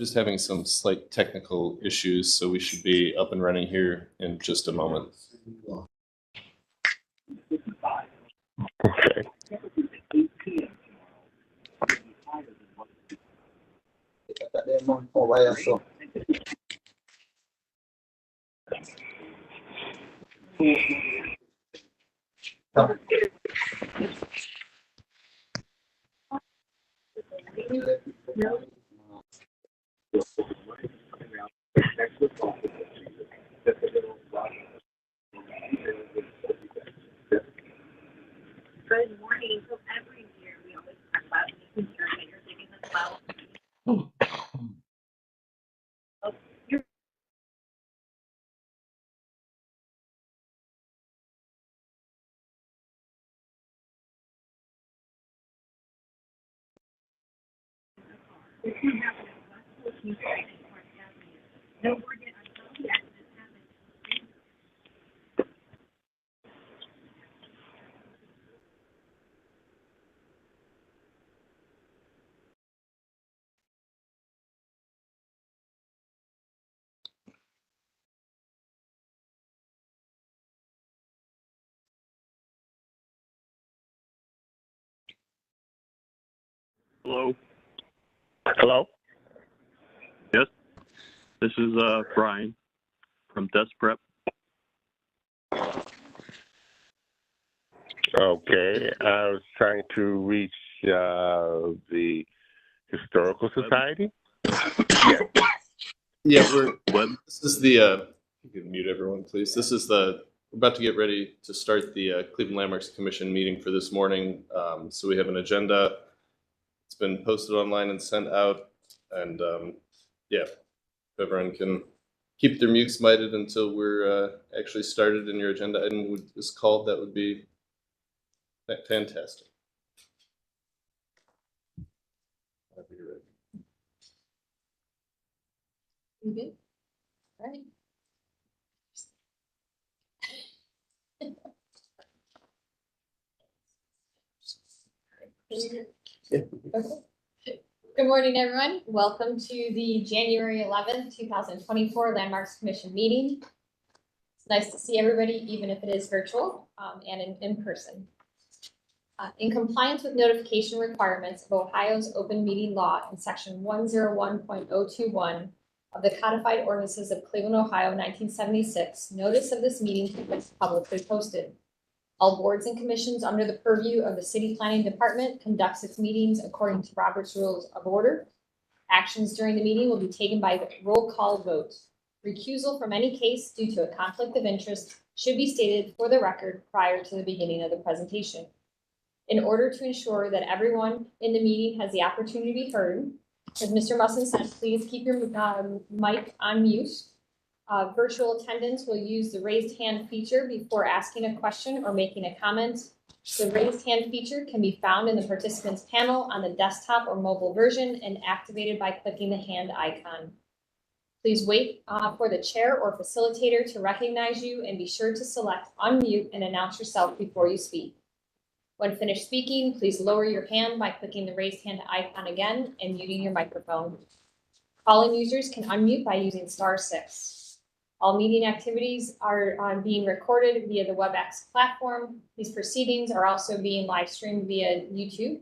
just having some slight technical issues, so we should be up and running here in just a moment. Okay. Good morning. So every year we always talk about making sure that you're living as well. This can happen at West Coast Street and Park Avenue. No word yet on how the accident happened. Hello. Hello? Yes. This is Brian from Desk Prep. Okay. I was trying to reach the Historical Society. Yeah, What? this is the, you can mute everyone, please. We're about to get ready to start the Cleveland Landmarks Commission meeting for this morning. So we have an agenda. It's been posted online and sent out. And yeah, if everyone can keep their mutes muted until we're actually started and your agenda item is called, that would be fantastic. Whenever you're ready. You good? All right. Okay. Good morning, everyone. Welcome to the January 11th, 2024 Landmarks Commission meeting. It's nice to see everybody, even if it is virtual and in person. In compliance with notification requirements of Ohio's open meeting law in section 101.021 of the codified ordinances of Cleveland, Ohio, 1976, notice of this meeting was publicly posted. All boards and commissions under the purview of the City Planning Department conducts its meetings according to Robert's Rules of Order. Actions during the meeting will be taken by roll call vote. Recusal from any case due to a conflict of interest should be stated for the record prior to the beginning of the presentation. In order to ensure that everyone in the meeting has the opportunity to be heard, as Mr. Musson said, please keep your mic on mute. Virtual attendants will use the raised hand feature before asking a question or making a comment. The raised hand feature can be found in the participants panel on the desktop or mobile version and activated by clicking the hand icon. Please wait for the chair or facilitator to recognize you and be sure to select unmute and announce yourself before you speak. When finished speaking, please lower your hand by clicking the raised hand icon again and muting your microphone. Calling users can unmute by using *6. All meeting activities are being recorded via the WebEx platform. These proceedings are also being live streamed via YouTube.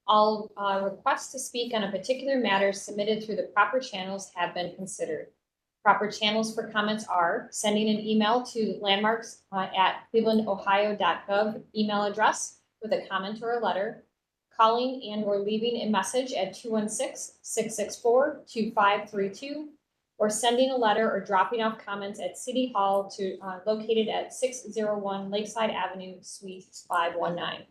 All requests to speak on a particular matter submitted through the proper channels have been considered. Proper channels for comments are sending an email to landmarks at clevelandohio.gov email address with a comment or a letter, calling and or leaving a message at 216-664-2532, or sending a letter or dropping off comments at City Hall located at 601 Lakeside Avenue, Suite 519.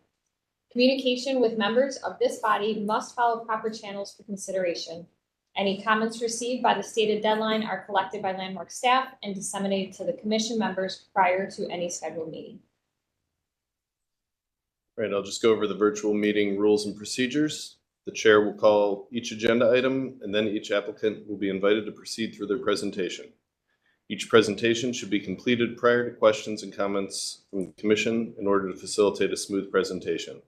Communication with members of this body must follow proper channels for consideration. Any comments received by the stated deadline are collected by Landmark staff and disseminated to the commission members prior to any scheduled meeting. All right, I'll just go over the virtual meeting rules and procedures. The chair will call each agenda item, and then each applicant will be invited to proceed through their presentation. Each presentation should be completed prior to questions and comments from the commission in order to facilitate a smooth presentation.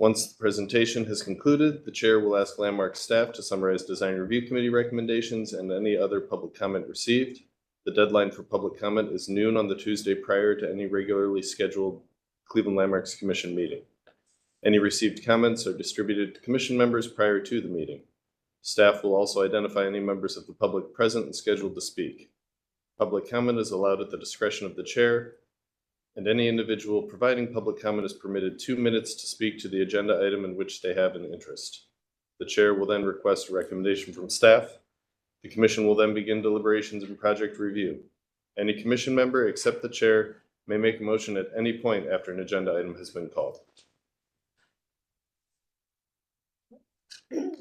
Once the presentation has concluded, the chair will ask Landmark staff to summarize design review committee recommendations and any other public comment received. The deadline for public comment is noon on the Tuesday prior to any regularly scheduled Cleveland Landmarks Commission meeting. Any received comments are distributed to commission members prior to the meeting. Staff will also identify any members of the public present and scheduled to speak. Public comment is allowed at the discretion of the chair, and any individual providing public comment is permitted 2 minutes to speak to the agenda item in which they have an interest. The chair will then request a recommendation from staff. The commission will then begin deliberations and project review. Any commission member except the chair may make a motion at any point after an agenda item has been called. And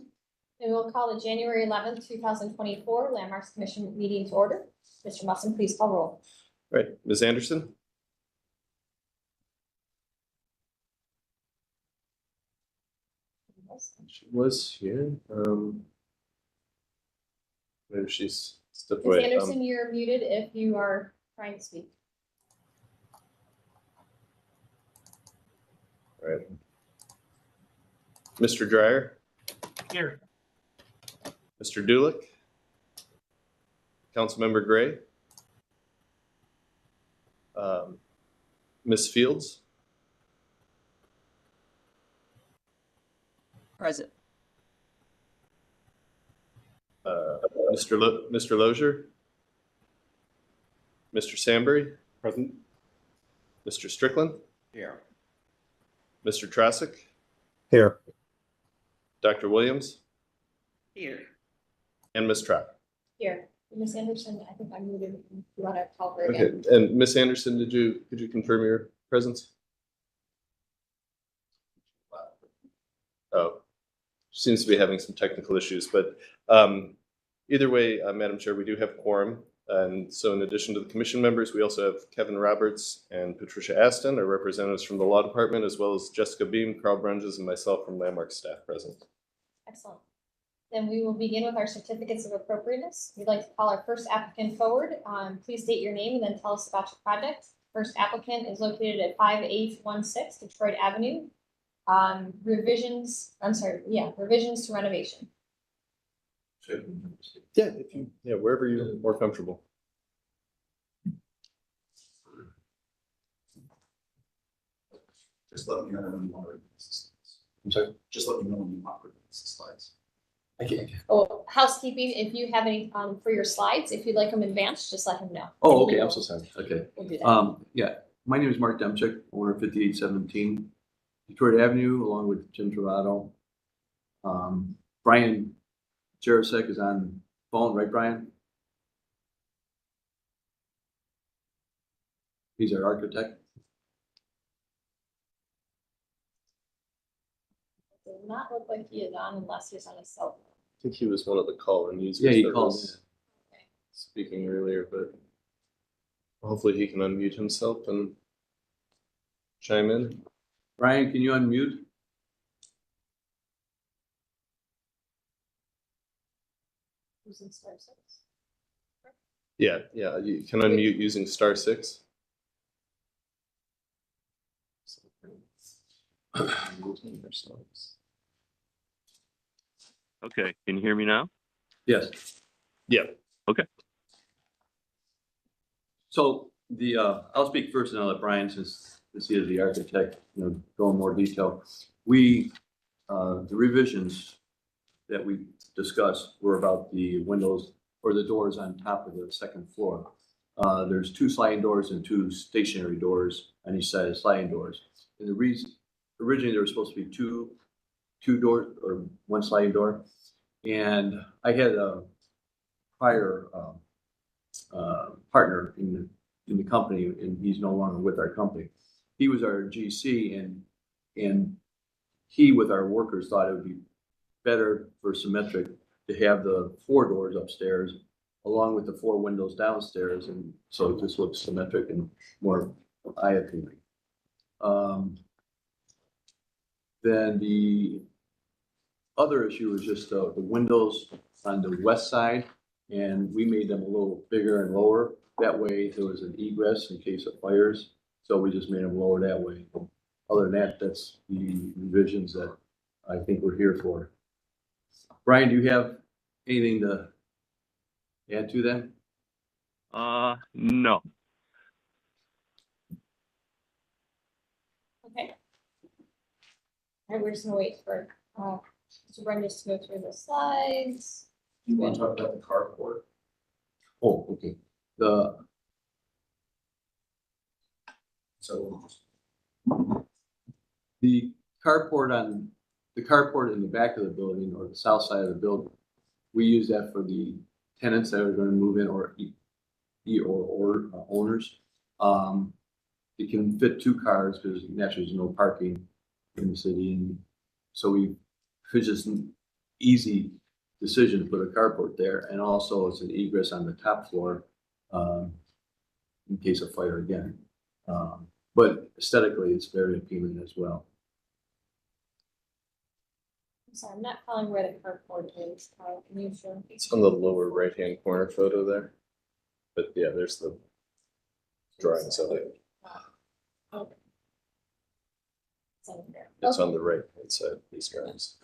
we'll call the January 11th, 2024 Landmarks Commission meeting to order. Mr. Musson, please call roll. All right, Ms. Anderson? She was here. Maybe she's stepped Ms. away. Anderson, you're muted if you are trying to speak. All right. Mr. Dryer? Here. Mr. Dulick? Councilmember Gray? Ms. Fields? Present. Mr. Lozier? Mr. Sambury? Present. Mr. Strickland? Here. Mr. Trosick? Here. Dr. Williams? Here. And Ms. Trout? Here. Ms. Anderson, I think I'm muted. You want to call her Okay, again? and Ms. Anderson, could you confirm your presence? Oh, seems to be having some technical issues, but either way, Madam Chair, we do have quorum. And so in addition to the commission members, we also have Kevin Roberts and Patricia Aston, our representatives from the law department, as well as Jessica Beam, Carl Brunges, and myself from Landmark staff present. Excellent. Then we will begin with our certificates of appropriateness. We'd like to call our first applicant forward. Please state your name and then tell us about your project. First applicant is located at 5816 Detroit Avenue. Revisions to renovation. Yeah, wherever you're more comfortable. Just let me know when you want to release the slides. I'm sorry? Just let me know when you want to release the slides. Okay. Oh, housekeeping, if you have any for your slides, if you'd like them advanced, just let him know. Oh, okay, I'm so sorry. Okay. We'll do that. Yeah, my name is Mark Demchik, owner of 5817 Detroit Avenue, along with Jim Torado. Brian Jarosek is on phone, right, Brian? He's our architect. Does not look like he is on unless he's on his cell phone. I think he was one of the call-in users. Yeah, he that called. was speaking earlier, but hopefully he can unmute himself and chime in. Brian, can you unmute? Who's in star six? Yeah, you can unmute using *6. Okay, can you hear me now? Yes. Yeah. Okay. So I'll speak first and I'll let Brian, since he is the architect, go in more detail. The revisions that we discussed were about the windows or the doors on top of the second floor. There's 2 sliding doors and 2 stationary doors on each side of sliding doors. And the reason, originally there was supposed to be two doors or 1 sliding door. And I had a prior partner in the company, and he's no longer with our company. He was our GC, and he, with our workers, thought it would be better for symmetric to have the 4 doors upstairs along with the 4 windows downstairs, and so it just looks symmetric and more eye-appealing. Then the other issue was just the windows on the west side, and we made them a little bigger and lower. That way there was an egress in case of fires, so we just made them lower that way. other than that, that's the revisions that I think we're here for. Brian, do you have anything to add to that? No. Okay. And we're just gonna wait for, Mr. Brendan to go through the slides. You want to talk about the carport? Oh, okay. So The carport in the back of the building or the south side of the building, we use that for the tenants that are gonna move in or owners. It can fit 2 cars because naturally there's no parking in the city. And so it's just an easy decision to put a carport there. And also it's an egress on the top floor, in case of fire again. But aesthetically, it's very appealing as well. I'm sorry, I'm not following where the carport is. Can you show? It's on the lower right-hand corner photo there. But yeah, there's the drawings of it. Okay. It's over there. It's Okay. on the right-hand side of these drawings.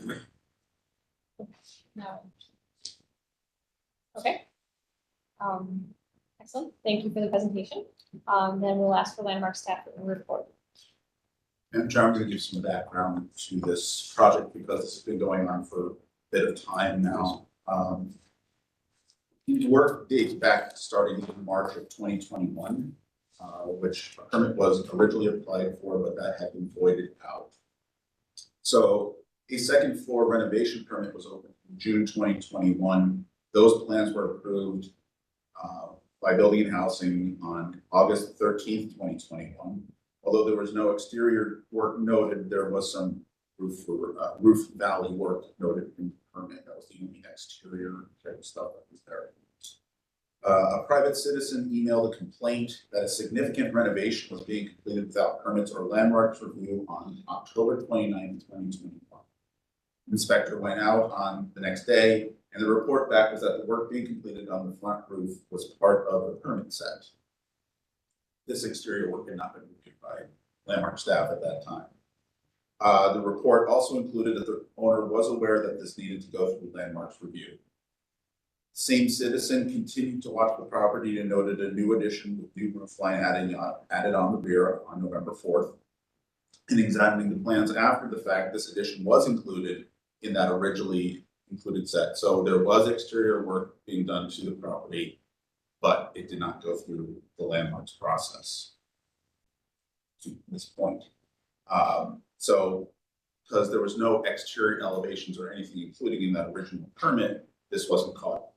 No. Okay. Excellent. Thank you for the presentation. Then we'll ask for landmark staff report. And John, I'm going to give some background to this project because this has been going on for a bit of time now. The work dates back starting in March of 2021, which a permit was originally applied for, but that had been voided out. So a second floor renovation permit was opened in June 2021. Those plans were approved by Building and Housing on August 13th, 2021. Although there was no exterior work noted, there was some roof valley work noted in the permit. That was the only exterior type of stuff that was there. A private citizen emailed a complaint that a significant renovation was being completed without permits or landmarks review on October 29th, 2021. Inspector went out on the next day, and the report back was that the work being completed on the front roof was part of the permit set. This exterior work had not been reviewed by landmark staff at that time. The report also included that the owner was aware that this needed to go through landmarks review. Same citizen continued to watch the property and noted a new addition with new roof line added on the rear on November 4th. In examining the plans after the fact, this addition was included in that originally included set. So there was exterior work being done to the property, but it did not go through the landmarks process to this point. So because there was no exterior elevations or anything including in that original permit, this wasn't caught.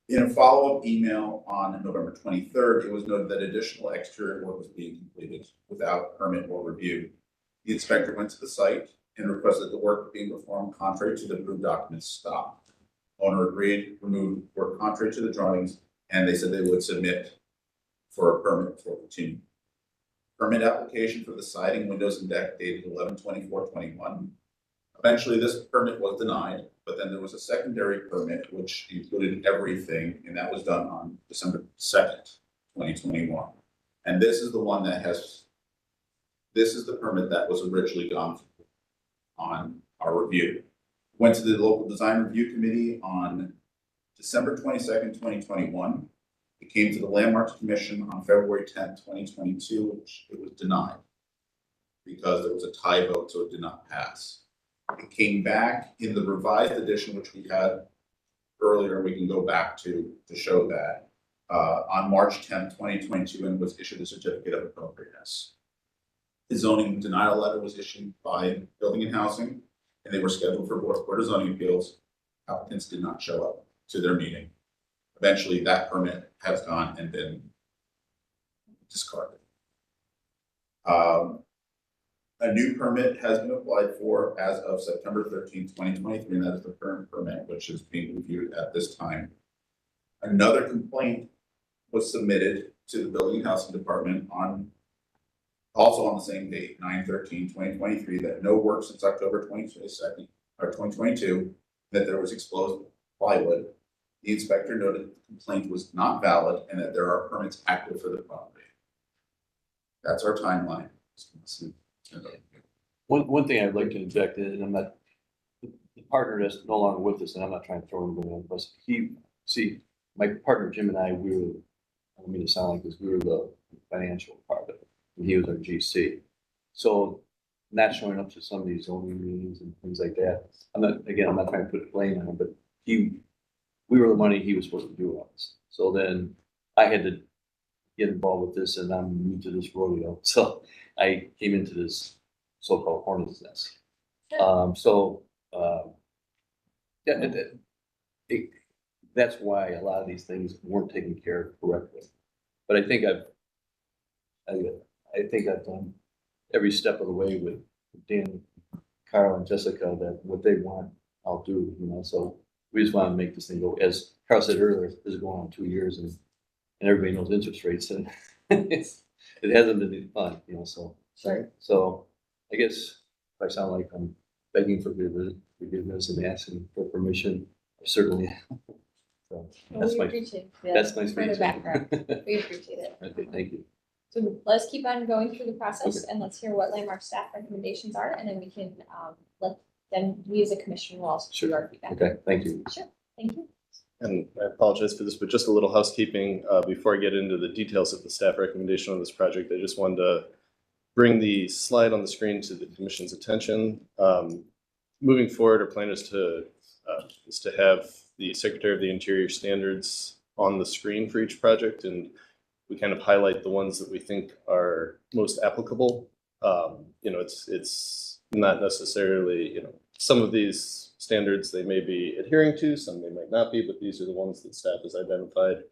In a follow-up email on November 23rd, it was noted that additional exterior work was being completed without permit or review. The inspector went to the site and requested the work being performed contrary to the approved documents stop. Owner agreed, removed work contrary to the drawings, and they said they would submit for a permit for continue. Permit application for the siding, windows, and deck dated 11/24/21. Eventually, this permit was denied, but then there was a secondary permit which included everything, and that was done on December 2nd, 2021. And this is the one that this is the permit that was originally gone on our review. Went to the local design review committee on December 22nd, 2021. It came to the Landmarks Commission on February 10th, 2022, which it was denied because there was a tie vote, so it did not pass. It came back in the revised edition, which we had earlier, we can go back to show that, on March 10th, 2022, and was issued a certificate of appropriateness. The zoning denial letter was issued by Building and Housing, and they were scheduled for Board of Zoning Appeals. Applicants did not show up to their meeting. Eventually, that permit has gone and been discarded. A new permit has been applied for as of September 13th, 2023, and that is the current permit, which is being reviewed at this time. Another complaint was submitted to the Building and Housing Department also on the same date, 9/13/2023, that no work since October 2022, or 2022, that there was exposed plywood. The inspector noted the complaint was not valid and that there are permits active for the property. that's our timeline. One thing I'd like to inject in, and I'm not, the partner that's no longer with us, and I'm not trying to throw anybody on, but my partner Jim and I, we were, I don't mean to sound like this, we were the financial part of it, and he was our GC. So not showing up to some of these zoning meetings and things like that, I'm not trying to put blame on him, but we were the money he was supposed to do on this. So then I had to get involved with this, and I'm new to this rodeo, so I came into this so-called hornet's nest. That's why a lot of these things weren't taken care of correctly. But I think I've done every step of the way with Dan, Carl, and Jessica, that what they want, I'll do, so we just want to make this thing go, as Carl said earlier, this is going on 2 years, and everybody knows interest rates, and it hasn't been fun, so. Sure. So I guess if I sound like I'm begging for forgiveness and asking for permission, I certainly. So that's We my, appreciate that's my for the speech. background. We appreciate it. Okay, thank you. So let's keep on going through the process and let's hear what landmark staff recommendations are, and then we can, we as a commission will also do our feedback. Okay, thank you. Sure, thank you. And I apologize for this, but just a little housekeeping before I get into the details of the staff recommendation on this project. I just wanted to bring the slide on the screen to the commission's attention. Moving forward, our plan is to have the Secretary of the Interior standards on the screen for each project, and we kind of highlight the ones that we think are most applicable. It's not necessarily, some of these standards they may be adhering to, some they might not be, but these are the ones that staff has identified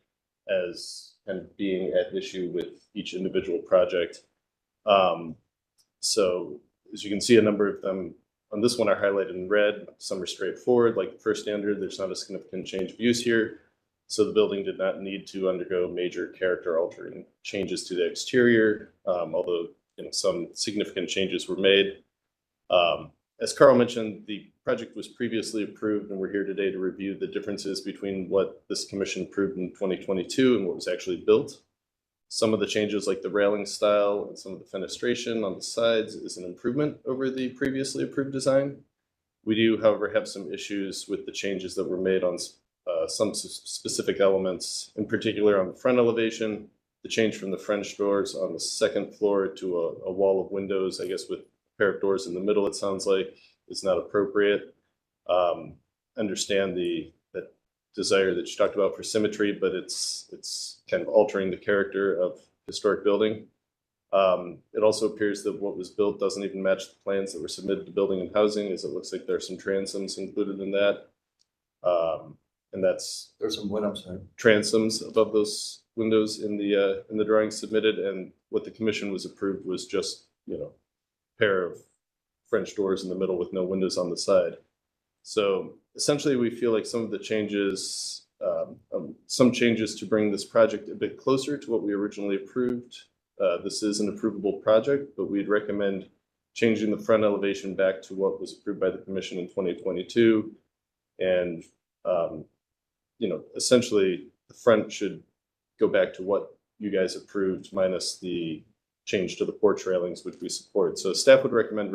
as kind of being at issue with each individual project. So as you can see, a number of them on this one are highlighted in red. Some are straightforward, like the first standard, there's not a significant change of use here. So the building did not need to undergo major character altering changes to the exterior, although some significant changes were made. As Carl mentioned, the project was previously approved, and we're here today to review the differences between what this commission approved in 2022 and what was actually built. Some of the changes, like the railing style and some of the fenestration on the sides, is an improvement over the previously approved design. We do, however, have some issues with the changes that were made on some specific elements, in particular on the front elevation. The change from the French doors on the second floor to a wall of windows, I guess with a pair of doors in the middle, it sounds like, is not appropriate. Understand that desire that you talked about for symmetry, but it's kind of altering the character of historic building. It also appears that what was built doesn't even match the plans that were submitted to Building and Housing, as it looks like there are some transoms included in that. And There's some what, I'm sorry. Transoms above those windows in the drawings submitted, and what the commission was approved was just, pair of French doors in the middle with no windows on the side. So essentially, we feel like some of the changes, some changes to bring this project a bit closer to what we originally approved. This is an approvable project, but we'd recommend changing the front elevation back to what was approved by the commission in 2022. And, essentially the front should go back to what you guys approved minus the change to the porch railings, which we support. So staff would recommend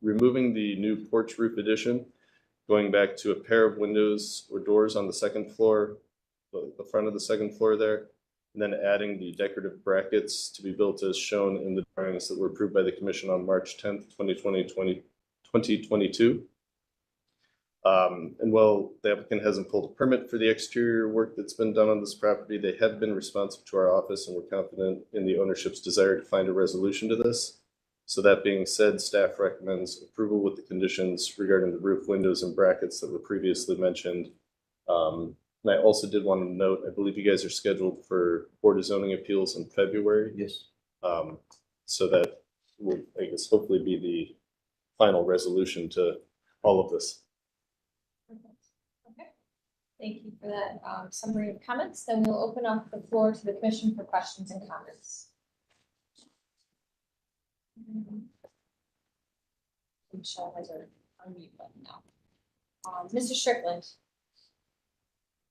removing the new porch roof addition, going back to a pair of windows or doors on the second floor, the front of the second floor there, and then adding the decorative brackets to be built as shown in the drawings that were approved by the commission on March 10th, 2022. And while the applicant hasn't pulled a permit for the exterior work that's been done on this property, they have been responsive to our office, and we're confident in the ownership's desire to find a resolution to this. So that being said, staff recommends approval with the conditions regarding the roof, windows, and brackets that were previously mentioned. And I also did want to note, I believe you guys are scheduled for Board of Zoning Appeals in February. Yes. So that will, I guess, hopefully be the final resolution to all of this. Okay, thank you for that summary of comments. Then we'll open up the floor to the commission for questions and comments. Michelle has her unmute button now. Mr. Strickland.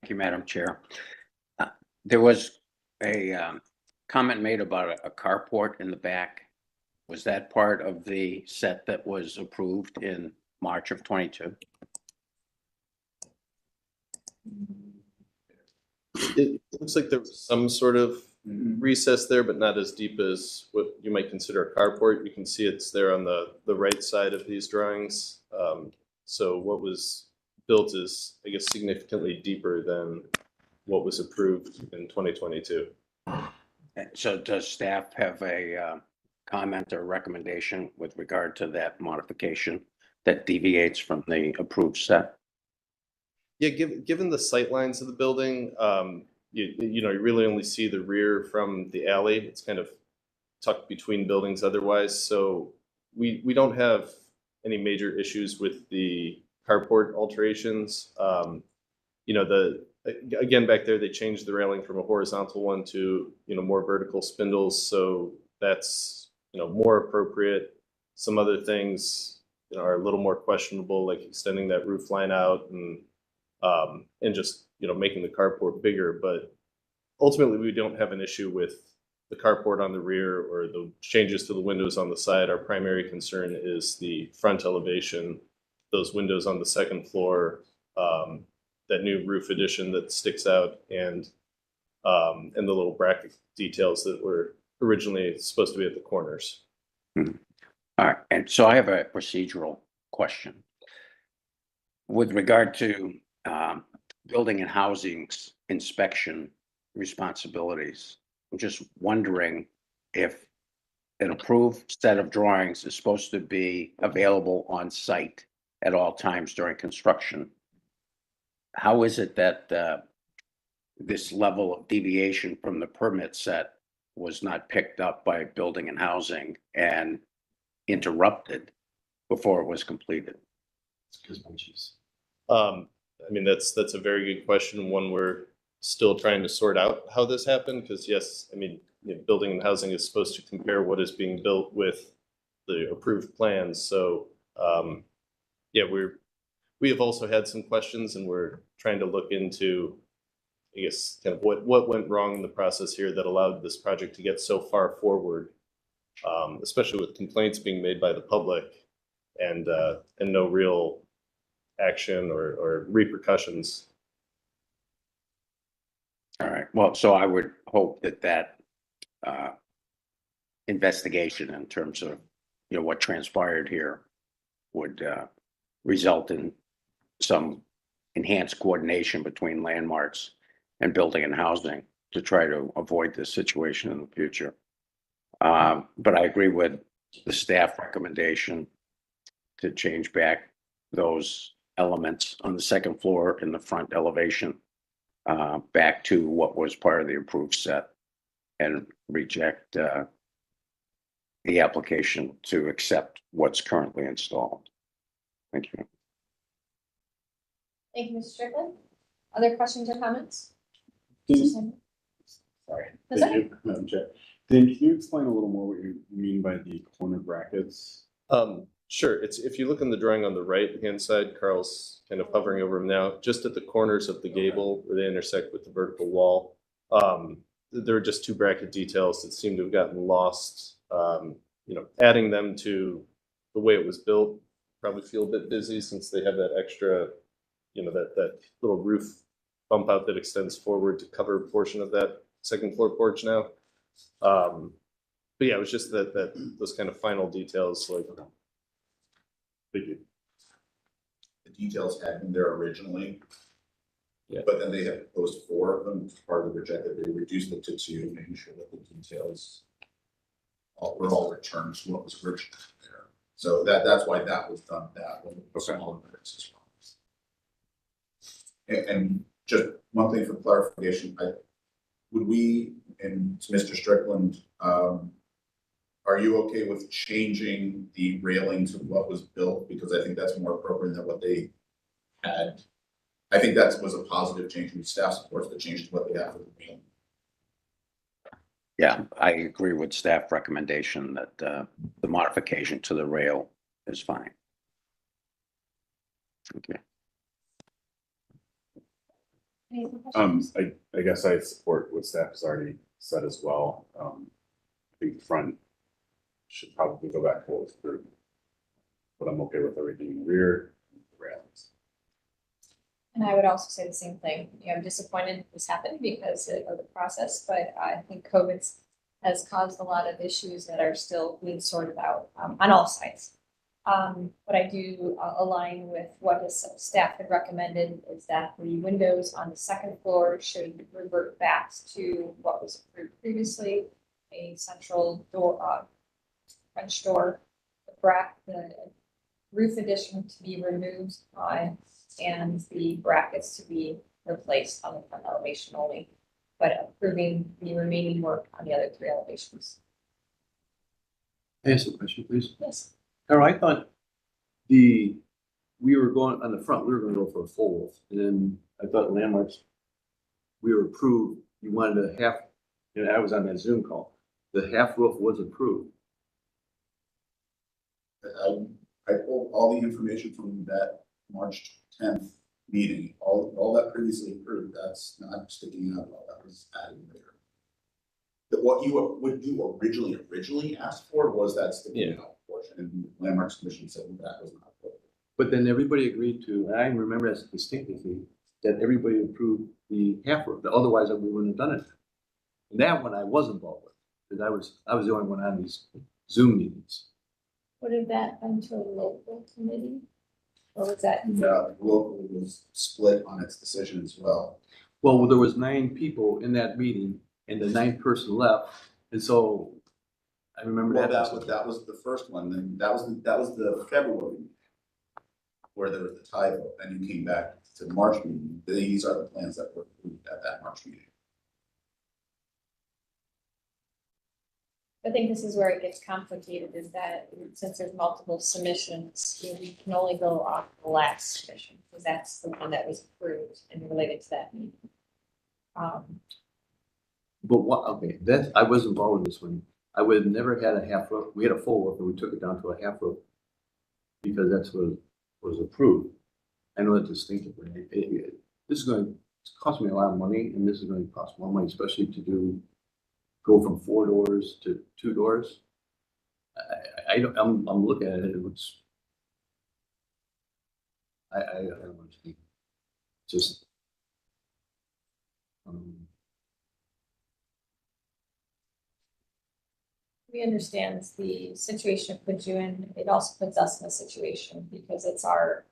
Thank you, Madam Chair. There was a comment made about a carport in the back. Was that part of the set that was approved in March of 22? It looks like there was some sort of recess there, but not as deep as what you might consider a carport. You can see it's there on the right side of these drawings. So what was built is, I guess, significantly deeper than what was approved in 2022. So does staff have a comment or recommendation with regard to that modification that deviates from the approved set? Yeah, given the sight lines of the building, you know, you really only see the rear from the alley. It's kind of tucked between buildings otherwise. So we don't have any major issues with the carport alterations. You know, again, back there, they changed the railing from a horizontal one to, you know, more vertical spindles. So that's, you know, more appropriate. Some other things, you know, are a little more questionable, like extending that roof line out and just, you know, making the carport bigger. But ultimately, we don't have an issue with the carport on the rear or the changes to the windows on the side. Our primary concern is the front elevation, those windows on the second floor, that new roof addition that sticks out, and the little bracket details that were originally supposed to be at the corners. All right, and so I have a procedural question. With regard to building and housing's inspection responsibilities, I'm just wondering if an approved set of drawings is supposed to be available on site at all times during construction. How is it that this level of deviation from the permit set was not picked up by building and housing and interrupted before it was completed? I mean, that's a very good question, one we're still trying to sort out how this happened, because yes, I mean, you know, building and housing is supposed to compare what is being built with the approved plans. So yeah, we have also had some questions, and we're trying to look into, I guess, kind of what went wrong in the process here that allowed this project to get so far forward, especially with complaints being made by the public and no real action or repercussions. All right, well, so I would hope that investigation in terms of, you know, what transpired here would result in some enhanced coordination between landmarks and building and housing to try to avoid this situation in the future. But I agree with the staff recommendation to change back those elements on the second floor in the front elevation back to what was part of the approved set, and reject the application to accept what's currently installed. Thank you. Thank you, Mr. Strickland. Other questions or comments? Sorry. That's okay. Madam Chair. Dan, can you explain a little more what you mean by the corner brackets? Sure. It's, if you look in the drawing on the right-hand side, Carl's kind of hovering over them now, just at the corners of the gable where they intersect with the vertical wall. There are just two bracket details that seem to have gotten lost. You know, adding them to the way it was built probably feel a bit busy, since they have that extra, you know, that little roof bump out that extends forward to cover a portion of that second floor porch now. But yeah, it was just that those kind of final details, like. Thank you. The details had been there originally. Yeah. But then they had proposed 4 of them as part of the project, that they reduced it to 2, making sure that the details were all returned to what was originally there. So that's why that was done that way. And just one thing for clarification, would we, and to Mr. Strickland, are you okay with changing the railing to what was built? Because I think that's more appropriate than what they had. I think that was a positive change from staff supports, the change to what they have for the railing. Yeah, I agree with staff recommendation that the modification to the rail is fine. Okay. Any other questions? I guess I support what staff has already set as well. I think the front should probably go back to what was approved. But I'm okay with everything in the rear, the railings. And I would also say the same thing. You know, I'm disappointed this happened because of the process, but I think COVID has caused a lot of issues that are still being sorted out on all sides. What I do align with what the staff had recommended is that the windows on the second floor should revert back to what was approved previously, a central door, French door, the roof addition to be removed, and the brackets to be replaced on the front elevation only, but approving the remaining work on the other 3 elevations. Can I ask a question, please? Yes. Carol, I thought we were going, on the front, we were gonna go for a full roof, and then I thought landmarks, we were approved, you wanted a half, and I was on that Zoom call, the half roof was approved. I pulled all the information from that March 10th meeting, all that previously approved, that's not sticking out, all that was added later. What you originally asked for was that sticking out portion, and the Landmarks Commission said that was not appropriate. But then everybody agreed to, and I remember as distinctly, that everybody approved the half roof, otherwise we wouldn't have done it. And that one I was involved with, because I was the only one on these Zoom meetings. Would have that been to a local committee? Or was that? The local was split on its decision as well. Well, there was 9 people in that meeting, and the 9th person left, and so I remember Well, that. that was the first one, then that was the February meeting, where there was the tie vote, then you came back to the March meeting. These are the plans that were approved at that March meeting. I think this is where it gets complicated, is that since there's multiple submissions, we can only go off the last submission, because that's the one that was approved and related to that meeting. But what, okay, that, I was involved in this one. I would have never had a half roof. We had a full roof, and we took it down to a half roof because that's what was approved. I know that distinctively. This is going to cost me a lot of money, and this is going to cost more money, especially to go from 4 doors to 2 doors. I'm looking at it, it looks, I don't want to just, We understand the situation it puts you in. It also puts us in a situation because it's our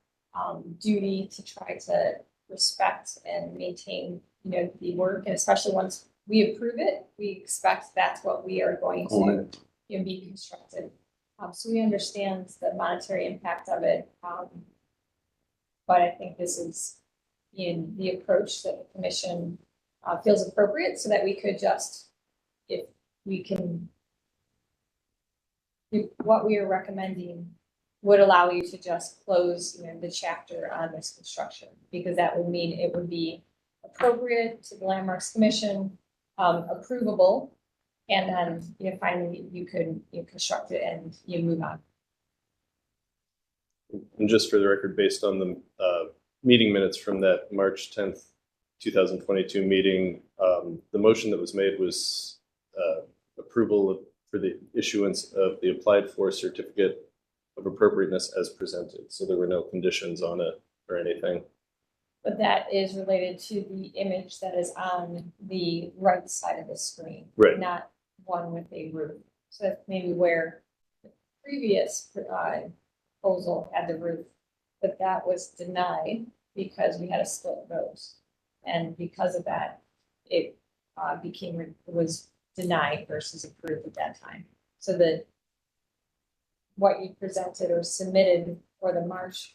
duty to try to respect and maintain, you know, the work, and especially once we approve it, we expect that's what we are going to, you know, be constructed. So we understand the monetary impact of it. But I think this is in the approach that the commission feels appropriate, so that we could just, if we can, what we are recommending would allow you to just close, you know, the chapter on this construction, because that would mean it would be appropriate to the Landmarks Commission, approvable, and then, you know, finally you could, you construct it and you move on. And just for the record, based on the meeting minutes from that March 10th, 2022 meeting, the motion that was made was approval for the issuance of the applied for certificate of appropriateness as presented. So there were no conditions on it or anything. But that is related to the image that is on the right side of the screen. Right. Not one with a roof. So that's maybe where the previous proposal had the roof, but that was denied because we had a split rows. And because of that, it was denied versus approved at that time. So what you presented or submitted for the March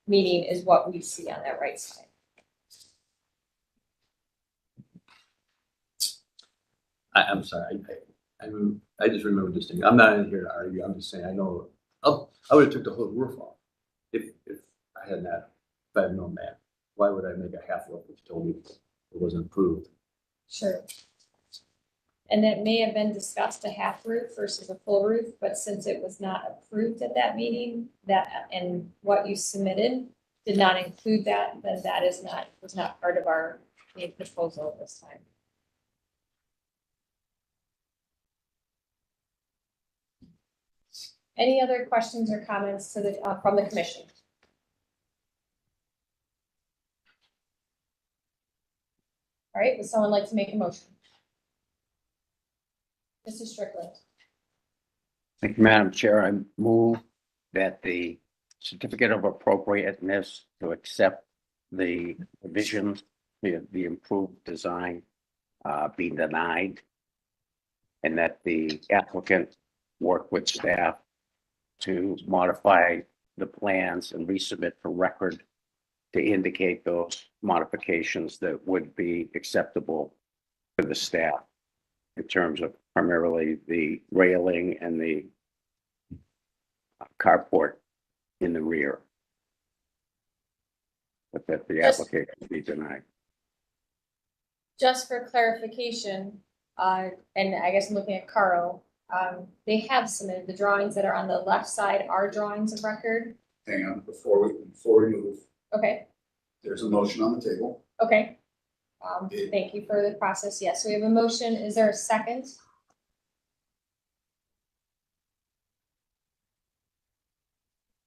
meeting is what we see on that right side. I'm sorry, I just remember this thing. I'm not in here to argue. I'm just saying, I know, I would have took the whole roof off if I had known that. Why would I make a half roof if you told me it wasn't approved? Sure. And it may have been discussed a half roof versus a full roof, but since it was not approved at that meeting, and what you submitted did not include that, then that was not part of our proposal at this time. Any other questions or comments to the, from the commission? All right, would someone like to make a motion? Mr. Strickland. Thank you, Madam Chair. I move that the certificate of appropriateness to accept the revisions, the improved design, be denied. And that the applicant work with staff to modify the plans and resubmit for record to indicate those modifications that would be acceptable to the staff in terms of primarily the railing and the carport in the rear. But that the application be denied. Just for clarification, and I guess I'm looking at Carl, they have submitted the drawings that are on the left side are drawings of record. Hang on, before we move, Okay, there's a motion on the table. okay. Thank you for the process. Yes, we have a motion. Is there a second?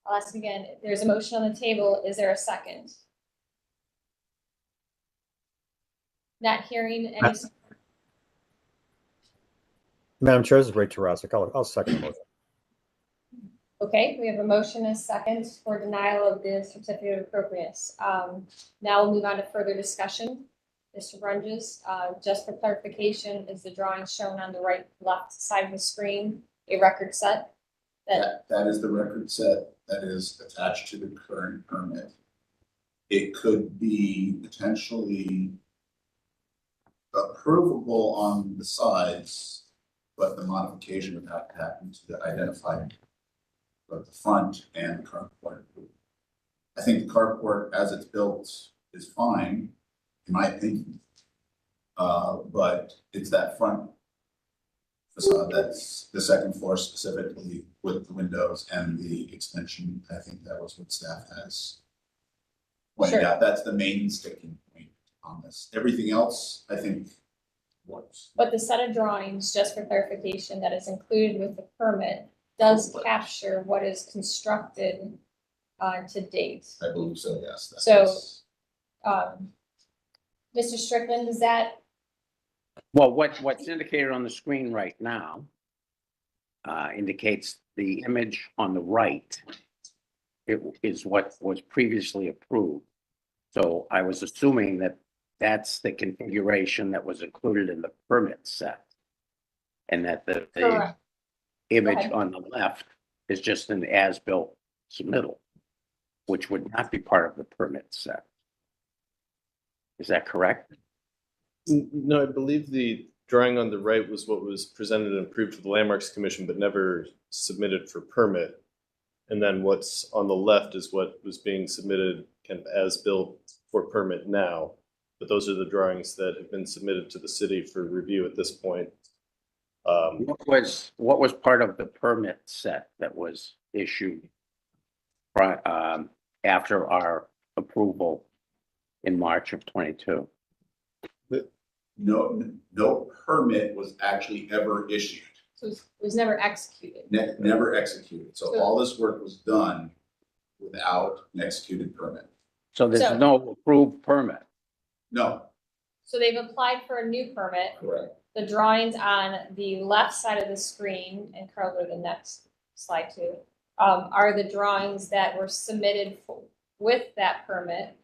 I'll ask again. There's a motion on the table. Is there a second? Not hearing any. Madam Chair, this is Ray Tarasik. I'll second the motion. Okay, we have a motion and a second for denial of the certificate of appropriateness. Now we'll move on to further discussion. Mr. Brunges, just for clarification, is the drawing shown on the right, left side of the screen a record set? That is the record set that is attached to the current permit. It could be potentially approvable on the sides, but the modification would have to happen to the identified both the front and the carport. I think the carport as it's built is fine, in my opinion. But it's that front facade that's the second floor specifically with the windows and the extension. I think that was what staff has pointed out. That's the main sticking point on this. Everything else, I think, works. But the set of drawings, just for clarification, that is included with the permit does capture what is constructed to date. I believe so, yes. So, Mr. Strickland, is that, Well, what's indicated on the screen right now indicates the image on the right. It is what was previously approved. So I was assuming that that's the configuration that was included in the permit set. And that the correct? image ahead. on the left is just an as-built submittal, which would not be part of the permit set. Is that correct? No, I believe the drawing on the right was what was presented and approved to the Landmarks Commission, but never submitted for permit. And then what's on the left is what was being submitted kind of as built for permit now. But those are the drawings that have been submitted to the city for review at this point. What was part of the permit set that was issued after our approval in March of 22? No permit was actually ever issued, So it was never executed. never executed. So all this work was done without an executed permit. So there's So- no approved permit. No, So they've applied for a new permit. correct. The drawings on the left side of the screen, and Carl, go to the next slide too, are the drawings that were submitted with that permit,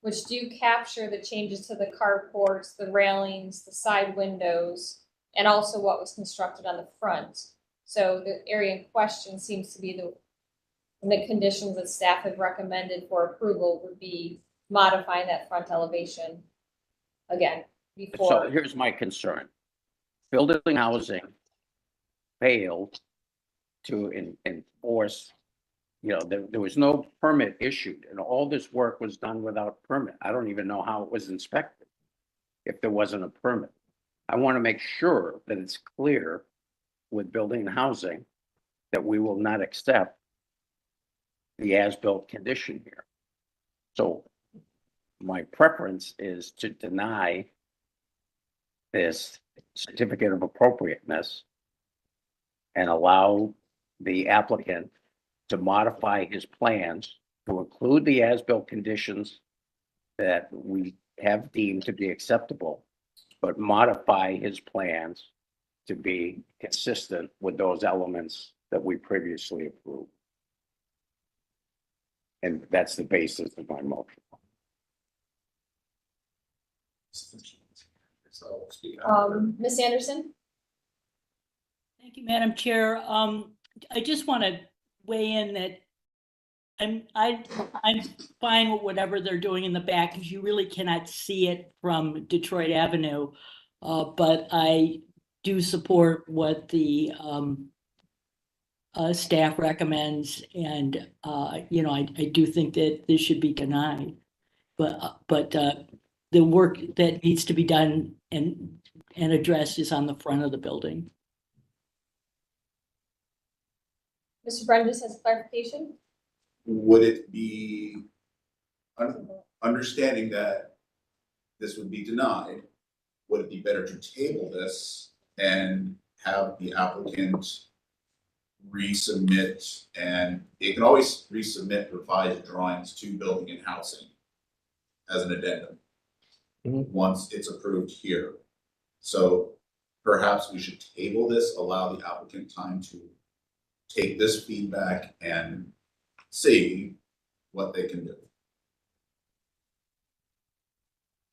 which do capture the changes to the carports, the railings, the side windows, and also what was constructed on the front. So the area in question seems to be the conditions that staff have recommended for approval would be modifying that front elevation again before. So here's my concern. Building housing failed to enforce, there was no permit issued and all this work was done without permit. I don't even know how it was inspected if there wasn't a permit. I want to make sure that it's clear with building and housing that we will not accept the as-built condition here. So my preference is to deny this certificate of appropriateness and allow the applicant to modify his plans to include the as-built conditions that we have deemed to be acceptable, but modify his plans to be consistent with those elements that we previously approved. And that's the basis of my motion. So, speak. Ms. Anderson? Thank you, Madam Chair. I just want to weigh in that I'm fine with whatever they're doing in the back because you really cannot see it from Detroit Avenue. But I do support what the staff recommends, and you know, I do think that this should be denied. But the work that needs to be done and addressed is on the front of the building. Mr. Brendas has clarification? Would it be, understanding that this would be denied, would it be better to table this and have the applicant resubmit, and it can always resubmit revised drawings to building and housing as an addendum once it's approved here. So perhaps we should table this, allow the applicant time to take this feedback and see what they can do.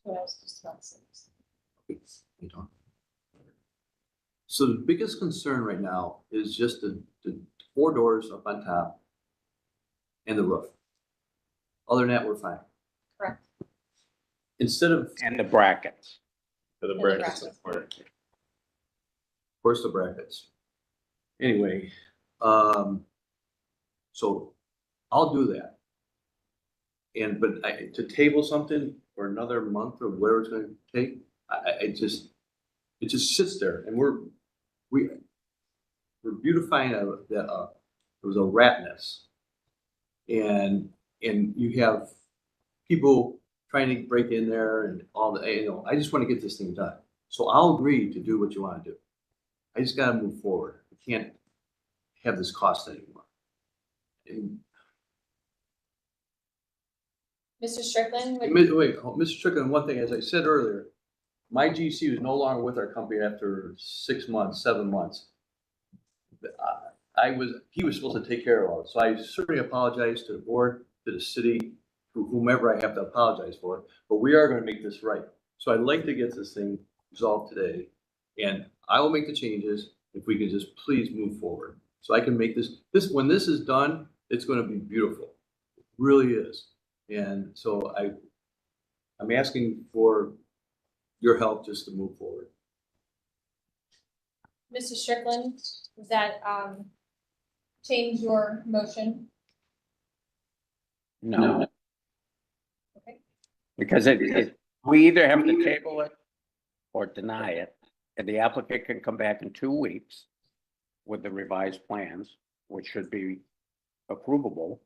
What else just about this? So the biggest concern right now is just the 4 doors up on top and the roof. Other than that, we're fine. Correct. Instead of, And the brackets. For the the brackets. brackets. of course, the brackets. Anyway, so I'll do that. But to table something for another month or whatever it's gonna take, it just sits there, and we're beautifying it was a rat nest. And you have people trying to break in there and all the, you know, I just want to get this thing done. So I'll agree to do what you want to do. I just gotta move forward. We can't have this cost anymore. And Mr. Strickland? would- Mr. Strickland, one thing, as I said earlier, my GC was no longer with our company after 6 months, 7 months. He was supposed to take care of all it. So I certainly apologize to the board, to the city, whomever I have to apologize for, but we are gonna make this right. So I'd like to get this thing resolved today, and I will make the changes if we can just please move forward. So I can make this, when this is done, it's gonna be beautiful. It really is. And so I'm asking for your help just to move forward. Mr. Strickland, does that change your motion? No. Okay. Because we either have to table it or deny it, and the applicant can come back in 2 weeks with the revised plans, which should be approvable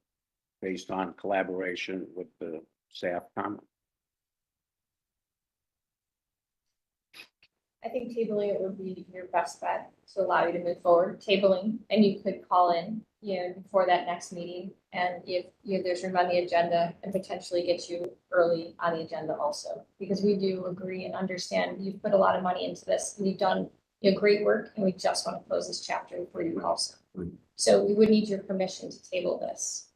based on collaboration with the staff comment. I think tabling it would be your best bet to allow you to move forward, tabling, and you could call in, you know, before that next meeting. And if there's room on the agenda and potentially get you early on the agenda also, because we do agree and understand you've put a lot of money into this and you've done great work, and we just want to close this chapter for you also. So we would need your permission to table this.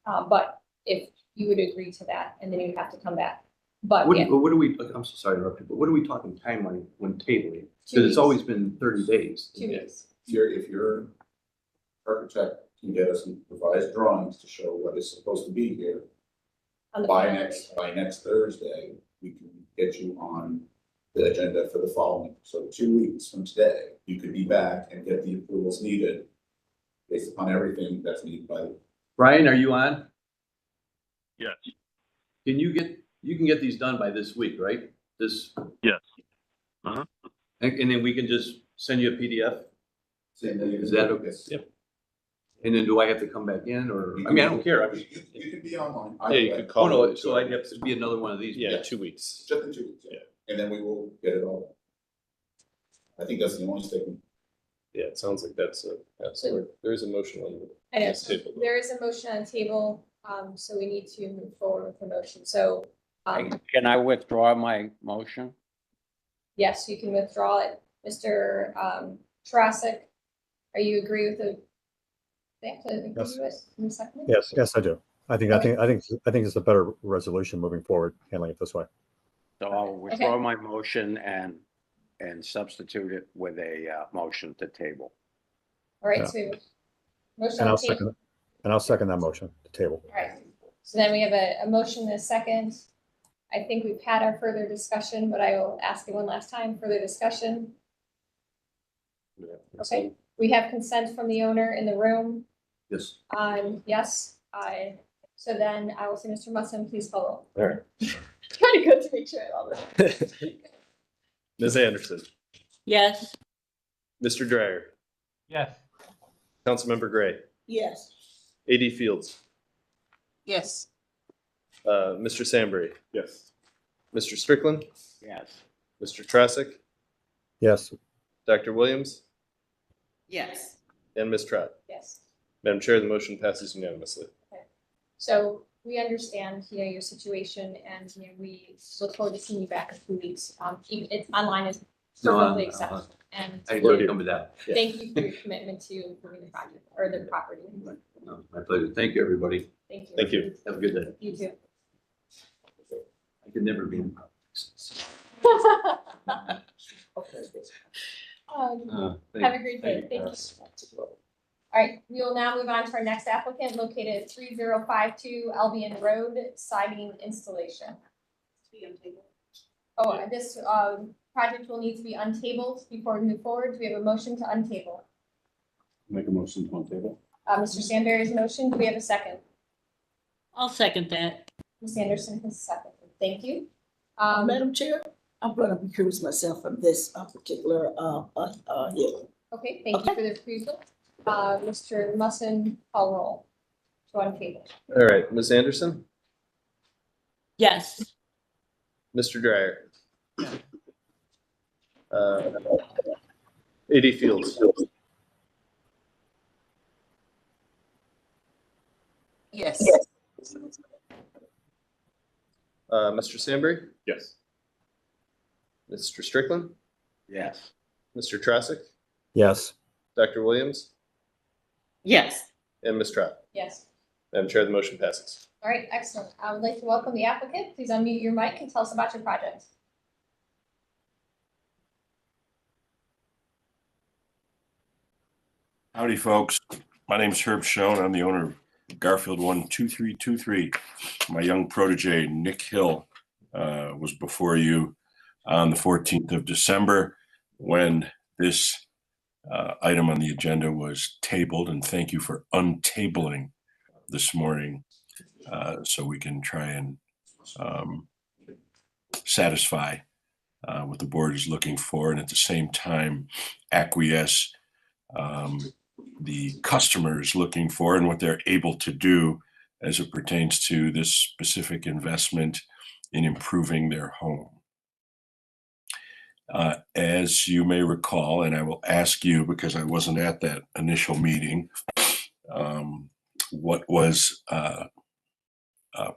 But if you would agree to that, and then you'd have to come back. But What yeah, do we, I'm so sorry to interrupt you, but what are we talking timeline when tabling? 2 Because weeks. it's always been 30 days. 2 weeks. If your architect can get us some revised drawings to show what is supposed to be here, On the by front. next Thursday, we can get you on the agenda for the following. So 2 weeks from today, you could be back and get the approvals needed based upon everything that's needed by the. Brian, are you on? Yes, You can get these done by this week, right? yes. And then we can just send you a PDF? Is that okay? Yep. And then do I have to come back in, or, I mean, I don't care. You could be online. Yeah, you could call. Oh, no, so I'd have to be another one of these. Yeah, 2 weeks. Just in 2 weeks, yeah. And then we will get it all done. I think that's the only statement. Yeah, it sounds like that's so there's a motion on I know, the so table. there is a motion on the table, so we need to move forward with the motion. So, Can I withdraw my motion? yes, you can withdraw it. Mr. Tarasik, are you agree with the? They have to agree Yes. with it in a second? Yes, I do. I think it's a better resolution moving forward, handling it this way. So I'll withdraw my motion and substitute it with a motion to table. All right, Yeah. so we have a motion And on I'll the table. second that motion to table. All right, so then we have a motion and a second. I think we've had our further discussion, but I will ask it one last time, further discussion. Okay, we have consent from the owner in the room. Yes. Yes, so then I will say, Mr. Musson, please follow. All right. Trying to go to make sure I love it. Ms. Anderson, Yes. Mr. Dryer, Yes. Councilmember Gray, Yes. AD Fields, Yes. Mr. Sandberry, Yes. Mr. Strickland, Yes. Mr. Trassick, Yes, Dr. Williams, Yes. and Ms. Trout. Yes, Madam Chair, the motion passes unanimously. so we understand, your situation, and, we look forward to seeing you back in 2 weeks. It's online is No, perfectly acceptable, and I didn't come to that. thank you for your commitment to improving the project, or the property. No, my pleasure. Thank you, everybody. Thank you. Thank you. Have a good day. You too. I could never be in politics. Have a great day. Thank you. All right, we will now move on to our next applicant located at 3052 Albion Road, siding installation. Oh, and this project will need to be untabled before we move forward. Do we have a motion to untable? Make a motion to untable. Mr. Sandberry's motion, do we have a second? I'll second that. Ms. Anderson has seconded. Thank you. Madam Chair, I'm going to recuse myself from this particular hearing. Okay, thank you for the refusal. Mr. Musson, call roll to untable. All right, Ms. Anderson, Yes. Mr. Dryer. AD Fields, Yes. Mr. Sandberry, Yes. Mr. Strickland, Yes. Mr. Trassick, yes, Dr. Williams, Yes. and Ms. Trout. Yes. Madam Chair, the motion passes. All right, excellent. I would like to welcome the applicant. Please unmute your mic and tell us about your project. Howdy, folks. My name's Herb Schoen. I'm the owner of Garfield 12323. My young protege, Nick Hill, was before you on the 14th of December when this item on the agenda was tabled. And thank you for untabling this morning so we can try and satisfy what the board is looking for, and at the same time acquiesce the customers looking for and what they're able to do as it pertains to this specific investment in improving their home. As you may recall, and I will ask you because I wasn't at that initial meeting, what was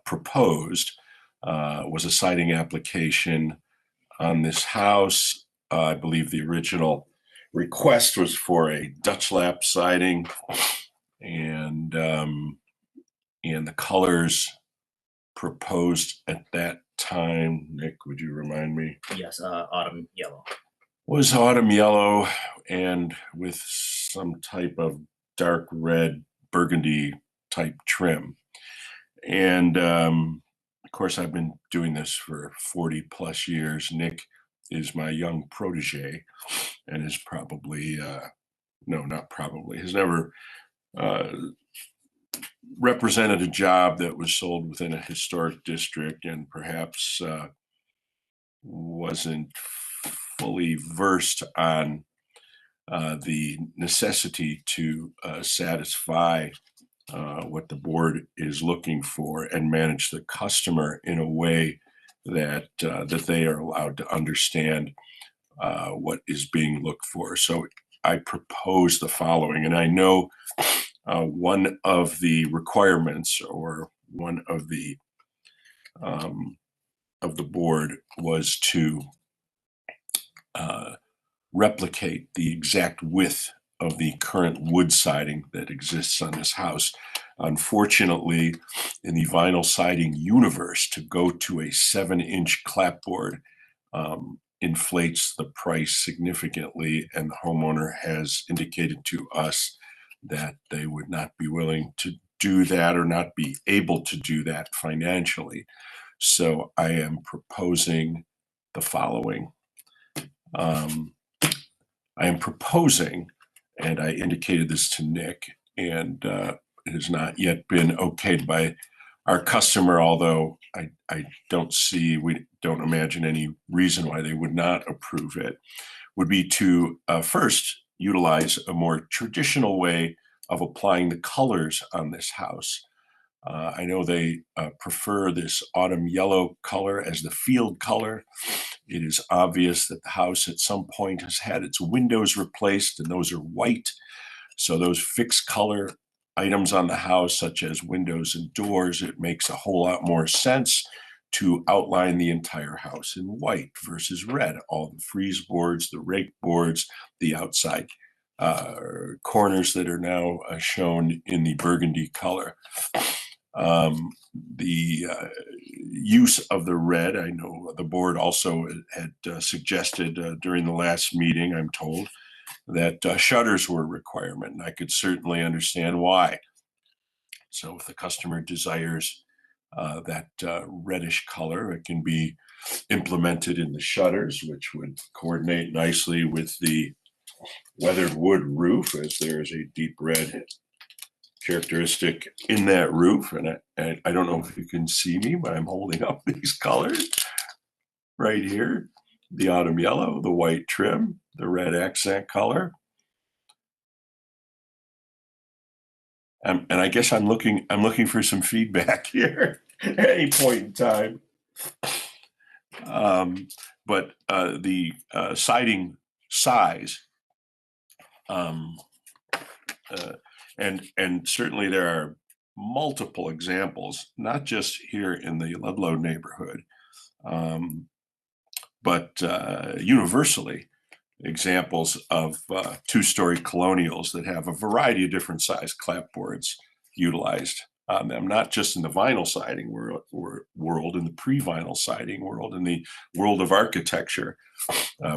proposed was a siding application on this house. I believe the original request was for a Dutch lap siding, and the colors proposed at that time, Nick, would you remind me? Yes, autumn yellow. Was autumn yellow and with some type of dark red burgundy type trim. And of course, I've been doing this for 40 plus years. Nick is my young protege and is probably, no, not probably, has never represented a job that was sold within a historic district, and perhaps wasn't fully versed on the necessity to satisfy what the board is looking for and manage the customer in a way that that they are allowed to understand what is being looked for. So I propose the following, and I know one of the requirements or one of the board was to replicate the exact width of the current wood siding that exists on this house. Unfortunately, in the vinyl siding universe, to go to a 7-inch clapboard inflates the price significantly, and the homeowner has indicated to us that they would not be willing to do that or not be able to do that financially. So I am proposing the following. I am proposing, and I indicated this to Nick, and it has not yet been okayed by our customer, although I don't see, we don't imagine any reason why they would not approve it, would be to first utilize a more traditional way of applying the colors on this house. I know they prefer this autumn yellow color as the field color. It is obvious that the house at some point has had its windows replaced, and those are white. So those fixed color items on the house, such as windows and doors, it makes a whole lot more sense to outline the entire house in white versus red. All the frieze boards, the rake boards, the outside corners that are now shown in the burgundy color. The use of the red, I know the board also had suggested during the last meeting, I'm told, that shutters were a requirement, and I could certainly understand why. So if the customer desires that reddish color, it can be implemented in the shutters, which would coordinate nicely with the weathered wood roof, as there is a deep red characteristic in that roof. And I don't know if you can see me, but I'm holding up these colors right here: the autumn yellow, the white trim, the red accent color. And I guess I'm looking for some feedback here at any point in time. But the siding size, and certainly there are multiple examples, not just here in the Ludlow neighborhood, but universally, examples of two-story colonials that have a variety of different size clapboards utilized on them, not just in the vinyl siding world, in the pre-vinyl siding world, in the world of architecture.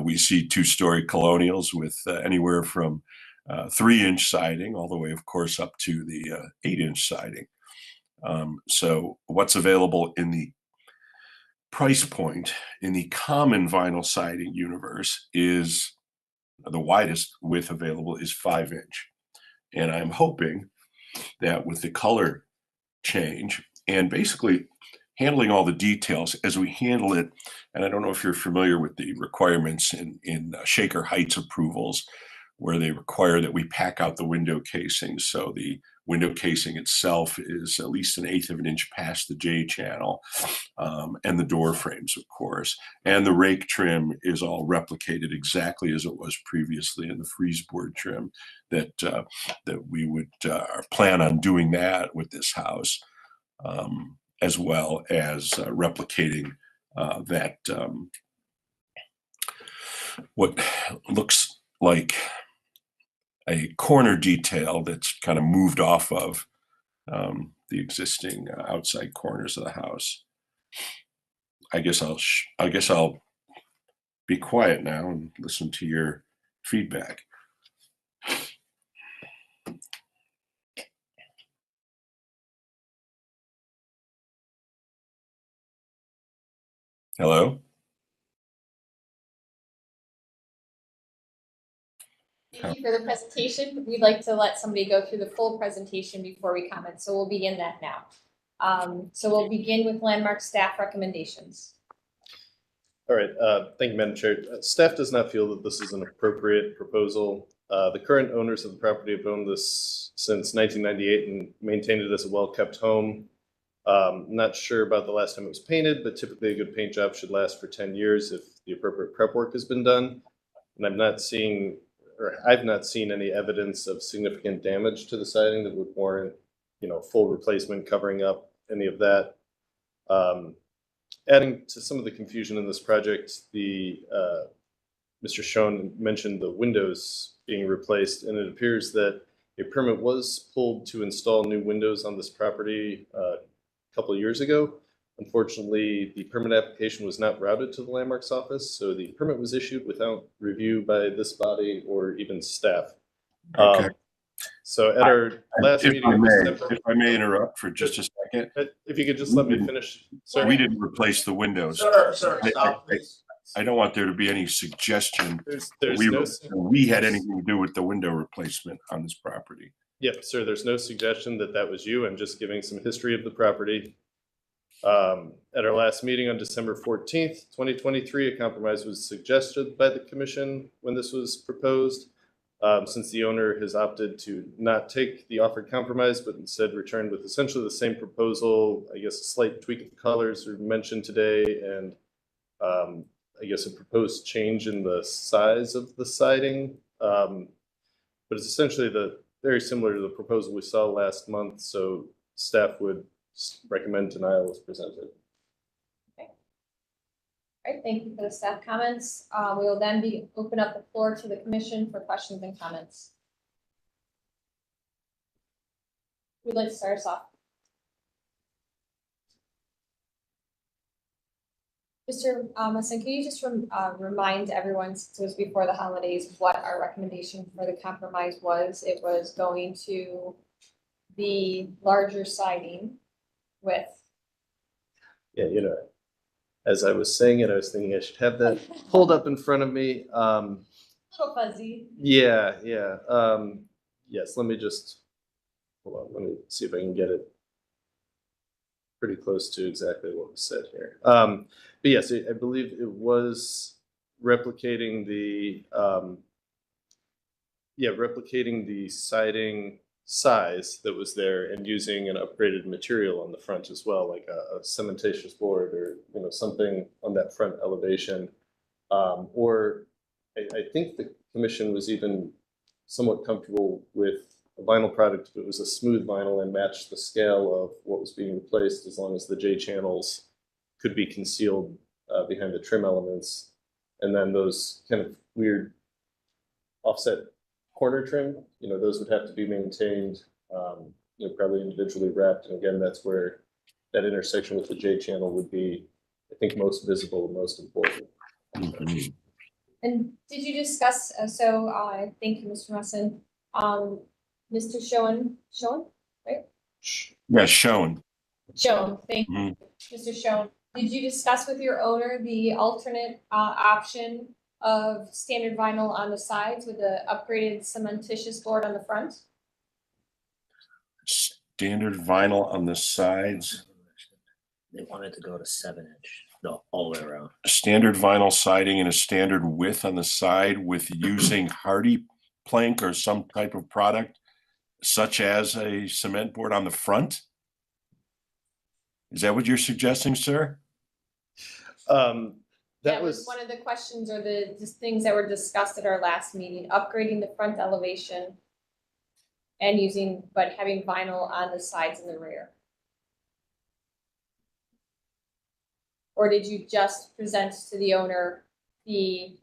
We see two-story colonials with anywhere from 3-inch siding all the way, of course, up to the 8-inch siding. So what's available in the price point in the common vinyl siding universe is the widest width available is 5-inch. And I'm hoping that with the color change and basically handling all the details as we handle it, and I don't know if you're familiar with the requirements in Shaker Heights approvals, where they require that we pack out the window casing. So the window casing itself is at least 1/8 of an inch past the J channel, and the door frames, of course. And the rake trim is all replicated exactly as it was previously in the frieze board trim. That we would plan on doing that with this house, as well as replicating that what looks like a corner detail that's kind of moved off of the existing outside corners of the house. I guess I'll be quiet now and listen to your feedback. Hello? Thank you for the presentation. We'd like to let somebody go through the full presentation before we comment, so we'll begin that now. So we'll begin with Landmark staff recommendations. All right, thank you, Madam Chair. Staff does not feel that this is an appropriate proposal. The current owners of the property have owned this since 1998 and maintained it as a well-kept home. Not sure about the last time it was painted, but typically a good paint job should last for 10 years if the appropriate prep work has been done. And I'm not seeing or I've not seen any evidence of significant damage to the siding that would warrant, full replacement, covering up any of that. Adding to some of the confusion in this project, Mr. Schoen mentioned the windows being replaced, and it appears that a permit was pulled to install new windows on this property a couple of years ago. Unfortunately, the permit application was not routed to the Landmarks office, so the permit was issued without review by this body or even staff. Okay. So at our last meeting, If I may interrupt for just a second. if you could just let me finish. Sir. We didn't replace the windows. Sir, stop, please. I don't want there to be any suggestion There's we had anything to do with the window replacement on this property. Yep, sir, there's no suggestion that that was you. I'm just giving some history of the property. At our last meeting on December 14th, 2023, a compromise was suggested by the commission when this was proposed. Since the owner has opted to not take the offered compromise, but instead returned with essentially the same proposal, I guess a slight tweak of the colors are mentioned today, and I guess a proposed change in the size of the siding. But it's essentially very similar to the proposal we saw last month, so staff would recommend denial as presented. Okay. All right, thank you for the staff comments. We will then open up the floor to the commission for questions and comments. Who'd like to start us off? Mr. Musson, can you just remind everyone, since it was before the holidays, what our recommendation for the compromise was? It was going to the larger siding with. Yeah, as I was saying it, I was thinking I should have that pulled up in front of me. A little fuzzy. Yeah. Yes, let me just, hold on, let me see if I can get it pretty close to exactly what was said here. But yes, I believe it was replicating the siding size that was there and using an upgraded material on the front as well, like a cementitious board or something on that front elevation. Or I think the commission was even somewhat comfortable with a vinyl product if it was a smooth vinyl and matched the scale of what was being replaced, as long as the J channels could be concealed behind the trim elements. And then those kind of weird offset corner trim, those would have to be maintained, probably individually wrapped. And again, that's where that intersection with the J channel would be, I think, most visible, most important. Mm-hmm. And did you discuss, thank you, Mr. Musson, Mr. Schoen, right? Yeah, Schoen. Schoen, thank you, Mr. Schoen. Did you discuss with your owner the alternate option of standard vinyl on the sides with the upgraded cementitious board on the front? Standard vinyl on the sides. They wanted to go to 7-inch, no, all the way around. Standard vinyl siding and a standard width on the side with using hardy plank or some type of product, such as a cement board on the front? Is that what you're suggesting, sir? That was one of the questions or the things that were discussed at our last meeting, upgrading the front elevation and having vinyl on the sides and the rear. Or did you just present to the owner the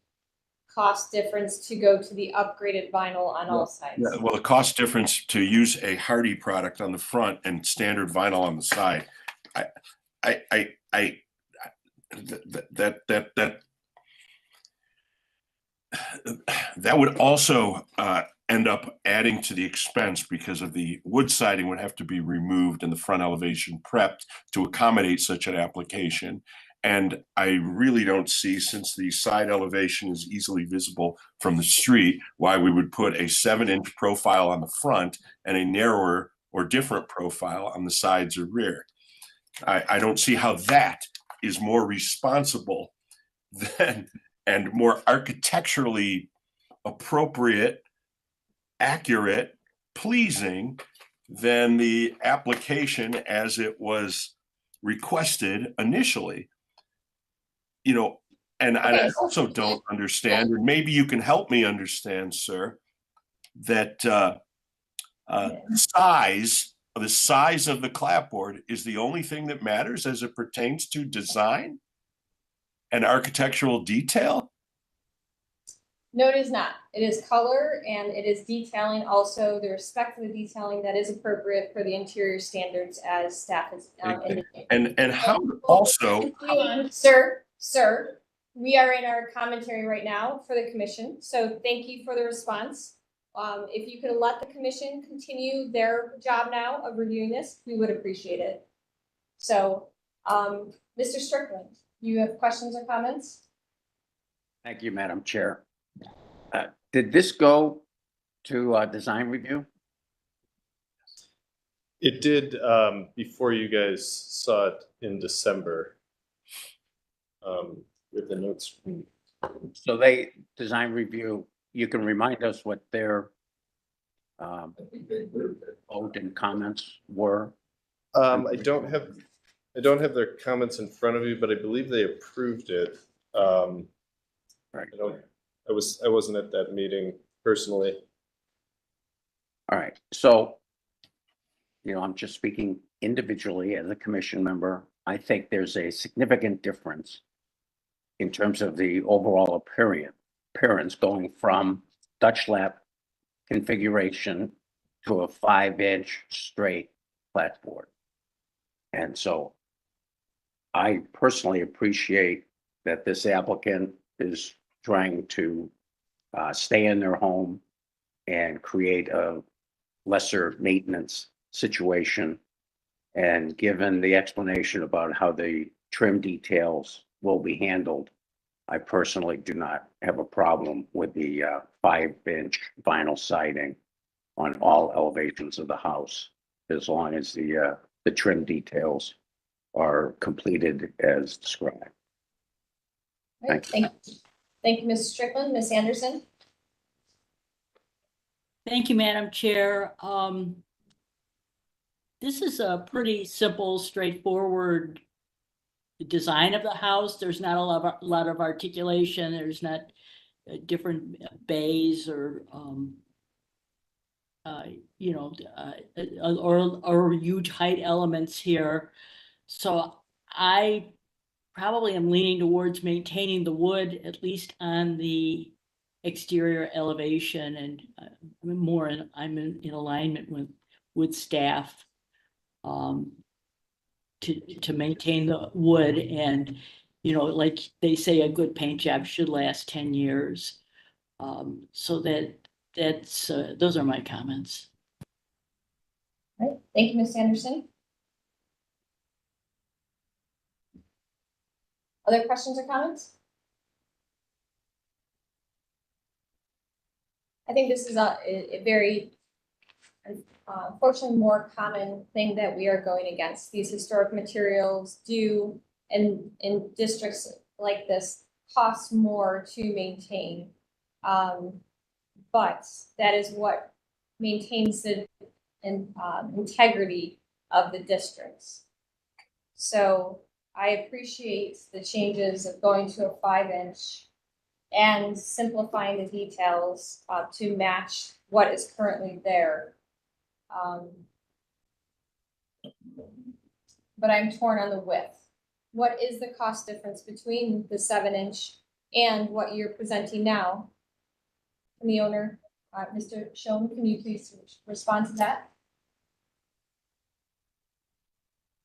cost difference to go to the upgraded vinyl on all sides? Yeah, well, the cost difference to use a hardy product on the front and standard vinyl on the side. That would also end up adding to the expense, because of the wood siding would have to be removed and the front elevation prepped to accommodate such an application. And I really don't see, since the side elevation is easily visible from the street, why we would put a 7-inch profile on the front and a narrower or different profile on the sides or rear. I don't see how that is more responsible than and more architecturally appropriate, accurate, pleasing than the application as it was requested initially. And I Okay. also don't understand, and maybe you can help me understand, sir, that the size of the clapboard is the only thing that matters as it pertains to design and architectural detail? No, it is not. It is color and it is detailing, also the respect for the detailing that is appropriate for the interior standards as staff has indicated. And how also, Sir, we are in our commentary right now for the commission, so thank you for the response. If you could let the commission continue their job now of reviewing this, we would appreciate it. So, Mr. Strickland, you have questions or comments? Thank you, Madam Chair. Did this go to design review? It did, before you guys saw it in December. With the notes. So they, design review, you can remind us what their vote and comments were? I don't have their comments in front of you, but I believe they approved it. Right. I wasn't at that meeting personally. All right, so, I'm just speaking individually as a commission member. I think there's a significant difference in terms of the overall appearance going from Dutch lap configuration to a 5-inch straight clapboard. And so I personally appreciate that this applicant is trying to stay in their home and create a lesser maintenance situation. And given the explanation about how the trim details will be handled, I personally do not have a problem with the 5-inch vinyl siding on all elevations of the house, as long as the trim details are completed as described. Right, thank you. Thank you, Ms. Strickland. Ms. Anderson? Thank you, Madam Chair. This is a pretty simple, straightforward design of the house. There's not a lot of articulation. There's not different bays or or huge height elements here. So I probably am leaning towards maintaining the wood, at least on the exterior elevation, and I'm in alignment with staff to maintain the wood, and like they say, a good paint job should last 10 years. So that's those are my comments. All right, thank you, Ms. Anderson. Other questions or comments? I think this is a very, unfortunately, more common thing that we are going against. These historic materials do, and in districts like this, cost more to maintain. But that is what maintains the integrity of the districts. So I appreciate the changes of going to a 5-inch and simplifying the details to match what is currently there. But I'm torn on the width. What is the cost difference between the 7-inch and what you're presenting now? From the owner, Mr. Schoen, can you please respond to that?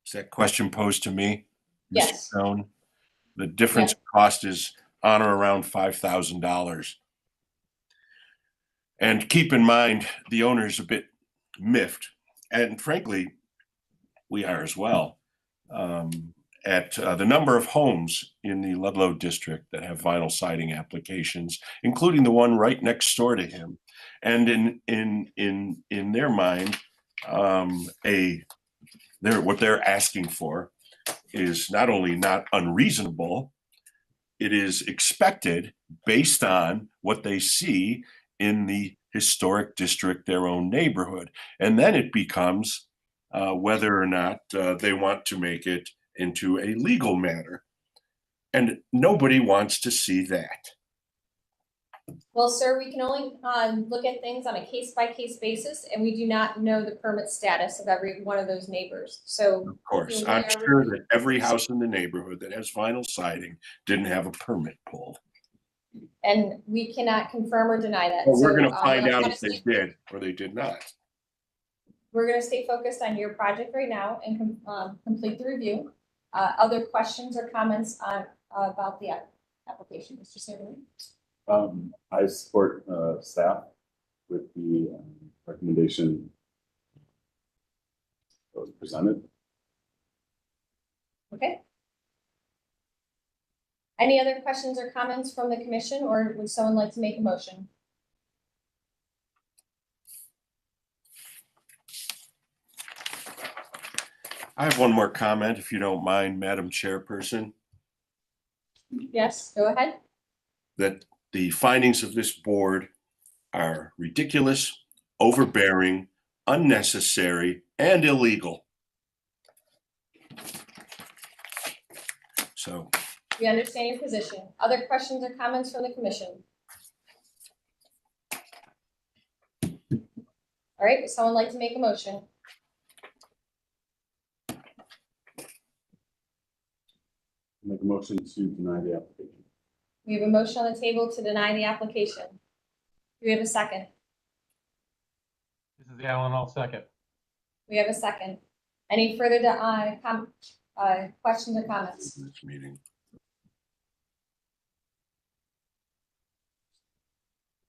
Is that question posed to me? Yes. Mr. Stone? The difference in cost is on or around $5,000. And keep in mind, the owner's a bit miffed, and frankly, we are as well, at the number of homes in the Ludlow district that have vinyl siding applications, including the one right next door to him. And in their mind, what they're asking for is not only not unreasonable, it is expected based on what they see in the historic district, their own neighborhood. And then it becomes whether or not they want to make it into a legal matter. And nobody wants to see that. Well, sir, we can only look at things on a case-by-case basis, and we do not know the permit status of every one of those neighbors. So, Of course, we I'm are sure that every house in the neighborhood that has vinyl siding didn't have a permit pulled. and we cannot confirm or deny that. But we're So, gonna find let's out kinda if they stay- did or they did not. We're gonna stay focused on your project right now and complete the review. Other questions or comments on about the application, Mr. Saberly? I support, staff with the recommendation that was presented. Okay. Any other questions or comments from the commission, or would someone like to make a motion? I have one more comment, if you don't mind, Madam Chairperson, Yes, go ahead. that the findings of this board are ridiculous, overbearing, unnecessary, and illegal. So We understand your position. Other questions or comments from the commission? All right, would someone like to make a motion? Make a motion to deny the application. We have a motion on the table to deny the application. Do we have a second? This is Alan, I'll second. We have a second. Any further questions or comments? this meeting.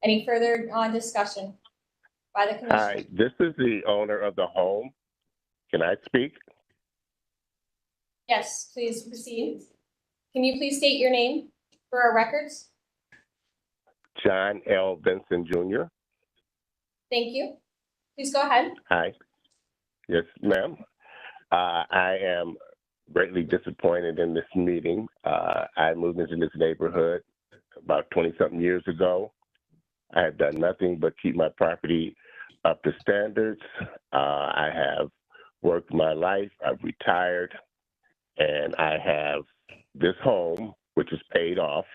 Any further discussion by the commission? Hi, this is the owner of the home. Can I speak? Yes, please proceed. Can you please state your name for our records? John L. Benson Jr. Thank you. Please go ahead. Hi. Yes, ma'am. I am greatly disappointed in this meeting. I moved into this neighborhood about 20-something years ago. I have done nothing but keep my property up to standards. I have worked my life. I've retired, and I have this home, which is paid off,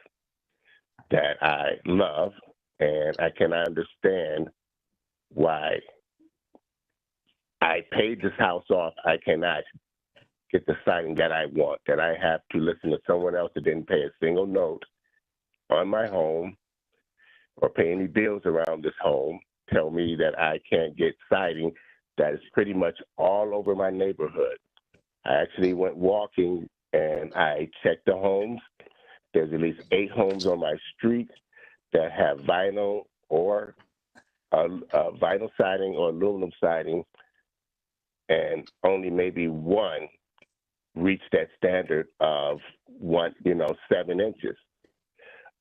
that I love, and I cannot understand why I paid this house off. I cannot get the siding that I want, that I have to listen to someone else that didn't pay a single note on my home or pay any bills around this home, tell me that I can't get siding that is pretty much all over my neighborhood. I actually went walking and I checked the homes. There's at least 8 homes on my street that have vinyl or vinyl siding or aluminum siding, and only maybe one reached that standard of 7 inches.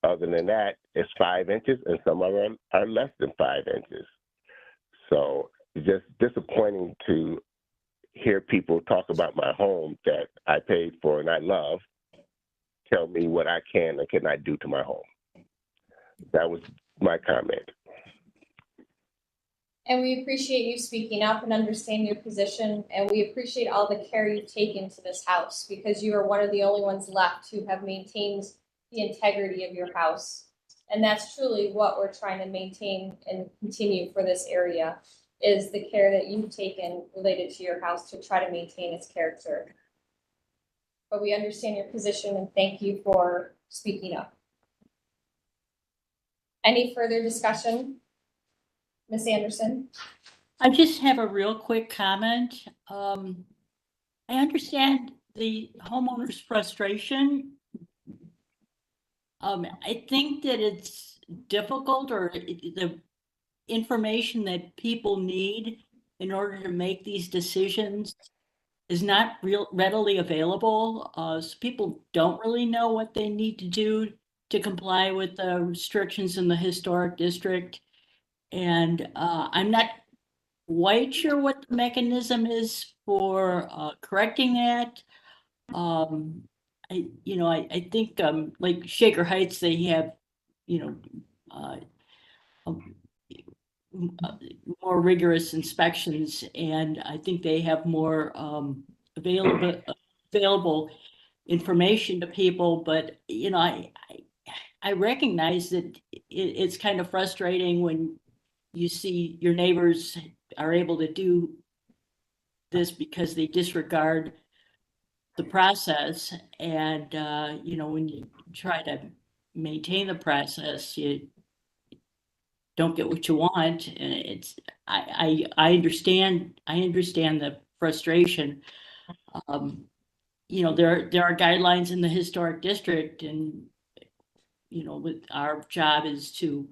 Other than that, it's 5 inches, and some of them are less than 5 inches. So it's just disappointing to hear people talk about my home that I paid for and I love, tell me what I can and cannot do to my home. That was my comment. And we appreciate you speaking up and understand your position, and we appreciate all the care you've taken to this house, because you are one of the only ones left who have maintained the integrity of your house. And that's truly what we're trying to maintain and continue for this area, is the care that you've taken related to your house to try to maintain its character. But we understand your position and thank you for speaking up. Any further discussion? Ms. Anderson? I just have a real quick comment. I understand the homeowner's frustration. I think that it's difficult, or the information that people need in order to make these decisions is not readily available. So people don't really know what they need to do to comply with the restrictions in the historic district. And I'm not quite sure what the mechanism is for correcting that. I think like Shaker Heights, they have, more rigorous inspections, and I think they have more available information to people, but you know, I recognize that it's kind of frustrating when you see your neighbors are able to do this because they disregard the process. And, you know, when you try to maintain the process, you don't get what you want. And it's, I understand the frustration. You know, there are guidelines in the historic district, and, you know, with our job is to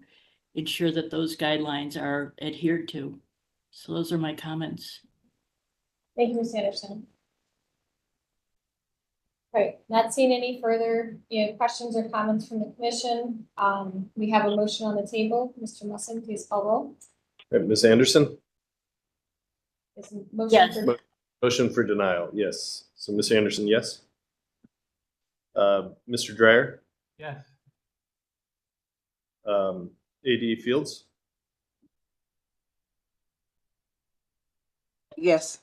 ensure that those guidelines are adhered to. So those are my comments. Thank you, Ms. Anderson. All right, not seeing any further, questions or comments from the commission. We have a motion on the table. Mr. Musson, please call roll. All right, Ms. Anderson? Is motion Yes. for- Motion for denial, yes. So Ms. Anderson, yes. Mr. Dryer? Yes. AD Fields? Yes.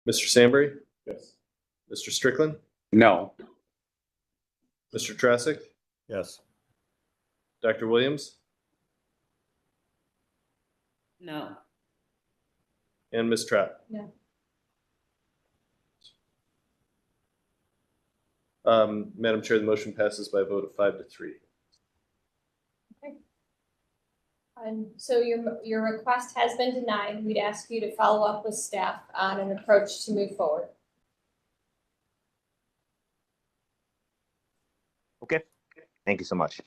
Mr. Sandberry? Yes. Mr. Strickland? No. Mr. Trassick? Yes. Dr. Williams? No. And Ms. Trapp? No. Madam Chair, the motion passes by a vote of 5-3. And so your request has been denied. We'd ask you to follow up with staff on an approach to move forward. Okay, thank you so much.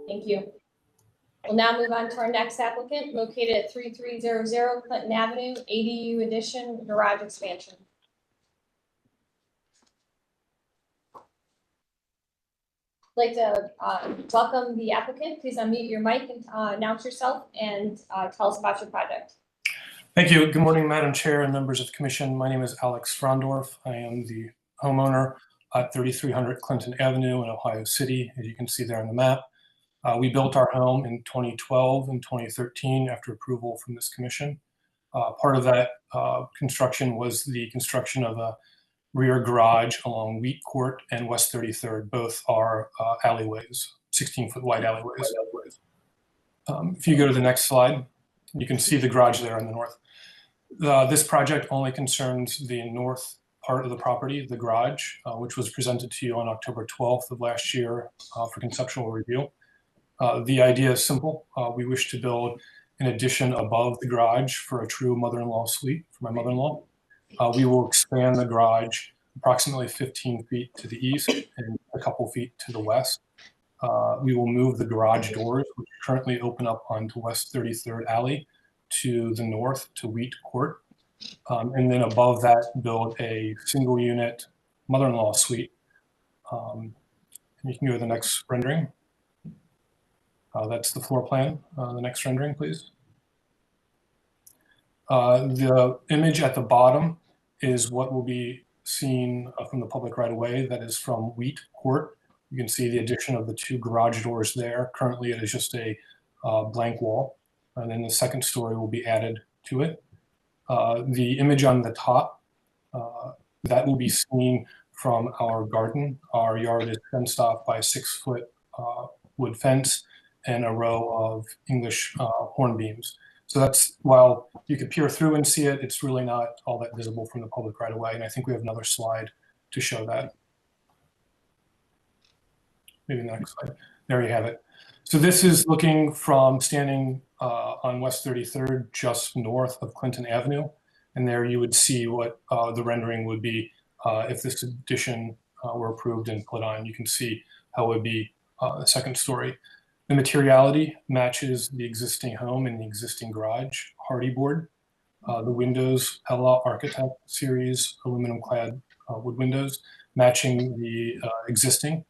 Thank you. We'll now move on to our next applicant, located at 3300 Clinton Avenue, ADU addition, garage expansion. I'd like to welcome the applicant. Please unmute your mic and announce yourself and tell us about your project. Thank you. Good morning, Madam Chair and members of the Commission. My name is Alex Frondorf. I am the homeowner at 3300 Clinton Avenue in Ohio City, as you can see there on the map. We built our home in 2012 and 2013 after approval from this commission. Part of that construction was the construction of a rear garage along Wheat Court and West 33rd. Both are alleyways, 16-foot wide alleyways. If you go to the next slide, you can see the garage there on the north. This project only concerns the north part of the property, the garage, which was presented to you on October 12th of last year for conceptual review. The idea is simple. We wish to build an addition above the garage for a true mother-in-law suite for my mother-in-law. We will expand the garage approximately 15 feet to the east and a couple feet to the west. We will move the garage doors, which currently open up onto West 33rd Alley, to the north to Wheat Court. And then above that, build a single unit mother-in-law suite. And you can go to the next rendering. That's the floor plan. The next rendering, please. The image at the bottom is what will be seen from the public right away. That is from Wheat Court. You can see the addition of the two garage doors there. Currently, it is just a blank wall. And then the second story will be added to it. The image on the top, that will be seen from our garden. Our yard is fenced off by a 6-foot wood fence and a row of English hornbeams. So that's, while you could peer through and see it, it's really not all that visible from the public right away. And I think we have another slide to show that. Maybe the next slide. There you have it. So this is looking from standing on West 33rd, just north of Clinton Avenue. And there you would see what the rendering would be if this addition were approved and put on. You can see how it would be a second story. The materiality matches the existing home and the existing garage, hardy board. The windows, Pella Architect Series aluminum clad wood windows, matching the existing.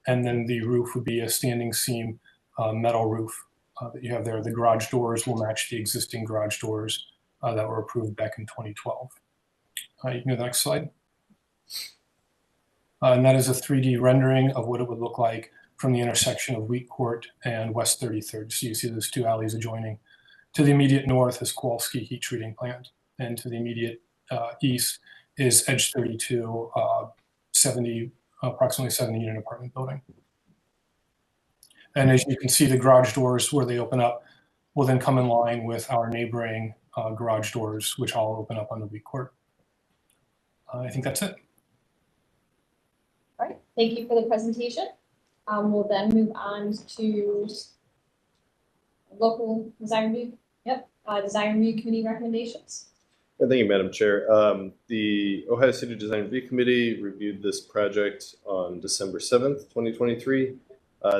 And then the roof would be a standing seam metal roof that you have there. The garage doors will match the existing garage doors that were approved back in 2012. You can go to the next slide. And that is a 3D rendering of what it would look like from the intersection of Wheat Court and West 33rd. So you see those two alleys adjoining. To the immediate north is Kowalski Heat Treating Plant, and to the immediate east is Edge 32, approximately 70 unit apartment building. And as you can see, the garage doors where they open up will then come in line with our neighboring garage doors, which all open up on the weak court. I think that's it. All right, thank you for the presentation. We'll then move on to local design review. Design review committee recommendations. Thank you, Madam Chair. The Ohio City Design Review Committee reviewed this project on December 7th, 2023.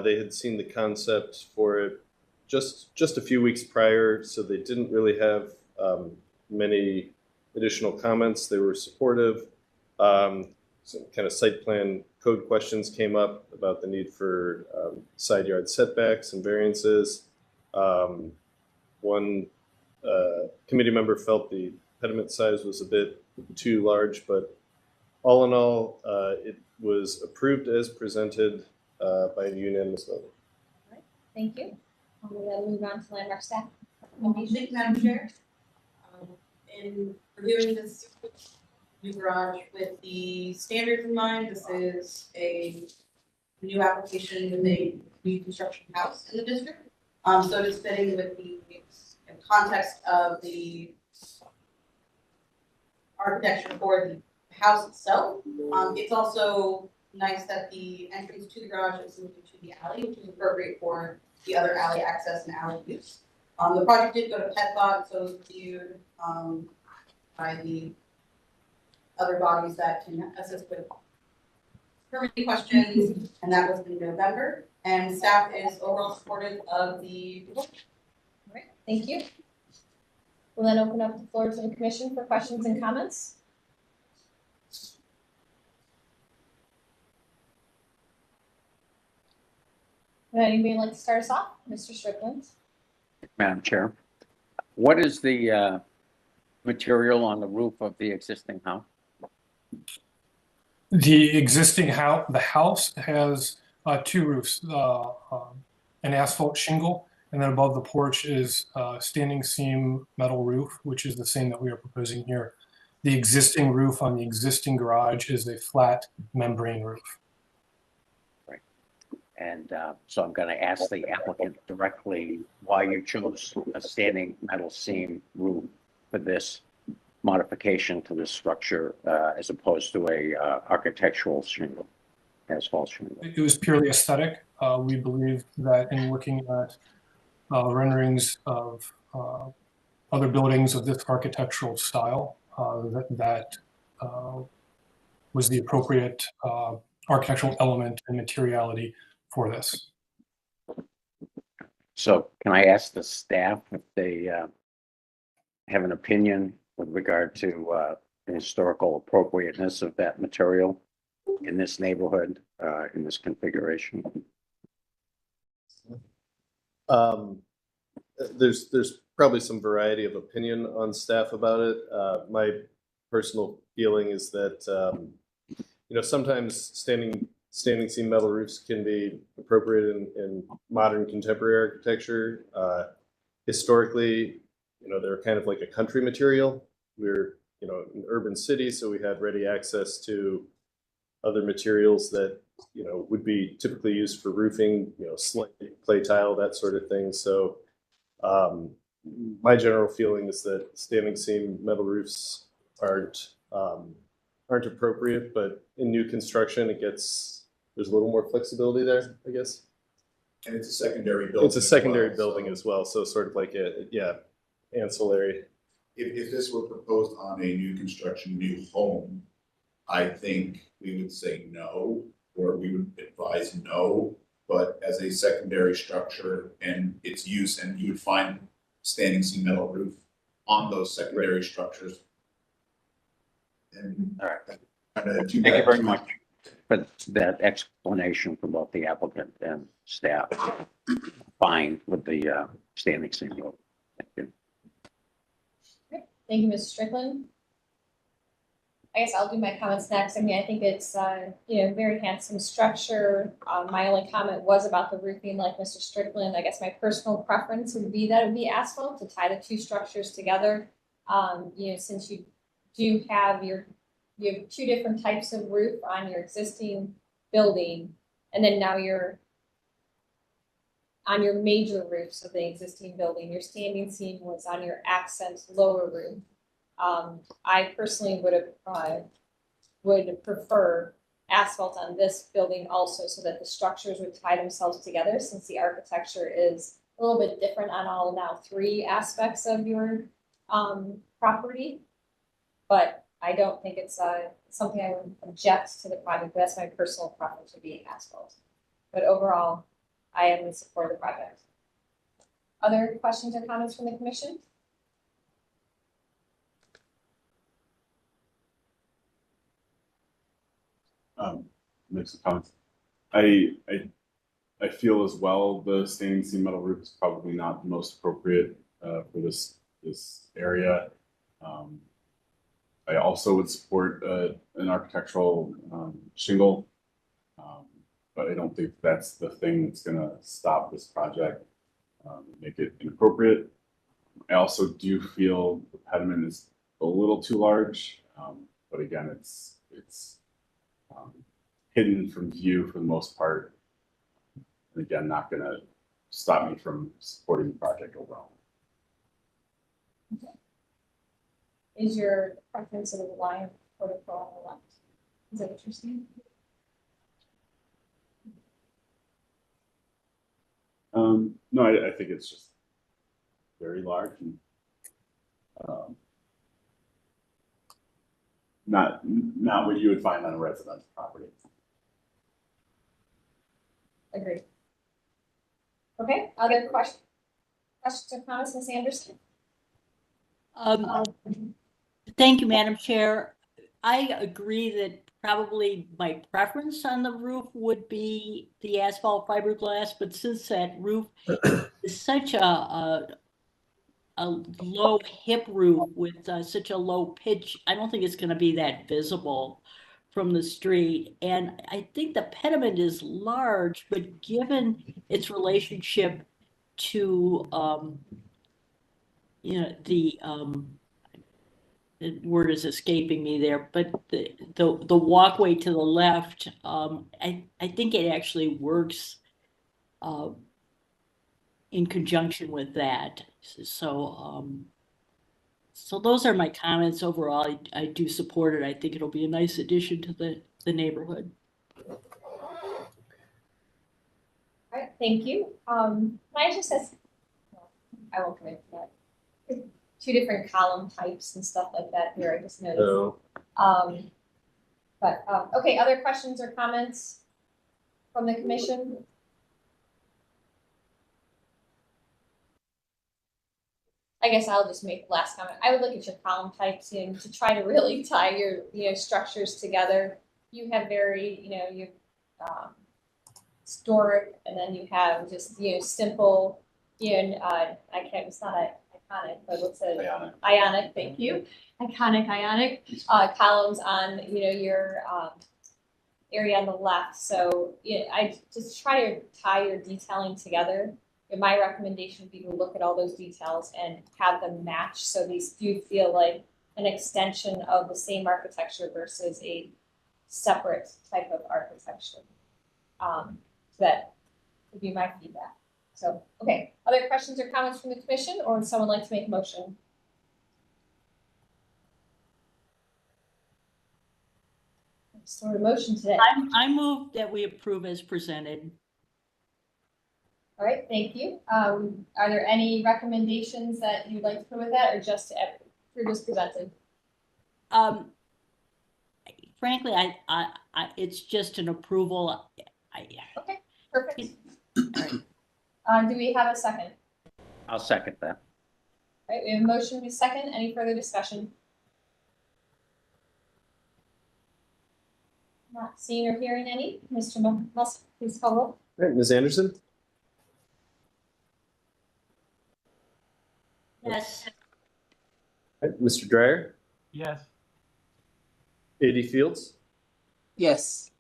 They had seen the concept for it just a few weeks prior, so they didn't really have many additional comments. They were supportive. Some kind of site plan code questions came up about the need for side yard setbacks and variances. One committee member felt the pediment size was a bit too large, but all in all, it was approved as presented by a unanimous vote. All right, thank you. We'll then move on to landmark staff. Thank you, Madam Chair. In reviewing this new garage with the standards in mind, this is a new application with a new construction house in the district. So it is fitting with the context of the architecture for the house itself. It's also nice that the entrance to the garage is moving to the alley, which is appropriate for the other alley access and alley use. The project did go to PetBot, so it was reviewed by the other bodies that can assist with permitting questions, and that was in November. And staff is overall supportive of the. All right, thank you. We'll then open up the floor to the commission for questions and comments. Would anybody like to start us off? Mr. Strickland. Madam Chair, what is the material on the roof of the existing house? The existing house, the house has two roofs, an asphalt shingle, and then above the porch is standing seam metal roof, which is the same that we are proposing here. The existing roof on the existing garage is a flat membrane roof. Right. And so I'm going to ask the applicant directly why you chose a standing metal seam roof for this modification to this structure as opposed to a architectural shingle, asphalt shingle. It was purely aesthetic. We believe that in looking at renderings of other buildings of this architectural style, that was the appropriate architectural element and materiality for this. So can I ask the staff if they have an opinion with regard to the historical appropriateness of that material in this neighborhood, in this configuration? There's probably some variety of opinion on staff about it. My personal feeling is that sometimes standing seam metal roofs can be appropriate in modern contemporary architecture. Historically, they're kind of like a country material. We're an urban city, so we had ready access to other materials that would be typically used for roofing, slate, clay tile, that sort of thing. So my general feeling is that standing seam metal roofs aren't appropriate, but in new construction, there's a little more flexibility there, I guess. And it's a secondary building. It's a secondary building as well, so sort of like ancillary. If this were proposed on a new construction, new home, I think we would say no, or we would advise no. But as a secondary structure and its use, and you would find standing seam metal roof on those secondary structures. And all right. Thank you very much for that explanation from both the applicant and staff. Fine with the standing seam roof. Thank you. Thank you, Mr. Strickland. I guess I'll do my comments next. I mean, I think it's, very handsome structure. My only comment was about the roofing, like Mr. Strickland. I guess my personal preference would be that it would be asphalt to tie the two structures together. Since you do have your you have two different types of roof on your existing building, and then now you're on your major roofs of the existing building, your standing seam was on your accent lower roof. I personally would prefer asphalt on this building also, so that the structures would tie themselves together, since the architecture is a little bit different on all now three aspects of your property. But I don't think it's something I would object to the project, but that's my personal preference, would be asphalt. But overall, I am in support of the project. Other questions or comments from the commission? Make some comments. I feel as well the standing seam metal roof is probably not the most appropriate for this area. I also would support an architectural shingle, but I don't think that's the thing that's going to stop this project, make it inappropriate. I also do feel the pediment is a little too large, but again, it's hidden from view for the most part. And again, not going to stop me from supporting the project overall. Okay. Is your preference of the line protocol on the left? Is that what you're saying? No, I think it's just very large and not what you would find on a residential property. Agreed. Okay, other questions or comments, Ms. Anderson? Thank you, Madam Chair. I agree that probably my preference on the roof would be the asphalt fiberglass, but since that roof is such a low hip roof with such a low pitch, I don't think it's going to be that visible from the street. And I think the pediment is large, but given its relationship to the word is escaping me there, but the walkway to the left, I think it actually works in conjunction with that. So those are my comments overall. I do support it. I think it'll be a nice addition to the neighborhood. All right, thank you. I just says, I won't commit to that. Two different column types and stuff like that here, I just noticed. No. Okay, other questions or comments from the commission? I guess I'll just make the last comment. I would look at your column types and to try to really tie your structures together. You have very, you historic, and then you have just simple, it's not iconic, but what's it? Ionic, thank you. Ionic columns on your area on the left. So I just try to tie your detailing together. And my recommendation would be to look at all those details and have them match, so these do feel like an extension of the same architecture versus a separate type of architecture. That would be my feedback. So, okay, other questions or comments from the commission, or would someone like to make a motion? Sort of motion today. I move that we approve as presented. All right, thank you. Are there any recommendations that you'd like to put with that, or just to approve as presented? Frankly, it's just an approval. Okay, perfect. Do we have a second? I'll second that. All right, we have a motion, we second. Any further discussion? Not seeing or hearing any. Mr. Musk, please call roll. All right, Ms. Anderson? Yes. All right, Mr. Dreyer? Yes. A.D. Fields? Yes.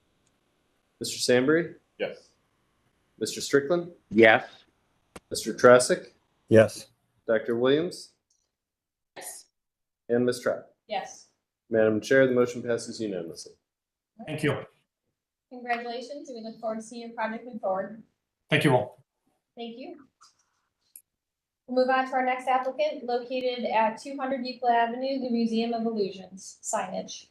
Mr. Sandberry? Yes. Mr. Strickland? Yes. Mr. Trassick? Yes. Dr. Williams? Yes. And Ms. Trapp? Yes. Madam Chair, the motion passes unanimously. Thank you. Congratulations, and we look forward to seeing your project move forward. Thank you all. Thank you. We'll move on to our next applicant, located at 200 Euclid Avenue, the Museum of Illusions, signage.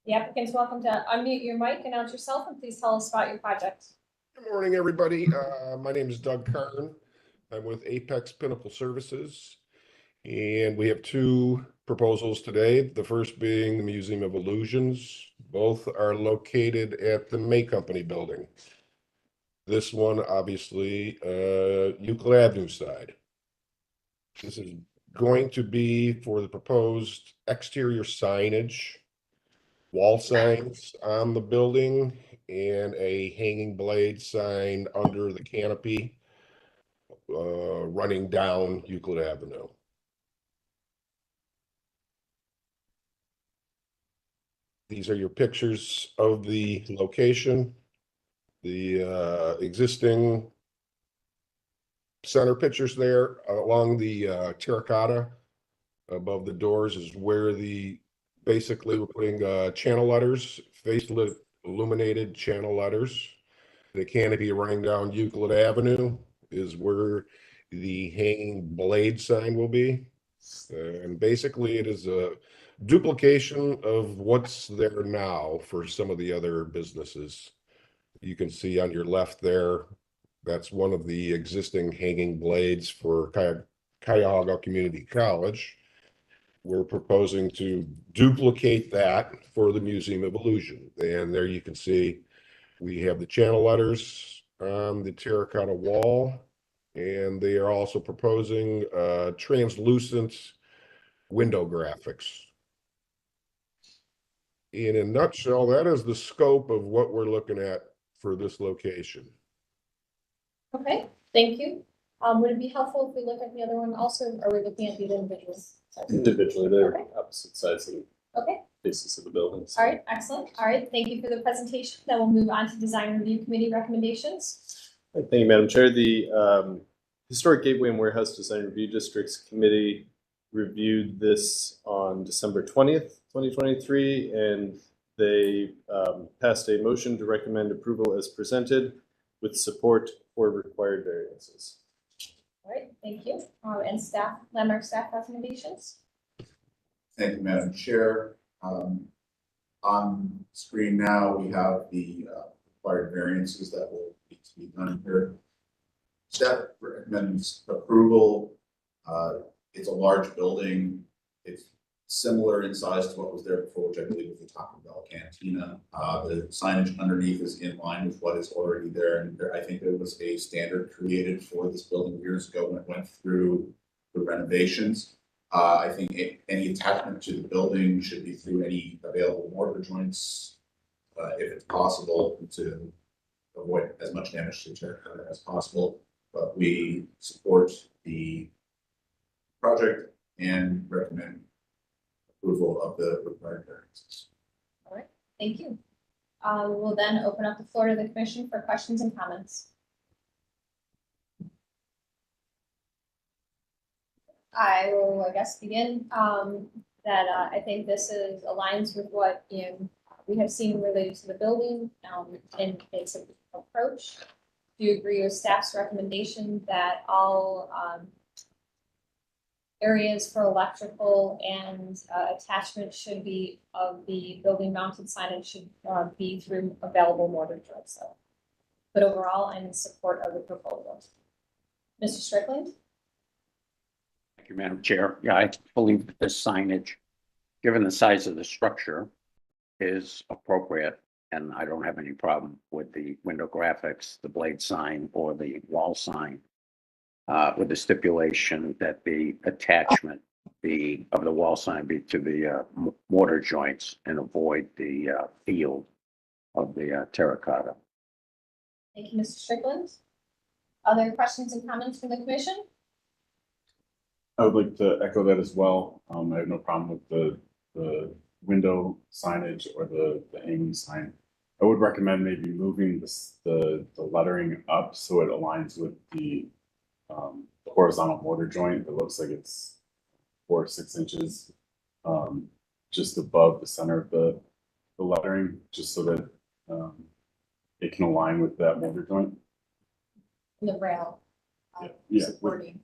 The applicant's welcome to unmute your mic, announce yourself, and please tell us about your project. Good morning, everybody. My name is Doug Karn. I'm with Apex Pinnacle Services. And we have two proposals today. The first being the Museum of Illusions. Both are located at the May Company building. This one, obviously, Euclid Avenue side. This is going to be for the proposed exterior signage, wall signs on the building, and a hanging blade sign under the canopy running down Euclid Avenue. These are your pictures of the location. The existing center pictures there along the terracotta above the doors is where basically we're putting channel letters, facelit illuminated channel letters. The canopy running down Euclid Avenue is where the hanging blade sign will be. And basically it is a duplication of what's there now for some of the other businesses. You can see on your left there, that's one of the existing hanging blades for Cuyahoga Community College. We're proposing to duplicate that for the Museum of Illusion. And there you can see we have the channel letters on the terracotta wall, and they are also proposing translucent window graphics. In a nutshell, that is the scope of what we're looking at for this location. Okay, thank you. Would it be helpful if we look at the other one also, or are we looking at the individuals? Individually, they're Okay. opposite sides of Okay, the faces of the buildings. all right, excellent. All right, thank you for the presentation. Then we'll move on to design review committee recommendations. Thank you, Madam Chair. The Historic Gateway and Warehouse Design Review Districts Committee reviewed this on December 20th, 2023, and they passed a motion to recommend approval as presented with support for required variances. All right, thank you. And staff, Landmark staff recommendations. Thank you, Madam Chair. On screen now, we have the required variances that will need to be done here. Staff recommends approval. It's a large building. It's similar in size to what was there before, which I believe was the Taco Bell Cantina. The signage underneath is in line with what is already there. And I think there was a standard created for this building years ago when it went through the renovations. I think any attachment to the building should be through any available mortar joints, if it's possible, to avoid as much damage to the terracotta as possible. But we support the project and recommend approval of the required variances. All right, thank you. We'll then open up the floor to the commission for questions and comments. I will, I guess, begin I think this aligns with what we have seen related to the building and its approach. Do you agree with staff's recommendation that all areas for electrical and attachment should be of the building mounted signage should be through available mortar joints? But overall, I'm in support of the proposal. Mr. Strickland? Thank you, Madam Chair. Yeah, I believe that this signage, given the size of the structure, is appropriate, and I don't have any problem with the window graphics, the blade sign, or the wall sign, with the stipulation that the attachment of the wall sign be to the mortar joints and avoid the field of the terracotta. Thank you, Mr. Strickland. Other questions and comments from the commission? I would like to echo that as well. I have no problem with the window signage or the hanging sign. I would recommend maybe moving the lettering up so it aligns with the horizontal mortar joint that looks like it's 4 or 6 inches just above the center of the lettering, just so that it can align with that mortar joint. The rail, Yeah, supporting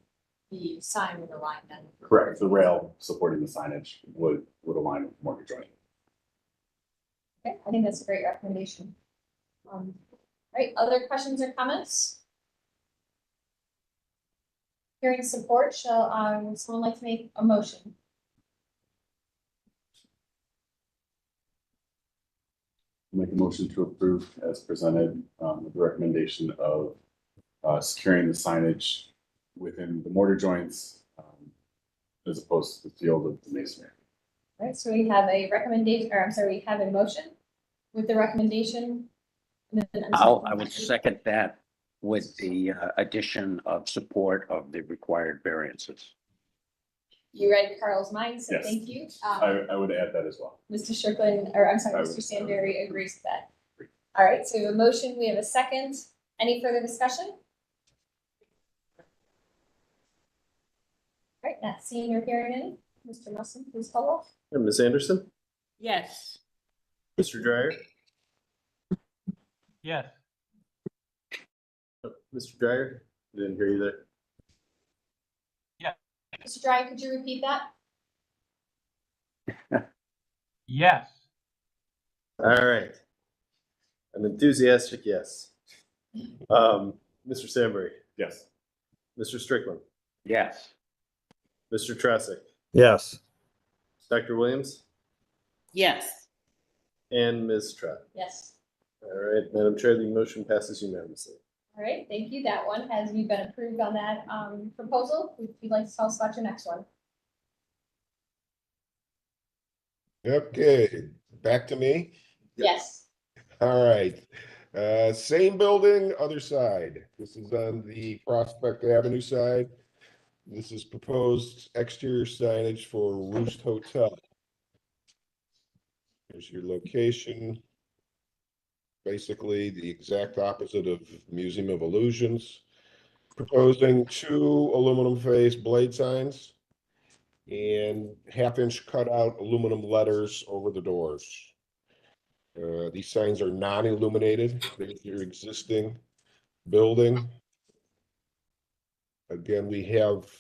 the sign with the line then. correct. The rail supporting the signage would align with the mortar joint. Okay, I think that's a great recommendation. Right, other questions or comments? Hearing support, would someone like to make a motion? Make a motion to approve as presented with the recommendation of securing the signage within the mortar joints as opposed to the field of the masonry. All right, so we have a recommendation, or I'm sorry, we have a motion with the recommendation. I would second that with the addition of support of the required variances. You read Carl's mind, so Yes. thank you. I would add that as well. Mr. Strickland, or I'm sorry, I Mr. would- Sandberry agrees with that. All right, so we have a motion, we have a second. Any further discussion? All right, not seeing or hearing any. Mr. Musson, please call roll. And Ms. Anderson, Yes. Mr. Dryer, Yes. Mr. Dryer, didn't hear you there. Mr. Dry, could you repeat that? Yes. All right. An enthusiastic yes. Mr. Sandberry, Yes. Mr. Strickland, Yes. Mr. Tresick, Yes. Dr. Williams, Yes. and Ms. Trott. Yes. All right, Madam Chair, the motion passes unanimously. All right, thank you. That one has been approved on that proposal. If you'd like to tell us about your next one. Okay, back to me. Yes. All right. Same building, other side. This is on the Prospect Avenue side. This is proposed exterior signage for Roost Hotel. Here's your location. Basically the exact opposite of Museum of Illusions. Proposing 2 aluminum face blade signs and 1/2-inch cutout aluminum letters over the doors. These signs are non-illuminated. There's your existing building. Again, we have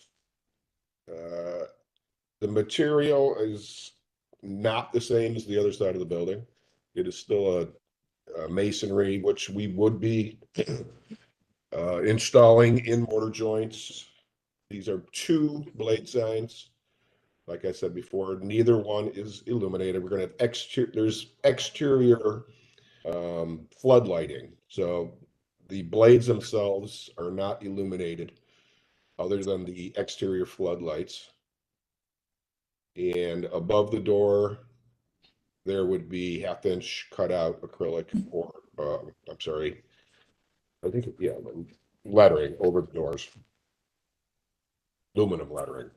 the material is not the same as the other side of the building. It is still a masonry, which we would be installing in mortar joints. These are 2 blade signs. Like I said before, neither one is illuminated. We're going to have there's exterior floodlighting. So the blades themselves are not illuminated other than the exterior floodlights. And above the door, there would be 1/2-inch cutout acrylic or, I'm sorry, I think, yeah, lettering over the doors. Aluminum lettering.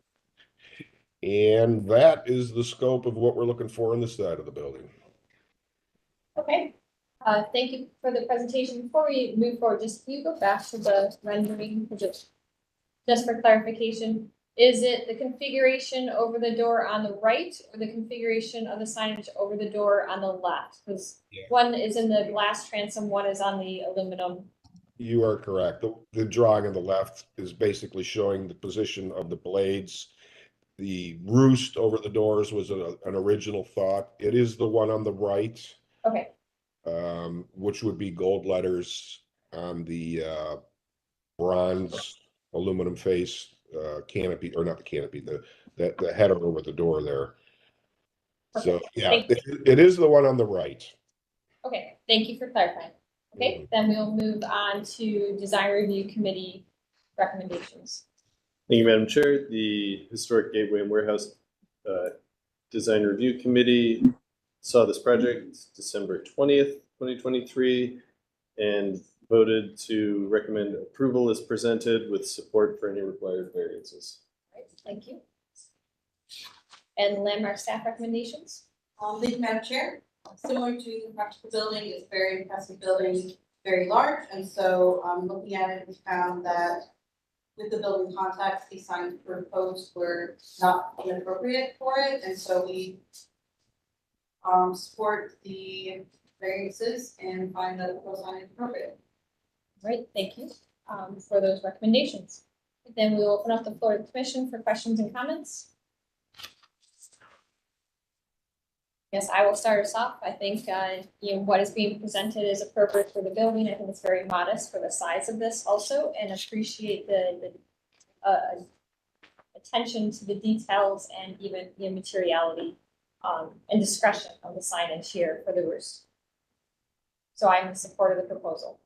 And that is the scope of what we're looking for on this side of the building. Okay. Thank you for the presentation. Before we move forward, just can you go back to the rendering, just for clarification? Is it the configuration over the door on the right or the configuration of the signage over the door on the left? Because one is in the glass transom, one is on the aluminum. You are correct. The drawing on the left is basically showing the position of the blades. The roost over the doors was an original thought. It is the one on the right. Okay. Which would be gold letters on the bronze aluminum face canopy, or not the canopy, the header over the door there. So yeah, it is the one on the right. Okay, thank you for clarifying. Okay, then we'll move on to design review committee recommendations. Thank you, Madam Chair. The Historic Gateway and Warehouse Design Review Committee saw this project December 20th, 2023, and voted to recommend approval as presented with support for any required variances. All right, thank you. And landmark staff recommendations? Thank you, Madam Chair. Similar to the practical building, it's a very impressive building, very large, and so looking at it, we found that with the building context, these signs proposed were not inappropriate for it, and so we support the variances and find that the sign is appropriate. Great, thank you for those recommendations. Then we will open up the floor to the commission for questions and comments. Yes, I will start us off. I think, what is being presented is appropriate for the building. I think it's very modest for the size of this also, and appreciate the attention to the details and even the materiality and discretion of the signage here for the roofs. So I'm in support of the proposal.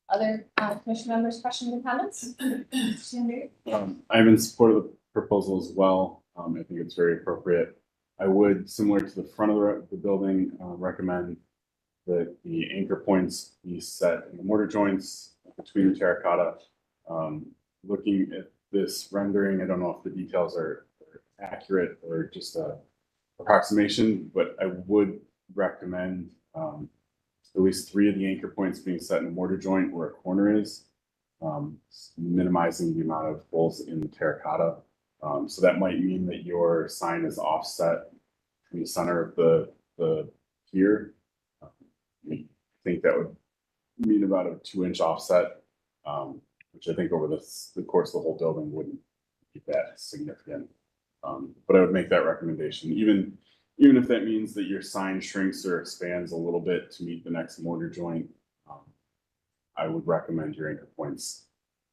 Other commission members, questions and comments? I'm in support of the proposal as well. I think it's very appropriate. I would, similar to the front of the building, recommend that the anchor points be set in the mortar joints between the terracotta. Looking at this rendering, I don't know if the details are accurate or just a approximation, but I would recommend at least 3 of the anchor points being set in a mortar joint where a corner is, minimizing the amount of holes in the terracotta. So that might mean that your sign is offset from the center of the pier. I think that would mean about a 2-inch offset, which I think over the course of the whole building wouldn't be that significant. But I would make that recommendation, even if that means that your sign shrinks or expands a little bit to meet the next mortar joint. I would recommend your anchor points.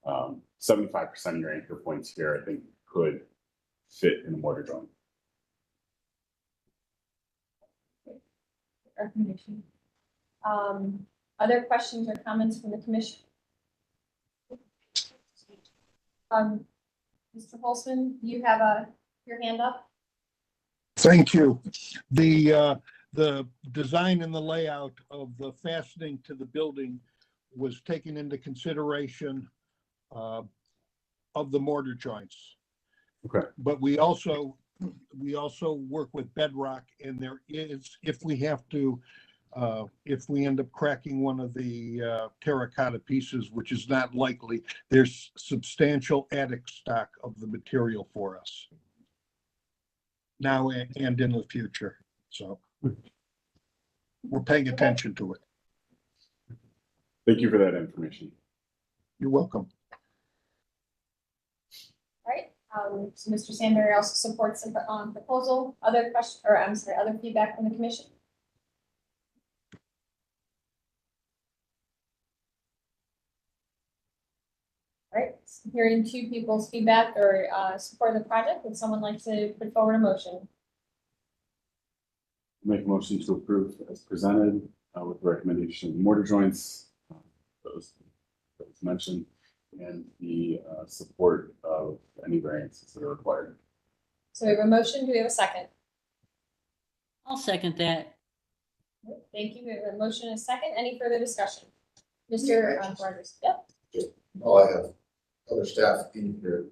75% of your anchor points here, I think, could fit in a mortar joint. Recommendation. Other questions or comments from the commission? Mr. Holzman, you have your hand up. Thank you. The design and the layout of the fastening to the building was taken into consideration of the mortar joints. Okay. But we also work with bedrock, and there is, if we end up cracking one of the terracotta pieces, which is not likely, there's substantial attic stock of the material for us now and in the future. So we're paying attention to it. Thank you for that information. You're welcome. All right, so Mr. Sandberg also supports the proposal. Other questions, or I'm sorry, other feedback from the commission? All right, hearing 2 people's feedback or support of the project, would someone like to put forward a motion? Make a motion to approve as presented with recommendation of mortar joints, that was mentioned, and the support of any variances that are required. So we have a motion. Do we have a second? I'll second that. Thank you. We have a motion and a second. Any further discussion? Mr. Rogers. Yep. Well, I have other staff in here.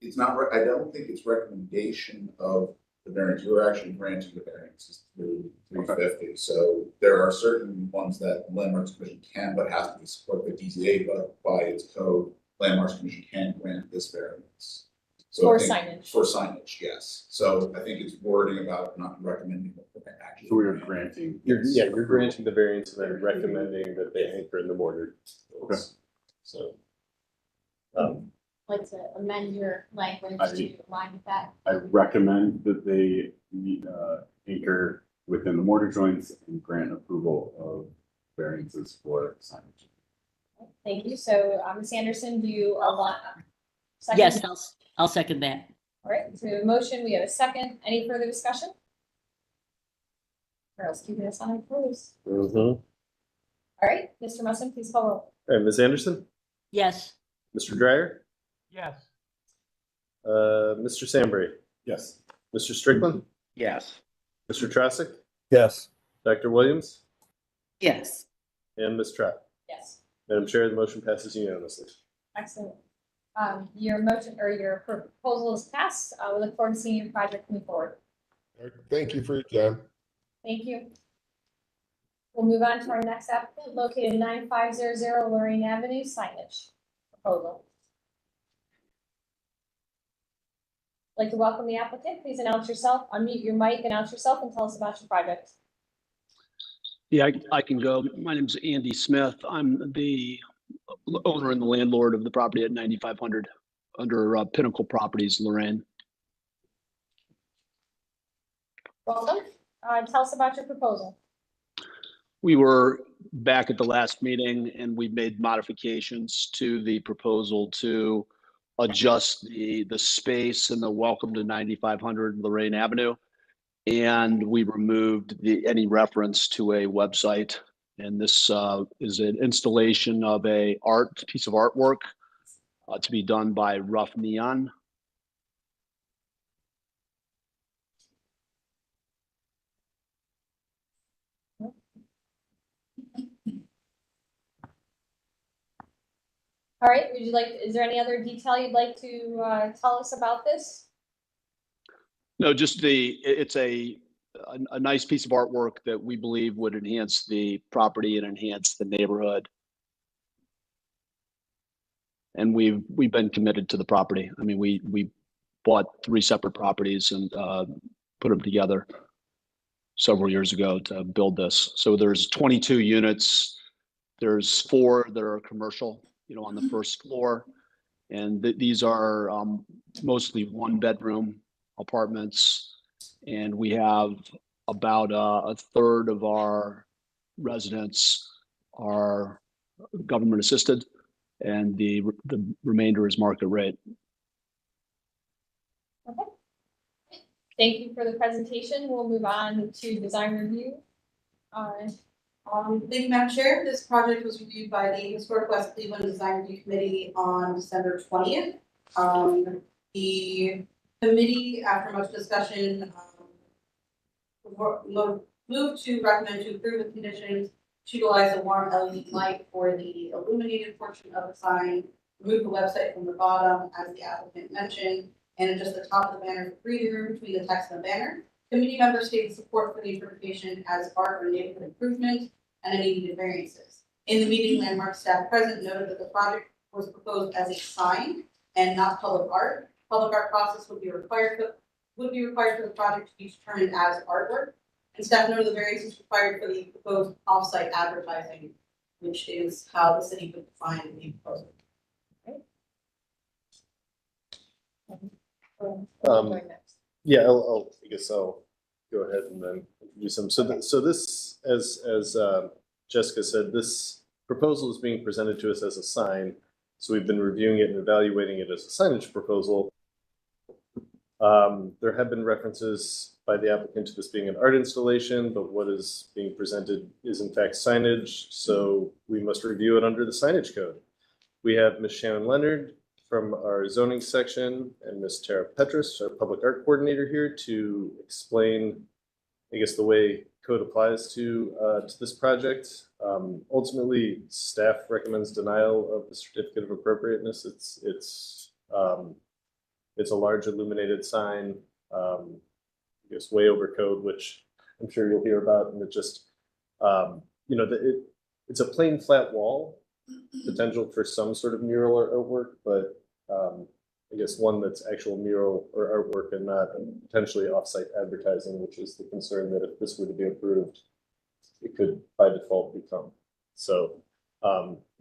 It's not, I don't think it's recommendation of the variance. You're actually granting the variances through 350. So there are certain ones that the Landmarks Commission can, but has to support the DZA, but by its code, Landmarks Commission can grant this variance. So For I think- signage. For signage, yes. So I think it's wording about not recommending. So we are granting. You're granting the variance and then recommending that they anchor in the mortar. Okay. So. Like to amend your language to align with that. I recommend that they anchor within the mortar joints and grant approval of variances for signage. Thank you. So, Ms. Anderson, do you want? Second? Yes, I'll second that. All right, so we have a motion, we have a second. Any further discussion? Or else keeping us on our toes. All right, Mr. Musson, please call roll. All right, Ms. Anderson, Yes. Mr. Dryer, Yes. Mr. Sambry, Yes. Mr. Strickland, Yes. Mr. Trassick, Yes. Dr. Williams, Yes. and Ms. Trapp. Yes, Madam Chair, the motion passes unanimously. excellent. Your motion or your proposal is passed. We look forward to seeing your project move forward. Thank you for your time. Thank you. We'll move on to our next applicant located 9500 Lorraine Avenue, signage. proposal. I'd like to welcome the applicant. Please announce yourself, unmute your mic, announce yourself, and tell us about your project. Yeah, I can go. My name's Andy Smith. I'm the owner and the landlord of the property at 9500 under Pinnacle Properties, Lorraine. Welcome. Tell us about your proposal. We were back at the last meeting and we made modifications to the proposal to adjust the space and the welcome to 9500 Lorraine Avenue. And we removed any reference to a website. And this is an installation of a piece of artwork to be done by Rough Neon. All right, is there any other detail you'd like to tell us about this? No, just it's a nice piece of artwork that we believe would enhance the property and enhance the neighborhood. And we've been committed to the property. I mean, we bought 3 separate properties and put them together several years ago to build this. So there's 22 units. There's 4 that are commercial, on the first floor. And these are mostly 1-bedroom apartments. And we have about a third of our residents are government assisted, and the remainder is market rate. Okay. Thank you for the presentation. We'll move on to design review. Thank you, Madam Chair. This project was reviewed by the Historic West Cleveland Design Review Committee on December 20th. The committee, after much discussion, moved to recommend to approve the conditions to utilize a warm LED light for the illuminated portion of the sign, remove the website from the bottom, as the applicant mentioned, and adjust the top of the banner for breathing room between the text and the banner. Committee members stated support for the interpretation as art or neighborhood improvement and any needed variances. In the meeting, Landmark staff present noted that the project was proposed as a sign and not public art. Public art process would be required for the project to be determined as artwork. And staff noted the variances required for the proposed off-site advertising, which is how the city would define the proposal. Yeah, I guess I'll go ahead and then introduce them. So this, as Jessica said, this proposal is being presented to us as a sign. So we've been reviewing it and evaluating it as a signage proposal. There have been references by the applicant to this being an art installation, but what is being presented is in fact signage. So we must review it under the signage code. We have Ms. Shannon Leonard from our zoning section and Ms. Tara Petrus, our public art coordinator, here to explain, I guess, the way code applies to this project. Ultimately, staff recommends denial of the certificate of appropriateness. It's a large illuminated sign, I guess way over code, which I'm sure you'll hear about. And it just, it's a plain flat wall, potential for some sort of mural or artwork, but I guess one that's actual mural or artwork and not potentially off-site advertising, which is the concern that if this were to be approved, it could by default become. So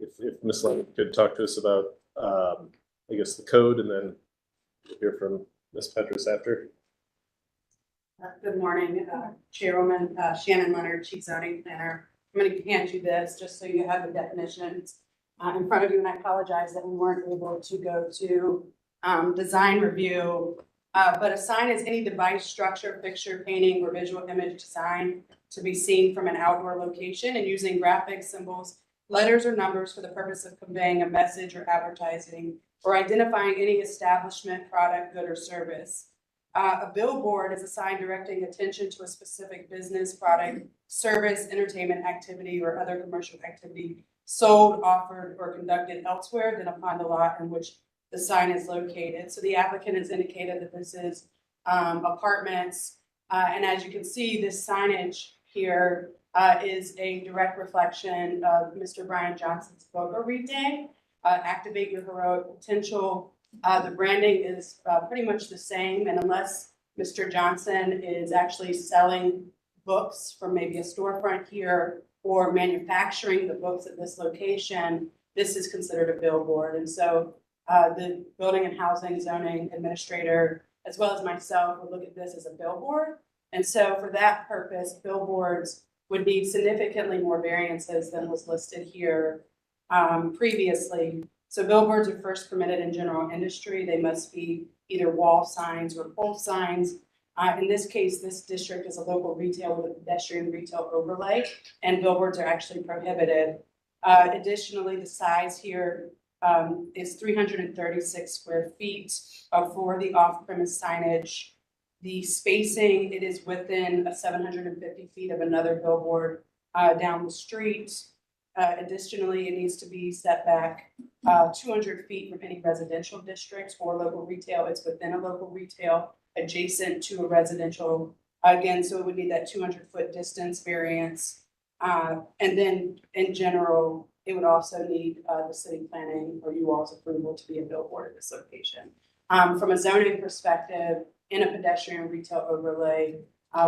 if Ms. Leonard could talk to us about, I guess, the code, and then we'll hear from Ms. Petrus after. Good morning, Chairwoman Shannon Leonard, Chief Zoning Planner. I'm going to hand you this just so you have the definitions in front of you, and I apologize that we weren't able to go to design review. But a sign is any device, structure, fixture, painting, or visual image design to be seen from an outdoor location and using graphic symbols, letters, or numbers for the purpose of conveying a message or advertising or identifying any establishment, product, good, or service. A billboard is a sign directing attention to a specific business, product, service, entertainment activity, or other commercial activity sold, offered, or conducted elsewhere than upon the lot in which the sign is located. So the applicant has indicated that this is apartments. And as you can see, this signage here is a direct reflection of Mr. Brian Johnson's book a read day. activate your heroic potential. The branding is pretty much the same, and unless Mr. Johnson is actually selling books from maybe a storefront here or manufacturing the books at this location, this is considered a billboard. And so the Building and Housing Zoning Administrator, as well as myself, would look at this as a billboard. And so for that purpose, billboards would need significantly more variances than was listed here previously. So billboards are first permitted in general industry. They must be either wall signs or pole signs. In this case, this district is a local retail with a pedestrian retail overlay, and billboards are actually prohibited. Additionally, the size here is 336 square feet for the off-premise signage. The spacing, it is within 750 feet of another billboard down the street. Additionally, it needs to be set back 200 feet from any residential district or local retail. It's within a local retail adjacent to a residential. Again, so it would need that 200-foot distance variance. And then in general, it would also need the city planning or you all's approval to be a billboard at this location. From a zoning perspective, in a pedestrian retail overlay,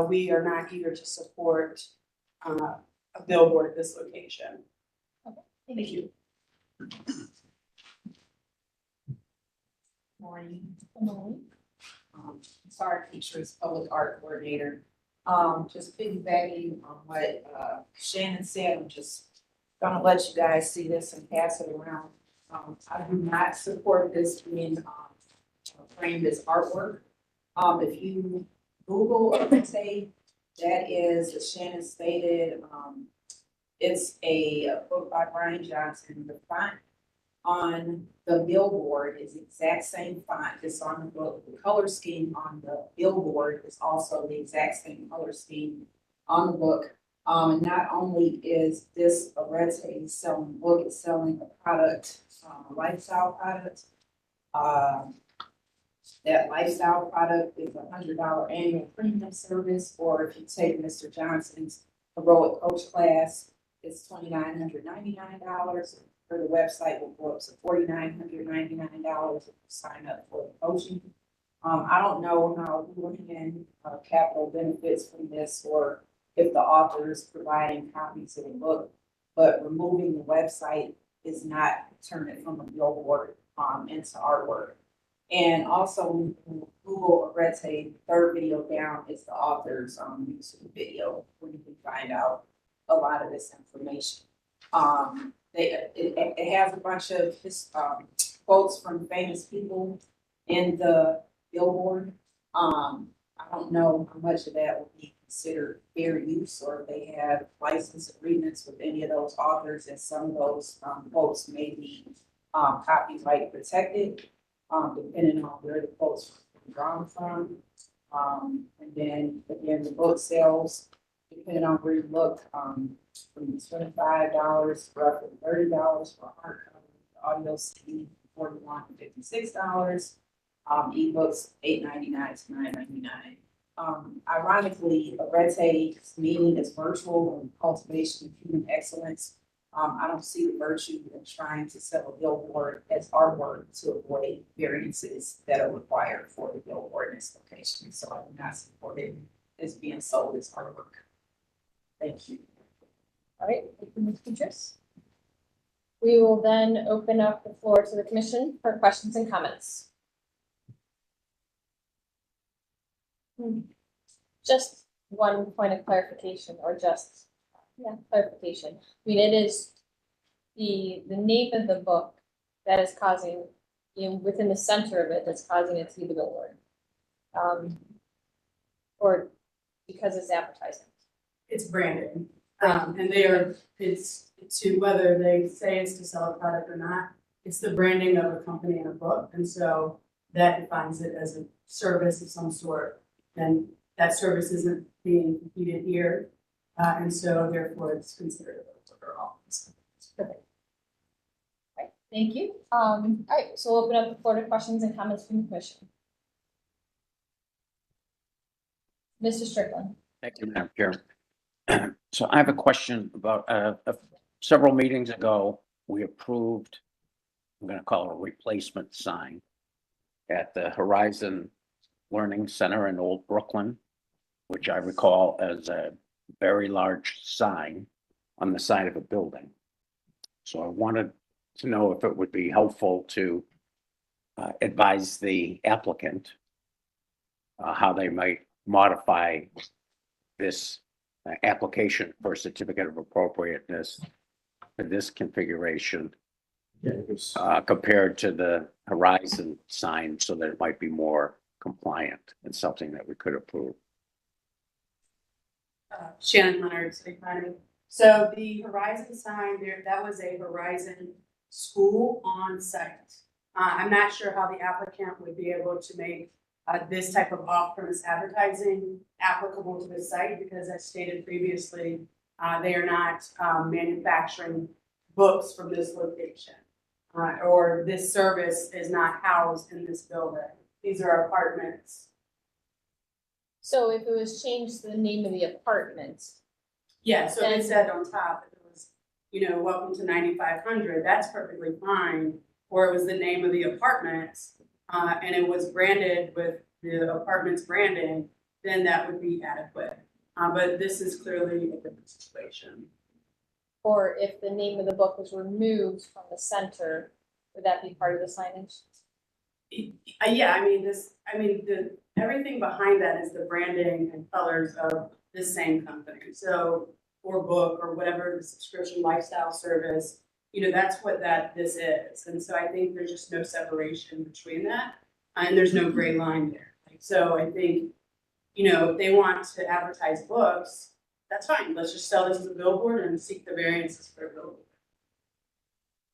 we are not eager to support a billboard at this location. Thank you. Morning. Sorry, Teachers Public Art Coordinator. Just piggybacking on what Shannon said, I'm just gonna let you guys see this and pass it around. I do not support this being framed as artwork. If you Google Arete, that is, as Shannon stated, it's a book by Brian Johnson. The font on the billboard is the exact same font that's on the book. The color scheme on the billboard is also the exact same color scheme on the book. And not only is this Arete selling a book, it's selling a product, a lifestyle product. That lifestyle product is $100 annual premium service, or if you take Mr. Johnson's heroic coach class, it's $2,999. For the website will go up to $4,999 if you sign up for the coaching. I don't know how Houlihan Capital benefits from this, or if the author is providing copies of the book, but removing the website is not turning it from a billboard into artwork. And also Google Arete, third video down is the author's YouTube video where you can find out a lot of this information. It has a bunch of quotes from famous people in the billboard. I don't know how much of that will be considered fair use, or if they have license agreements with any of those authors, and some of those quotes may be copyright protected, depending on where the quotes are drawn from. And then again, the book sales, depending on where you look, from $25 roughly $30 for a hardcover, the audio CD $41 to $56, ebooks $8.99 to $9.99. Ironically, Arete's meaning is virtual and cultivation of human excellence. I don't see the virtue in trying to sell a billboard as artwork to avoid variances that are required for the billboard in this location. So I do not support it as being sold as artwork. Thank you. All right, thank you, Ms. Petrus. We will then open up the floor to the commission for questions and comments. Just one point of clarification, or just, clarification. I mean, it is the name of the book that is causing, within the center of it, that's causing it to be the billboard. Or because it's advertising. It's branding. And it's to whether they say it's to sell a product or not, it's the branding of a company and a book. And so that defines it as a service of some sort. And that service isn't being competed here. And so therefore it's considered a billboard overall. Perfect. All right, thank you. All right, so we'll open up the floor to questions and comments from the commission. Mr. Strickland. Thank you, Madam Chair. So I have a question about, several meetings ago, we approved I'm gonna call it a replacement sign at the Horizon Learning Center in Old Brooklyn, which I recall as a very large sign on the side of a building. So I wanted to know if it would be helpful to advise the applicant how they might modify this application for certificate of appropriateness for this configuration compared to the Horizon sign, so that it might be more compliant and something that we could approve. Shannon Leonard, City Planning. So the Horizon sign there, that was a Horizon school on site. I'm not sure how the applicant would be able to make this type of off-premise advertising applicable to the site, because as stated previously, they are not manufacturing books from this location. Or this service is not housed in this building. These are apartments. So if it was changed to the name of the apartment, Yeah, so they said on top, if it was, you know, welcome to 9500, that's perfectly fine. Or it was the name of the apartment, and it was branded with the apartment's branding, then that would be adequate. But this is clearly a different situation. or if the name of the book was removed from the center, would that be part of the signage? Yeah, I mean, everything behind that is the branding and colors of the same company. So, or book, or whatever the subscription lifestyle service, you know, that's what this is. And so I think there's just no separation between that, and there's no gray line there. So I think, you know, if they want to advertise books, that's fine. Let's just sell this as a billboard and seek the variances for a billboard.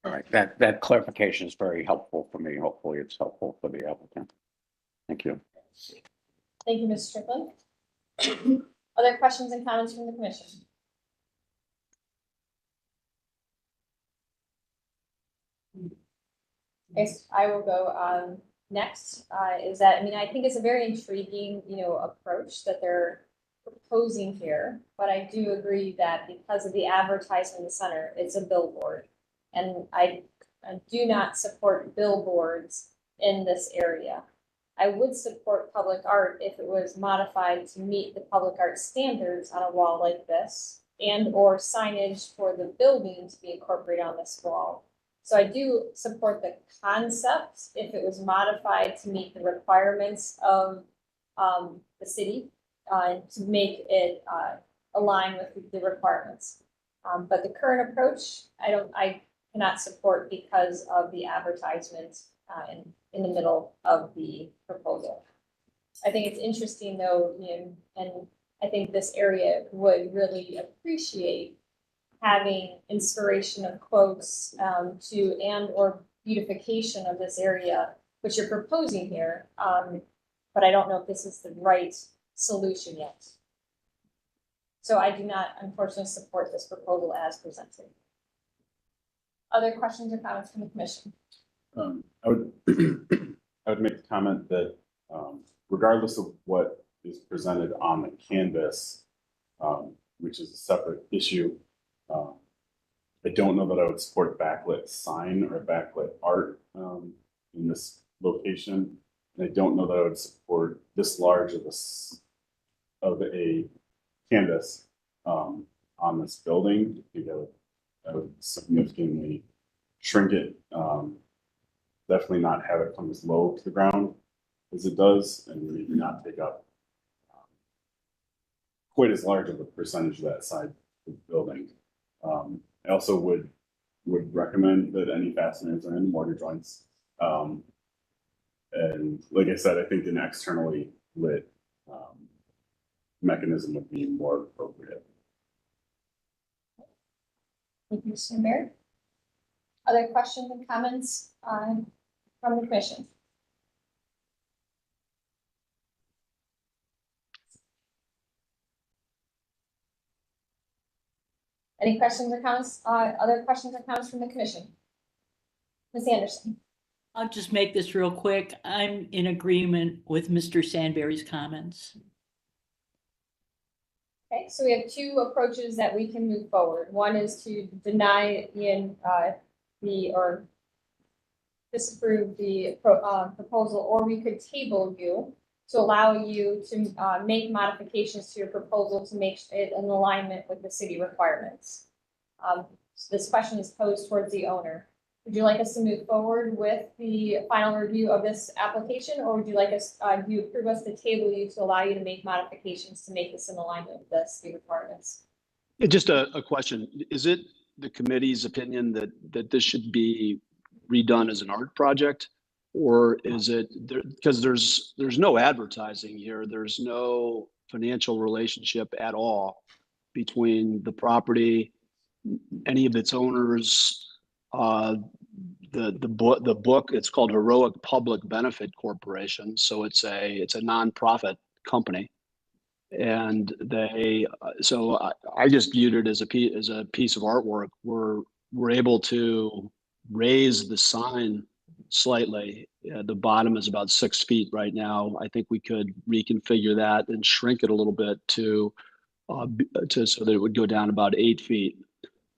All right, that clarification is very helpful for me. Hopefully it's helpful for the applicant. Thank you. Thank you, Ms. Strickland. Other questions and comments from the commission? Yes, I will go next. Is that, I mean, I think it's a very intriguing, you know, approach that they're proposing here, but I do agree that because of the advertising in the center, it's a billboard. And I do not support billboards in this area. I would support public art if it was modified to meet the public art standards on a wall like this, and or signage for the building to be incorporated on this wall. So I do support the concept if it was modified to meet the requirements of the city, to make it align with the requirements. But the current approach, I cannot support because of the advertisement in the middle of the proposal. I think it's interesting though, you know, and I think this area would really appreciate having inspiration of quotes to and or beautification of this area, which you're proposing here. But I don't know if this is the right solution yet. So I do not unfortunately support this proposal as presented. Other questions or comments from the commission? I would make the comment that regardless of what is presented on the canvas, which is a separate issue, I don't know that I would support backlit sign or backlit art in this location. And I don't know that I would support this large of a canvas on this building. I think I would significantly shrink it. Definitely not have it come as low to the ground as it does, and maybe not take up quite as large of a percentage of that side of the building. I also would recommend that any fasteners are in mortar joints. And like I said, I think an externally lit mechanism would be more appropriate. Thank you, Mr. Mayor. Other questions and comments from the commission? Any questions or comments? Other questions or comments from the commission? Ms. Anderson. I'll just make this real quick. I'm in agreement with Mr. Sandberry's comments. Okay, so we have two approaches that we can move forward. One is to deny disapprove the proposal, or we could table you to allow you to make modifications to your proposal to make it in alignment with the city requirements. So this question is posed towards the owner. Would you like us to move forward with the final review of this application, or would you like us, do you approve us to table you to allow you to make modifications to make this in alignment with the city requirements? Just a question. Is it the committee's opinion that this should be redone as an art project? Or is it, because there's no advertising here, there's no financial relationship at all between the property, any of its owners, the book, it's called Heroic Public Benefit Corporation. So it's a nonprofit company. And I just viewed it as a piece of artwork. We're able to raise the sign slightly. The bottom is about 6 feet right now. I think we could reconfigure that and shrink it a little bit so that it would go down about 8 feet.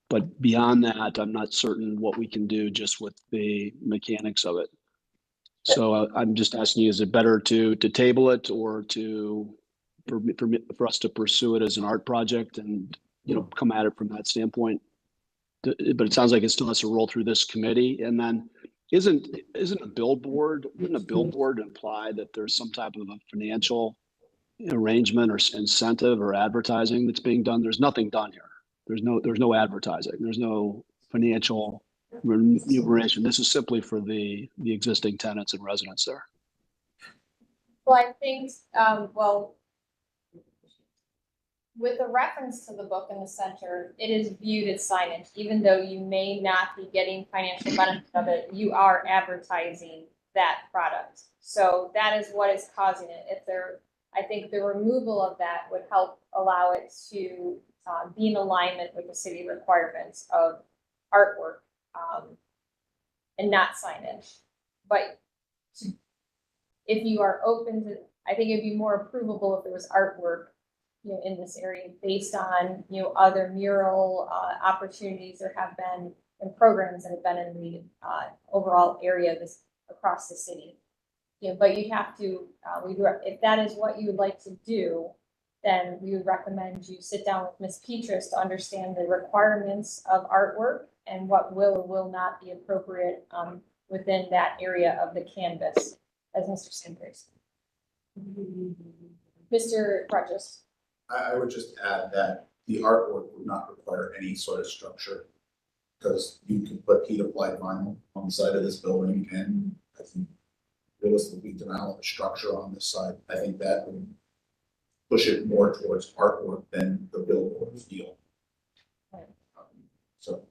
But beyond that, I'm not certain what we can do just with the mechanics of it. So I'm just asking you, is it better to table it, or for us to pursue it as an art project and, come at it from that standpoint? But it sounds like it still has to roll through this committee. And then wouldn't a billboard imply that there's some type of a financial arrangement or incentive or advertising that's being done? There's nothing done here. There's no advertising. There's no financial remuneration. This is simply for the existing tenants and residents there. Well, I think, with the reference to the book in the center, it is viewed as signage. Even though you may not be getting financial benefit of it, you are advertising that product. So that is what is causing it. I think the removal of that would help allow it to be in alignment with the city requirements of artwork and not signage. But if you are open to, I think it'd be more approvable if there was artwork, in this area based on, other mural opportunities there have been and programs that have been in the overall area across the city. But you'd have to, if that is what you would like to do, then we would recommend you sit down with Ms. Petrus to understand the requirements of artwork and what will or will not be appropriate within that area of the canvas, as Mr. Sanders. Mr. Rogers. I would just add that the artwork would not require any sort of structure, because you can put heat applied vinyl on the side of this building, and I think realistically demolish a structure on this side. I think that would push it more towards artwork than the billboard feel. So.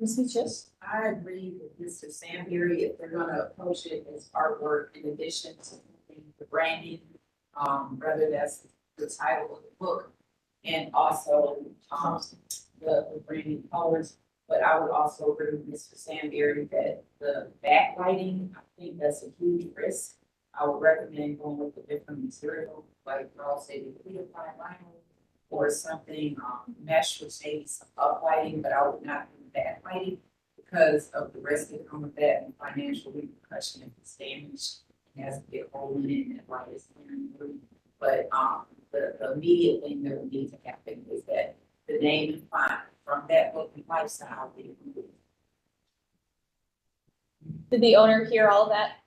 Ms. Peaches? I agree with Mr. Sandberry. If they're gonna approach it as artwork in addition to the branding, rather that's the title of the book, and also the branding colors. But I would also agree with Mr. Sandberry that the backlighting, I think that's a huge risk. I would recommend going with a different material, like I'll say the heat applied vinyl or something mesh with maybe some uplighting, but I would not do backlighting because of the risk that come with that and financial repercussion if it's damaged. It has to get a hole in it and light is through. But the immediate thing that would need to happen is that the name and font from that book and lifestyle be removed. Did the owner hear all of that?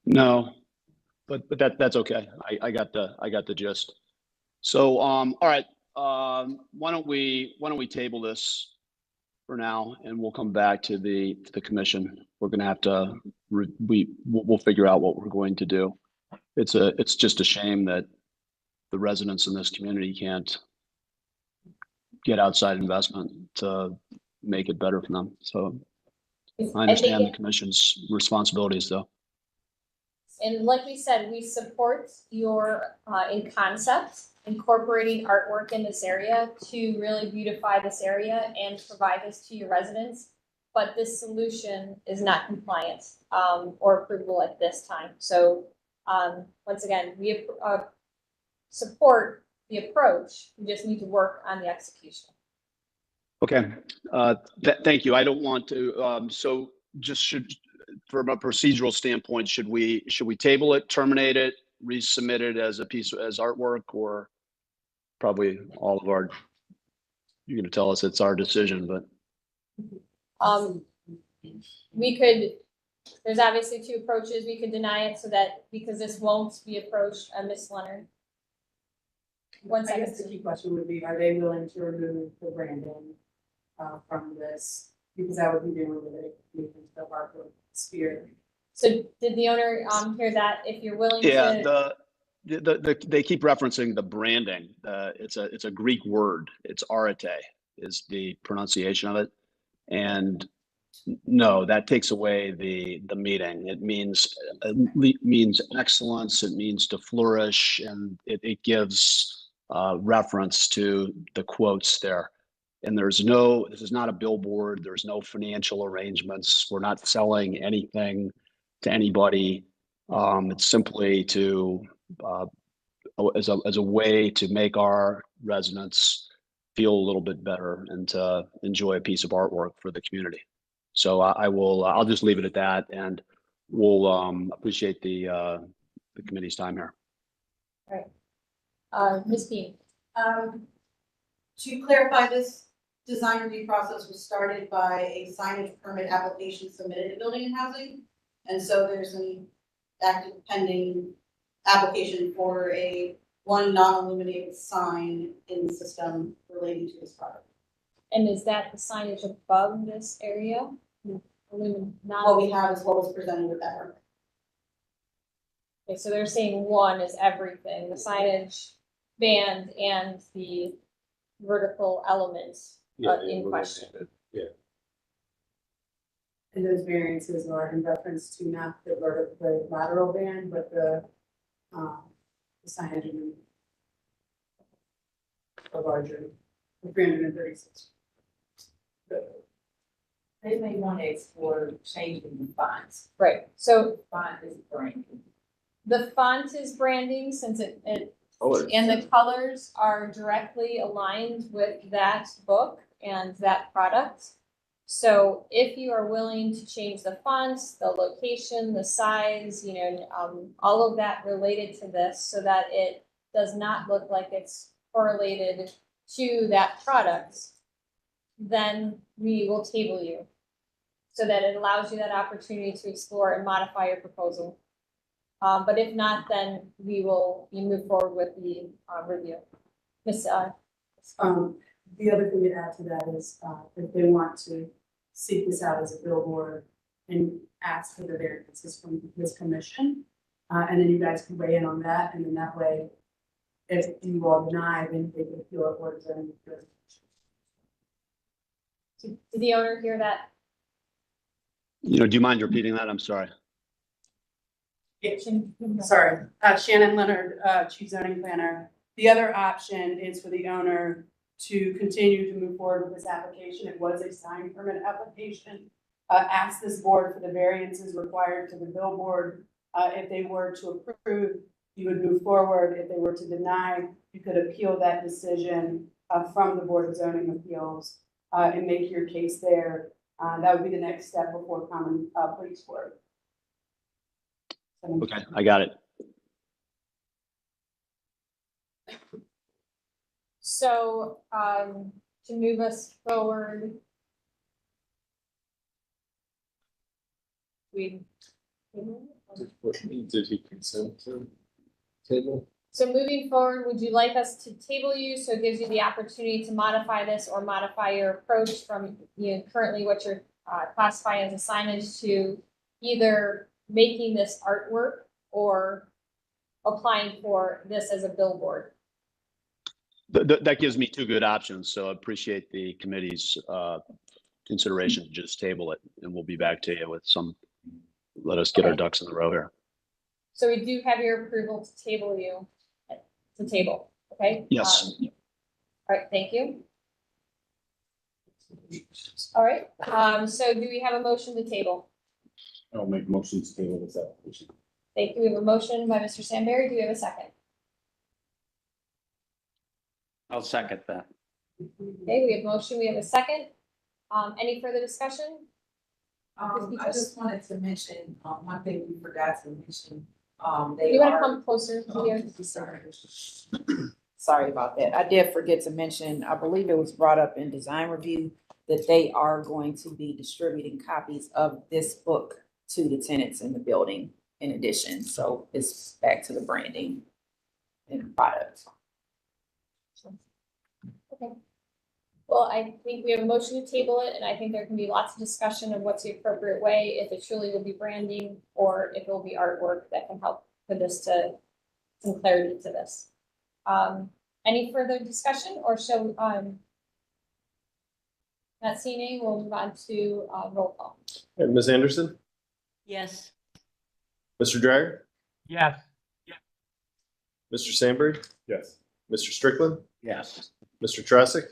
No, but that's okay. I got the gist. So all right, why don't we table this for now, and we'll come back to the commission. We're gonna have to we'll figure out what we're going to do. It's just a shame that the residents in this community can't get outside investment to make it better for them. So I understand the commission's responsibilities though. And like we said, we support your, in concept, incorporating artwork in this area to really beautify this area and provide this to your residents. But this solution is not compliant or approvable at this time. So once again, we support the approach. We just need to work on the execution. Okay, thank you. I don't want to, so just from a procedural standpoint, should we table it, terminate it, resubmit it as a piece, as artwork, or probably all of our, you're gonna tell us it's our decision, but We could, there's obviously two approaches. We could deny it so that, because this won't be approached, Ms. Leonard. One I guess the second. key question would be, are they willing to remove the branding from this? Because that would be doing with it, moving to the Harper sphere. So did the owner hear that? If you're willing yeah, to. they keep referencing the branding. It's a Greek word. It's arete is the pronunciation of it. And no, that takes away the meaning. It means excellence. It means to flourish, and it gives reference to the quotes there. And this is not a billboard. There's no financial arrangements. We're not selling anything to anybody. It's simply to as a way to make our residents feel a little bit better and to enjoy a piece of artwork for the community. So I'll just leave it at that, and we'll appreciate the committee's time here. All right. Ms. Bean. To clarify, this design review process was started by a signage permit application submitted to Building and Housing. And so there's an active pending application for one non-illuminated sign in the system relating to this project. And is that the signage above this area? What we have is what was presented with that permit. Okay, so they're saying one is everything, the signage band and the vertical elements in question. Yeah. And those variances are in reference to not the lateral band, but the signage in the larger, the 336. They may want to explore changing the fonts. Right, so Font is branding. the font is branding since it Colors. and the colors are directly aligned with that book and that product. So if you are willing to change the fonts, the location, the size, all of that related to this so that it does not look like it's correlated to that product, then we will table you so that it allows you that opportunity to explore and modify your proposal. But if not, then we move forward with the review. Ms. The other thing to add to that is if they want to seek this out as a billboard and ask for the variances from this commission, and then you guys can weigh in on that, and then that way, if you all deny, then they can appeal it or zoning. Did the owner hear that? Do you mind repeating that? I'm sorry. Sorry, Shannon Leonard, Chief Zoning Planner. The other option is for the owner to continue to move forward with this application. It was a signed permit application. Ask this board for the variances required to the billboard. If they were to approve, you would move forward. If they were to deny, you could appeal that decision from the Board of Zoning Appeals and make your case there. That would be the next step before common police court. Okay, I got it. So, to move us forward, Did he consent to table? So moving forward, would you like us to table you so it gives you the opportunity to modify this or modify your approach from currently what you're classifying as a signage to either making this artwork or applying for this as a billboard? That gives me two good options, so I appreciate the committee's consideration to just table it, and we'll be back to you with let us get our ducks in the row here. So we do have your approval to table you, okay? Yes. All right, thank you. All right, so do we have a motion to table? I'll make motions to table this application. Thank you. We have a motion by Mr. Sandberry. Do we have a second? I'll second that. Okay, we have motion. We have a second. Any further discussion? I just wanted to mention, one thing we forgot to mention, they You wanna are. come closer to here? Sorry about that. I did forget to mention, I believe it was brought up in design review that they are going to be distributing copies of this book to the tenants in the building in addition. So it's back to the branding and products. Okay. Well, I think we have a motion to table it, and I think there can be lots of discussion of what's the appropriate way, if it truly will be branding, or if it will be artwork that can help put this to some clarity to this. Any further discussion, or shall, not seeing any, we'll move on to, roll call. And Ms. Anderson, Yes. Mr. Dryer, Yes. Mr. Sandberg, Yes. Mr. Strickland, Yes. Mr. Trasick.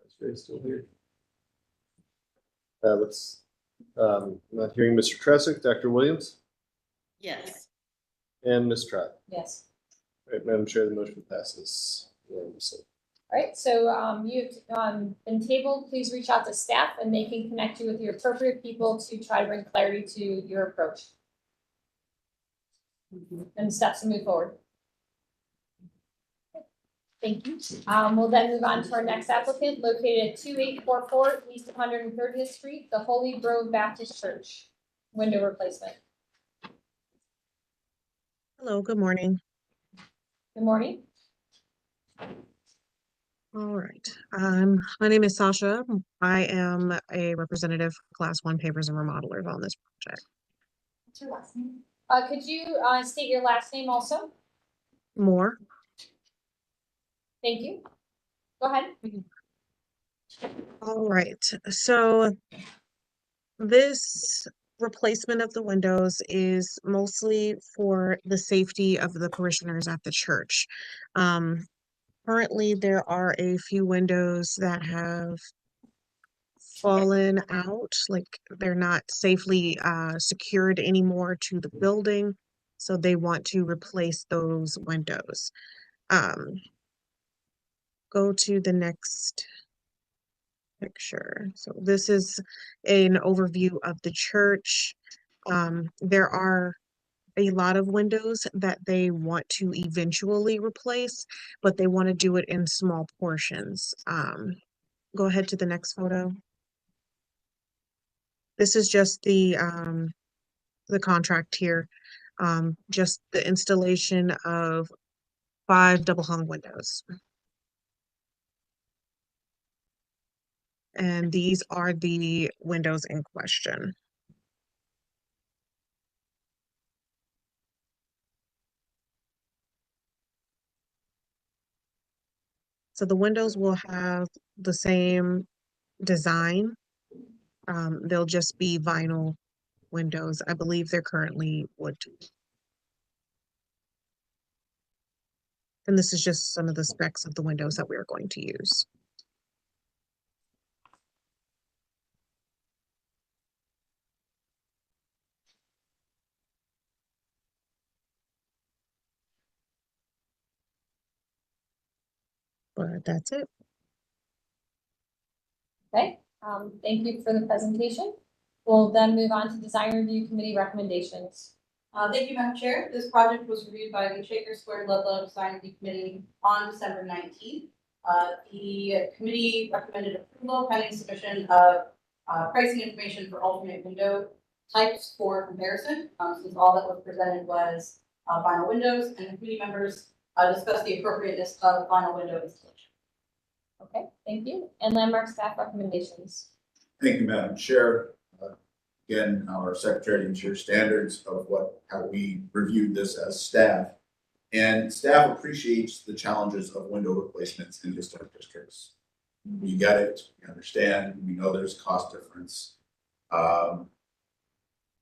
Is Ray still here? Not hearing Mr. Trasick, Dr. Williams, Yes. and Ms. Trott. Yes. All right, Madam Chair, the motion passes unanimously. All right, so, you've, been tabled, please reach out to staff and they can connect you with the appropriate people to try to bring clarity to your approach. And steps to move forward. Thank you. We'll then move on to our next applicant located at 2844 East 130th Street, the Holy Grove Baptist Church. Window replacement. Hello, good morning. Good morning. All right. My name is Sasha. I am a representative for Class 1 Pavers and Remodelers on this project. What's your last name? Could you state your last name also? Moore. Thank you. Go ahead. All right. So this replacement of the windows is mostly for the safety of the parishioners at the church. Currently, there are a few windows that have fallen out, like they're not safely secured anymore to the building. So they want to replace those windows. Go to the next picture. So this is an overview of the church. There are a lot of windows that they want to eventually replace, but they want to do it in small portions. Go ahead to the next photo. This is just the contract here. Just the installation of 5 double hung windows. And these are the windows in question. So the windows will have the same design. They'll just be vinyl windows. I believe they're currently wood. And this is just some of the specs of the windows that we're going to use. But that's it. Okay, thank you for the presentation. We'll then move on to design review committee recommendations. Thank you, Madam Chair. This project was reviewed by the Shaker Square Ludlow Design Review Committee on December 19th. The committee recommended approval pending submission of pricing information for alternate window types for comparison, since all that was presented was vinyl windows, and the committee members discussed the appropriateness of vinyl window installation. Okay, thank you. And landmark staff recommendations. Thank you, Madam Chair. Again, our Secretary ensures standards of how we reviewed this as staff. And staff appreciates the challenges of window replacements in historic districts. We get it, we understand, we know there's cost difference.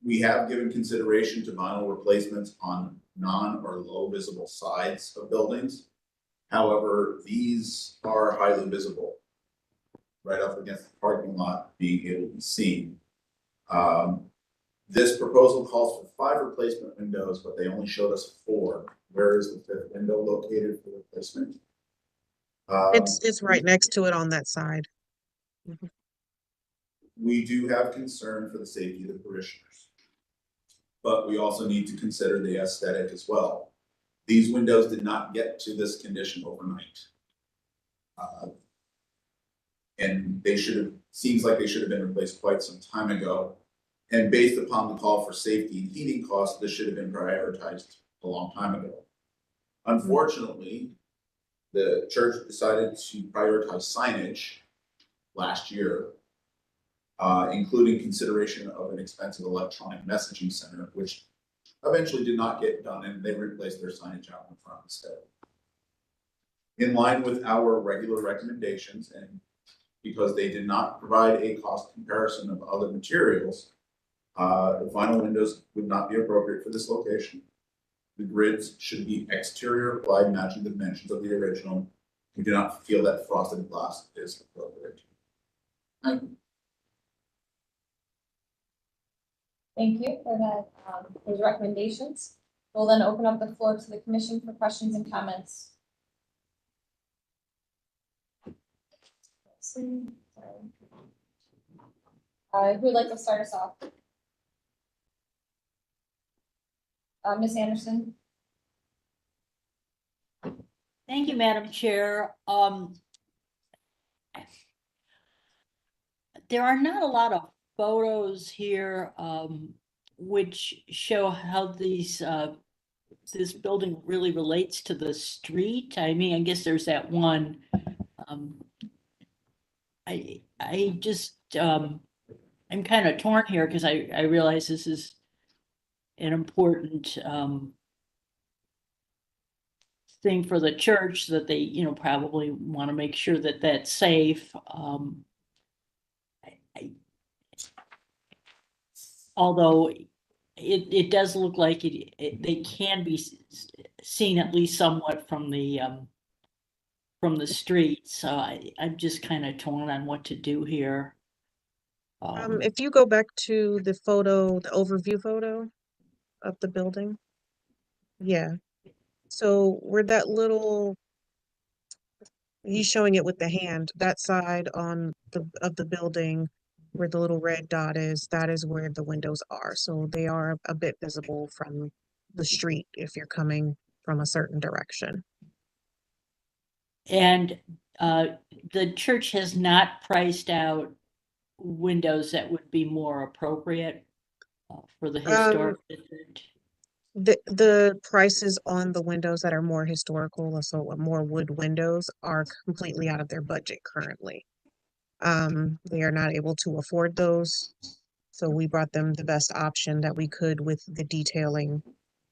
We have given consideration to vinyl replacements on non or low visible sides of buildings. However, these are highly visible, right up against the parking lot, being able to be seen. This proposal calls for 5 replacement windows, but they only showed us 4. Where is the 5th window located for replacement? It's right next to it on that side. We do have concern for the safety of the parishioners. But we also need to consider the aesthetic as well. These windows did not get to this condition overnight. And they seems like they should have been replaced quite some time ago. And based upon the call for safety and heating costs, this should have been prioritized a long time ago. Unfortunately, the church decided to prioritize signage last year, including consideration of an expensive electronic messaging center, which eventually did not get done, and they replaced their signage out in front instead. In line with our regular recommendations, and because they did not provide a cost comparison of other materials, the vinyl windows would not be appropriate for this location. The grids should be exterior applied, matching the dimensions of the original. We do not feel that frosted glass is appropriate. Thank you. Thank you for that, those recommendations. We'll then open up the floor to the commission for questions and comments. Who would like to start us off? Ms. Anderson? Thank you, Madam Chair. There are not a lot of photos here which show how these this building really relates to the street. I mean, I guess there's that one. I just I'm kind of torn here because I realize this is an important thing for the church, that they, you know, probably want to make sure that that's safe. Although it does look like they can be seen at least somewhat from the street. So I'm just kind of torn on what to do here. If you go back to the photo, the overview photo of the building. Yeah. So where that little, he's showing it with the hand, that side of the building where the little red dot is, that is where the windows are. So they are a bit visible from the street if you're coming from a certain direction. And the church has not priced out windows that would be more appropriate for the historic district. The prices on the windows that are more historical, so more wood windows, are completely out of their budget currently. They are not able to afford those, so we brought them the best option that we could with the detailing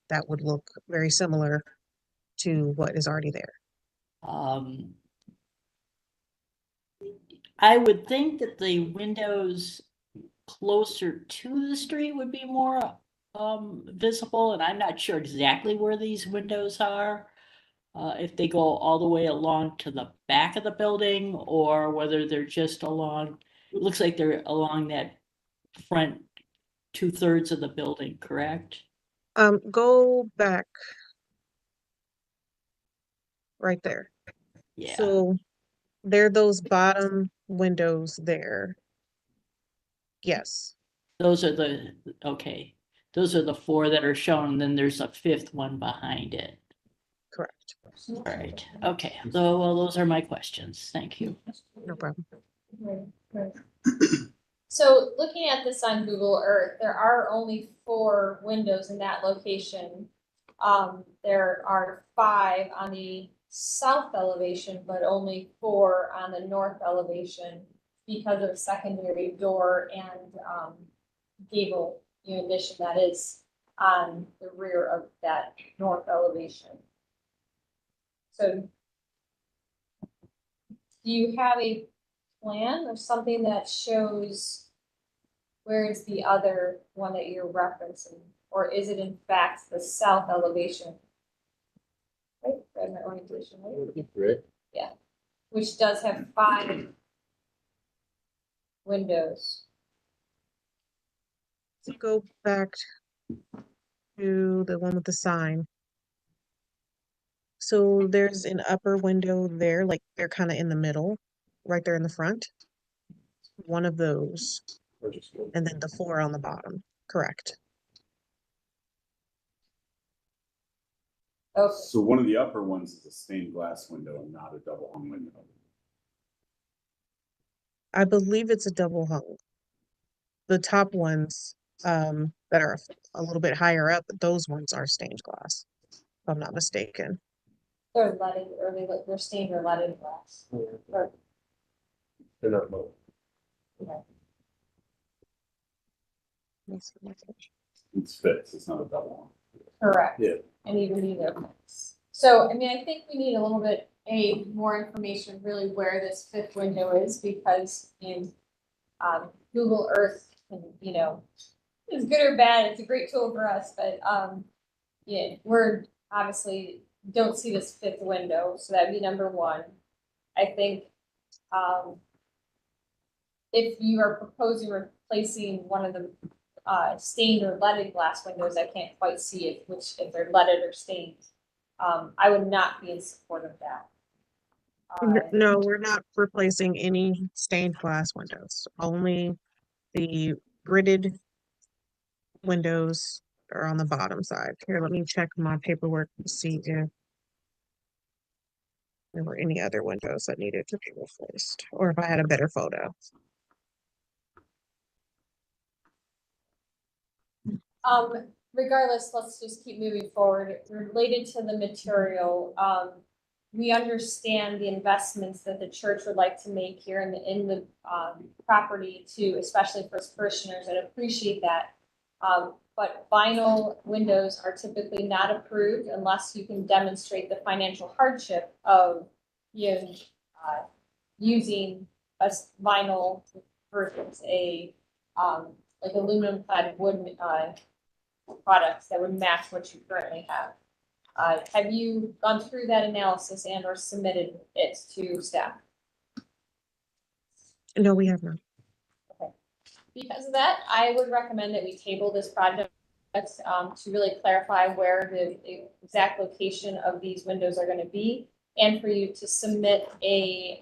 that would look very similar to what is already there. I would think that the windows closer to the street would be more visible, and I'm not sure exactly where these windows are. If they go all the way along to the back of the building, or whether they're just along, it looks like they're along that front 2/3 of the building, correct? Go back right there. Yeah. So they're those bottom windows there. Yes. Those are okay. Those are the 4 that are shown, and then there's a 5th one behind it. Correct. All right. Okay. So, well, those are my questions. Thank you. No problem. Right. So looking at this on Google Earth, there are only 4 windows in that location. There are 5 on the south elevation, but only 4 on the north elevation because of secondary door and gable addition that is on the rear of that north elevation. So do you have a plan or something that shows where is the other one that you're referencing? Or is it in fact the south elevation? Right, read my orientation, right? Right. Yeah, which does have 5 windows. So go back to the one with the sign. So there's an upper window there, like they're kind of in the middle, right there in the front. one of those, and then the 4 on the bottom, correct? Okay, So one of the upper ones is a stained glass window and not a double hung window. I believe it's a double hung. The top ones, that are a little bit higher up, those ones are stained glass, if I'm not mistaken. they're leaded, or they're stained or leaded glass. Or, They're not both. okay. It's fixed, it's not a double Correct. Yeah. And even either. So, I mean, I think we need a little bit, more information really where this 5th window is, because in Google Earth, can, you know, it's good or bad, it's a great tool for us, but yeah, we're obviously don't see this 5th window, so that'd be number 1. I think if you are proposing replacing one of the stained or leaded glass windows, I can't quite see if they're leaded or stained. I would not be in support of that. No, we're not replacing any stained glass windows, only the gridded windows are on the bottom side. Here, let me check my paperwork to see if there were any other windows that needed to be replaced, or if I had a better photo. Regardless, let's just keep moving forward. Related to the material, we understand the investments that the church would like to make here in the property to, especially for its parishioners, and appreciate that. But vinyl windows are typically not approved unless you can demonstrate the financial hardship of, you know, using a vinyl versus a like aluminum clad wood products that would match what you currently have. Have you gone through that analysis and or submitted it to staff? No, we have not. Okay. Because of that, I would recommend that we table this project to really clarify where the exact location of these windows are going to be, and for you to submit the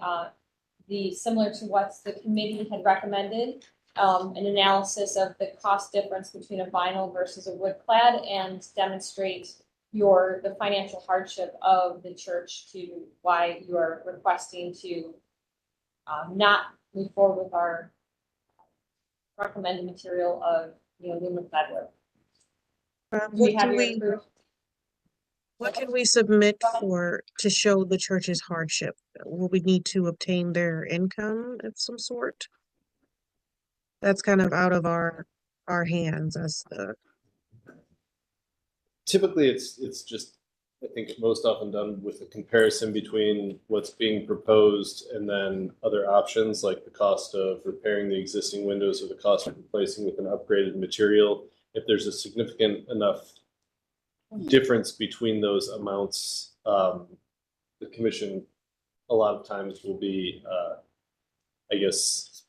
similar to what the committee had recommended, an analysis of the cost difference between a vinyl versus a wood clad, and demonstrate the financial hardship of the church to why you are requesting to not move forward with our recommended material of aluminum clad wood. What can we submit to show the church's hardship? Will we need to obtain their income of some sort? That's kind of out of our hands as the. Typically, it's just, I think most often done with a comparison between what's being proposed and then other options, like the cost of repairing the existing windows or the cost of replacing with an upgraded material. If there's a significant enough difference between those amounts, the commission a lot of times will be, I guess,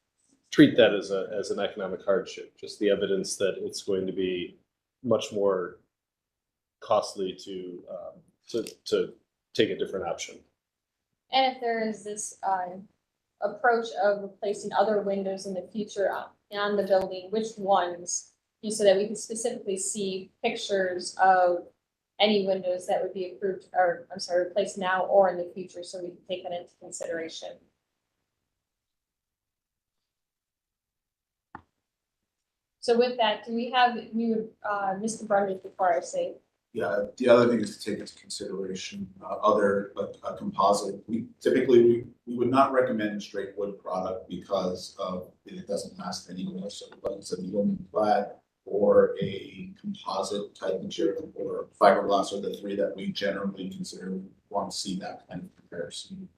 treat that as an economic hardship, just the evidence that it's going to be much more costly to take a different option. And if there is this approach of replacing other windows in the future on the building, which ones, so that we can specifically see pictures of any windows that would be approved, or I'm sorry, replaced now or in the future, so we can take that into consideration. So with that, do we have Mr. Brundage before I say? Yeah, the other thing is to take into consideration a composite. We would not recommend a straight wood product because it doesn't last anymore. So like it's a aluminum clad or a composite type material or fiberglass are the 3 that we generally consider want to see that kind of comparison.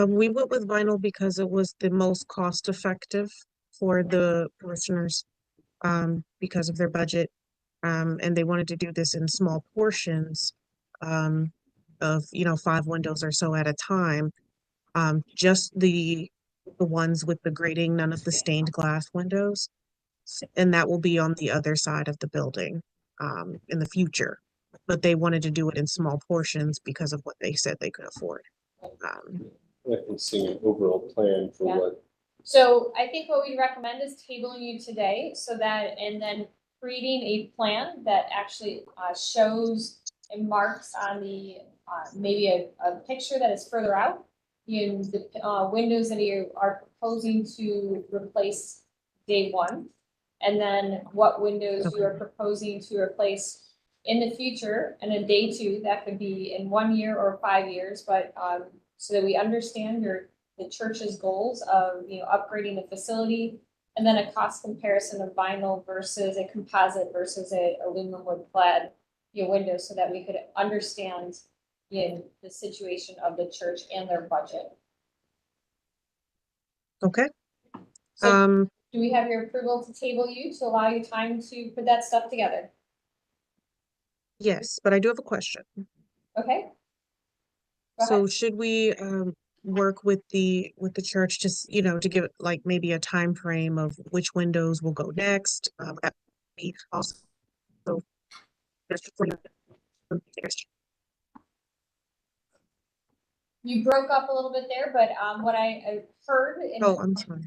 We went with vinyl because it was the most cost effective for the parishioners, because of their budget. And they wanted to do this in small portions, of 5 windows or so at a time. Just the ones with the grating, none of the stained glass windows. And that will be on the other side of the building in the future. But they wanted to do it in small portions because of what they said they could afford. I can see an overall plan for what So I think what we recommend is tabling you today so that, and then creating a plan that actually shows and marks on the, maybe a picture that is further out. In the windows that you are proposing to replace day one. And then what windows you are proposing to replace in the future, and in day two, that could be in 1 year or 5 years, but so that we understand the church's goals of, you know, upgrading the facility, and then a cost comparison of vinyl versus a composite versus a aluminum wood clad, you know, window, so that we could understand, you know, the situation of the church and their budget. Okay. So do we have your approval to table you to allow you time to put that stuff together? Yes, but I do have a question. Okay. Go So ahead. should we work with the church to you know, to give it like maybe a time frame of which windows will go next? That would be also You broke up a little bit there, but what I heard and oh, I'm sorry.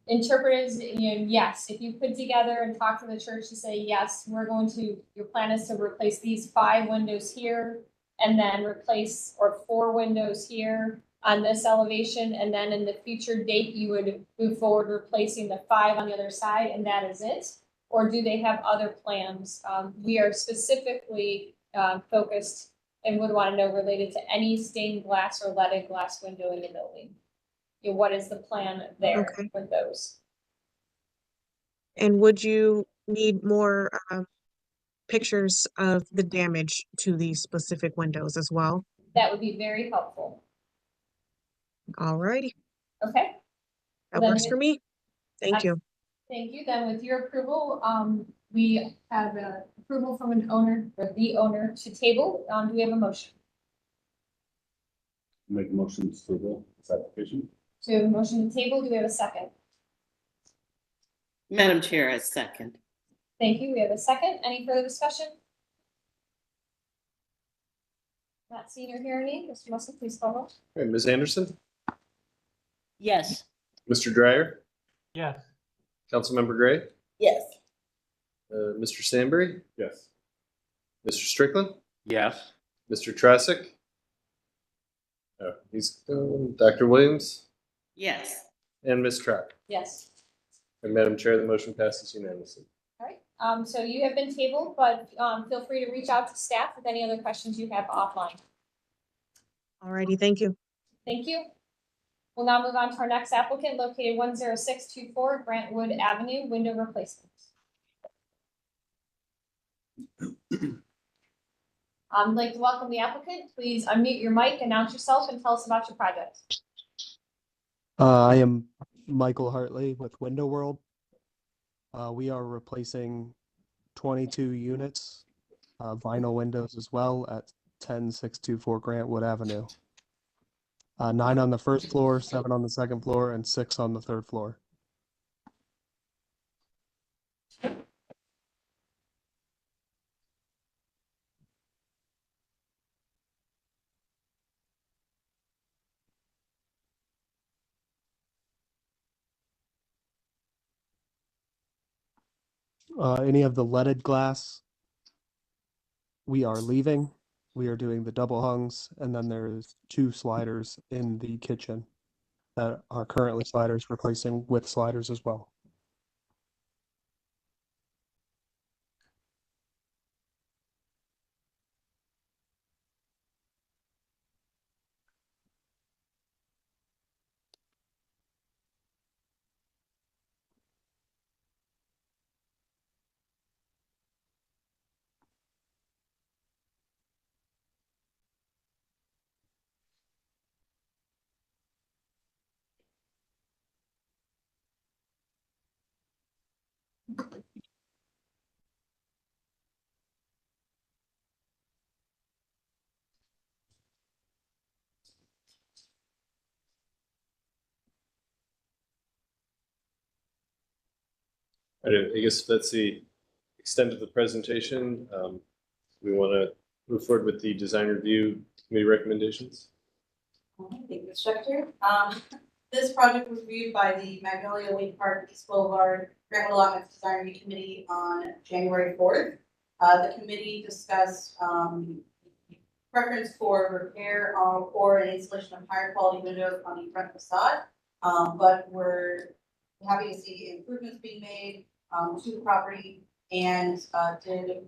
interpret is, you know, yes, if you put together and talk to the church to say, yes, we're going to, your plan is to replace these 5 windows here, and then replace, or 4 windows here on this elevation, and then in the future date, you would move forward replacing the 5 on the other side, and that is it? Or do they have other plans? We are specifically focused and would want to know related to any stained glass or leaded glass window in the building. You know, what is the plan there for those? And would you need more pictures of the damage to these specific windows as well? That would be very helpful. Alrighty, Okay. that Then works for with- me. Thank you. Thank you. Then with your approval, we have approval from an owner or the owner to table. Do we have a motion? Make a motion to table this application. So we have a motion to table. Do we have a second? Madam Chair, I second. Thank you. We have a second. Any further discussion? Not seeing or hearing any. Mr. Musso, please call roll. Okay, Ms. Anderson, Yes. Mr. Dryer, Yes. Councilmember Gray, Yes. Mr. Stanbury, Yes. Mr. Strickland, Yes. Mr. Trassick. Oh, he's gone. Dr. Williams Yes. and Ms. Trapp. Yes. And Madam Chair, the motion passes unanimously. All right. So you have been tabled, but feel free to reach out to staff with any other questions you have offline. Alrighty, thank you. Thank you. We'll now move on to our next applicant located 10624 Grantwood Avenue, window replacements. I'd like to welcome the applicant. Please unmute your mic, announce yourself, and tell us about your project. I am Michael Hartley with Window World. We are replacing 22 units, vinyl windows as well at 10624 Grantwood Avenue. 9 on the first floor, 7 on the second floor, and 6 on the third floor. Any of the leaded glass, we are leaving. We are doing the double hungs, and then there's 2 sliders in the kitchen that are currently sliders, replacing with sliders as well. I guess that's the extent of the presentation. We want to move forward with the design review committee recommendations. Thank you, Mr. Secretary. This project was reviewed by the Magnolia Wade Park East Boulevard Grant Allotments Design Review Committee on January 4th. The committee discussed preference for repair or an installation of higher quality windows on the front facade. But we're happy to see improvements being made to the property and did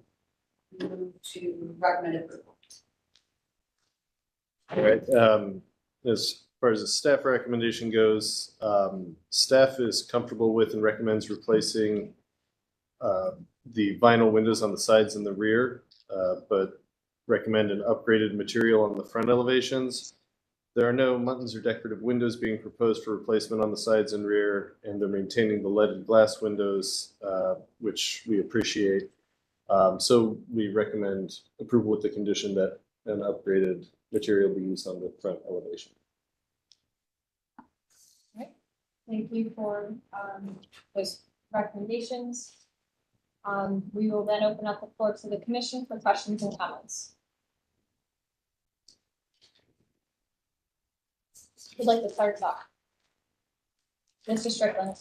move to recommend approval. All right, as far as the staff recommendation goes, staff is comfortable with and recommends replacing the vinyl windows on the sides and the rear, but recommend an upgraded material on the front elevations. There are no muntins or decorative windows being proposed for replacement on the sides and rear, and they're maintaining the leaded glass windows, which we appreciate. So we recommend approval with the condition that an upgraded material be used on the front elevation. Thank you for those recommendations. We will then open up the floor to the commission for questions and comments. Who'd like to start us off? Mr. Strickland.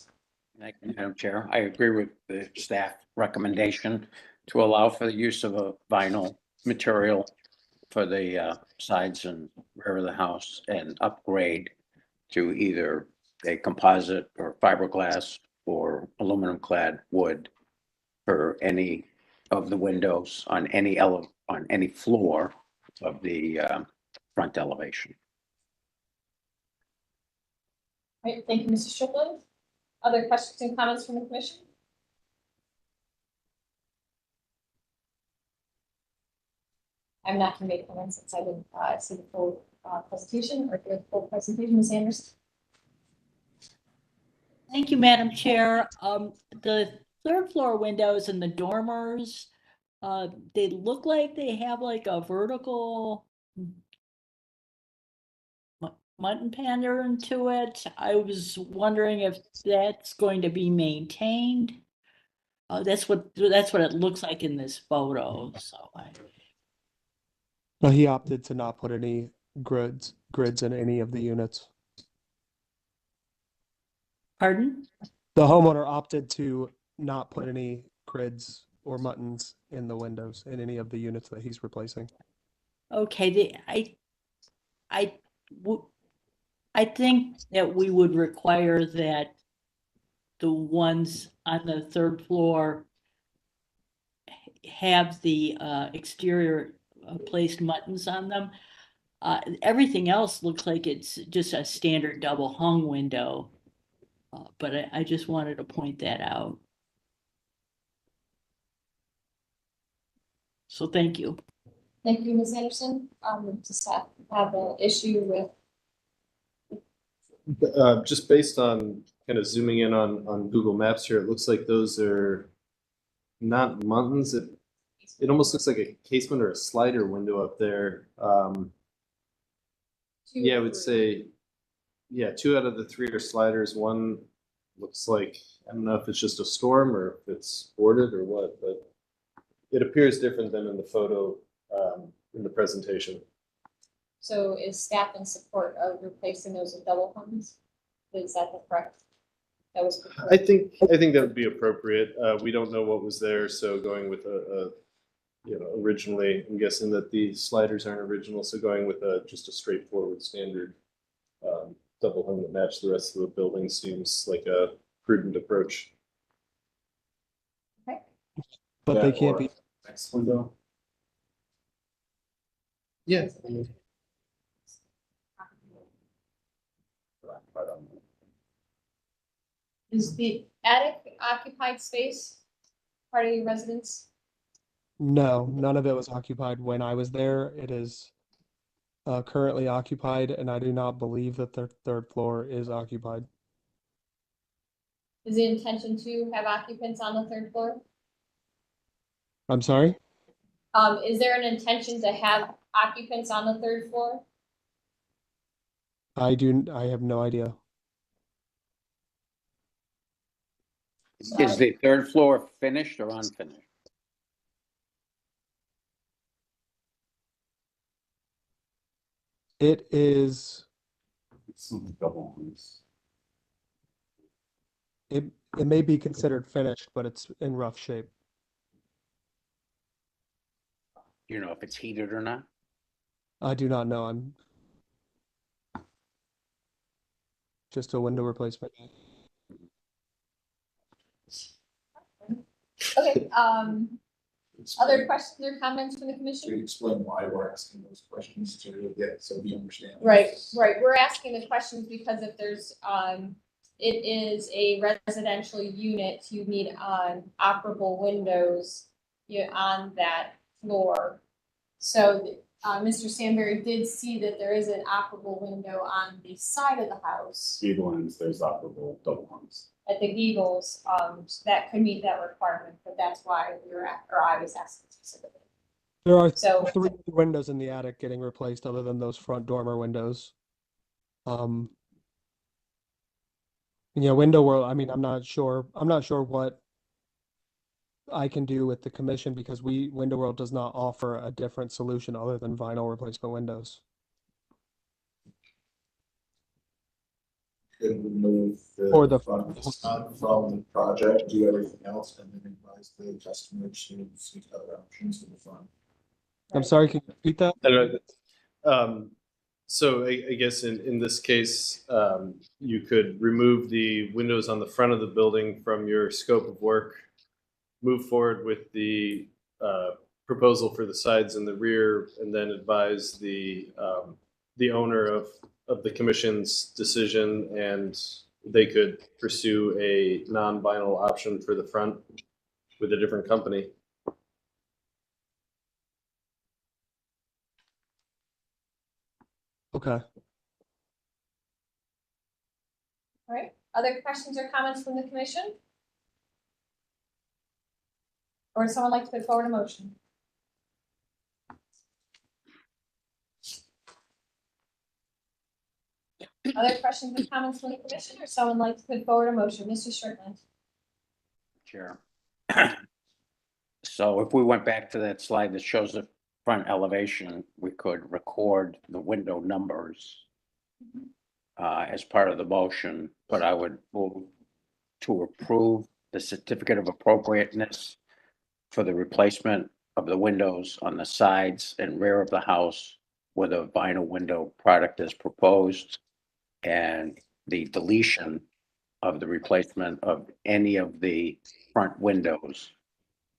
Thank you, Madam Chair. I agree with the staff recommendation to allow for the use of a vinyl material for the sides and rear of the house and upgrade to either a composite or fiberglass or aluminum clad wood for any of the windows on any floor of the front elevation. All right, thank you, Mr. Strickland. Other questions and comments from the commission? I'm not going to make comments since I didn't see the full presentation or the full presentation, Ms. Anderson. Thank you, Madam Chair. The third floor windows in the dormers, they look like they have like a vertical mutton pattern to it. I was wondering if that's going to be maintained. That's what it looks like in this photo. So No, he opted to not put any grids in any of the units. Pardon? The homeowner opted to not put any grids or muttons in the windows in any of the units that he's replacing. Okay, I think that we would require that the ones on the third floor have the exterior placed muttons on them. Everything else looks like it's just a standard double hung window. But I just wanted to point that out. So thank you. Thank you, Ms. Anderson. Does staff have an issue with? Just based on kind of zooming in on Google Maps here, it looks like those are not muntins. It almost looks like a casement or a slider window up there. Yeah, I would say, yeah, 2 out of the 3 are sliders. One looks like, I don't know if it's just a storm or if it's boarded or what, but it appears different than in the photo in the presentation. So is staff in support of replacing those with double hungs? Is that the correct? That was. I think that would be appropriate. We don't know what was there, so going with originally, I'm guessing that the sliders aren't original, so going with just a straightforward standard double hung that match the rest of the building seems like a prudent approach. Okay. But they can't be. Next window. Yeah. Is the attic occupied space part of your residence? No, none of it was occupied when I was there. It is currently occupied, and I do not believe that the third floor is occupied. Is the intention to have occupants on the third floor? I'm sorry? Is there an intention to have occupants on the third floor? I have no idea. Is the third floor finished or unfinished? It is. It's double hungs. it may be considered finished, but it's in rough shape. You know if it's heated or not? I do not know. I'm just a window replacement. Okay, other questions or comments from the To commission? explain why we're asking those questions to get, so we understand. Right, we're asking the questions because if there's, it is a residential unit, you need, operable windows, on that floor. So, Mr. Sandberry did see that there is an operable window on the side of the house Gable ends, there's operable double hungs. at the Eagles, that could meet that requirement, but that's why we were at, or I was asking specifically. There are So- 3 windows in the attic getting replaced other than those front dormer windows. Yeah, Window World, I mean, I'm not sure what I can do with the commission because Window World does not offer a different solution other than vinyl replacement windows. Could remove Or the- front facade from the project, do everything else, and then advise the customer to seek other options in the front. I'm sorry, can you repeat that? I don't know. So I guess in this case, you could remove the windows on the front of the building from your scope of work, move forward with the proposal for the sides and the rear, and then advise the owner of the commission's decision, and they could pursue a non-vinyl option for the front with a different company. Okay. All right, other questions or comments from the commission? Or would someone like to put forward a motion? Other questions or comments from the commission, or someone like to put forward a motion? Mr. Strickland? Chair. So if we went back to that slide that shows the front elevation, we could record the window numbers as part of the motion, but I would move to approve the certificate of appropriateness for the replacement of the windows on the sides and rear of the house where the vinyl window product is proposed, and the deletion of the replacement of any of the front windows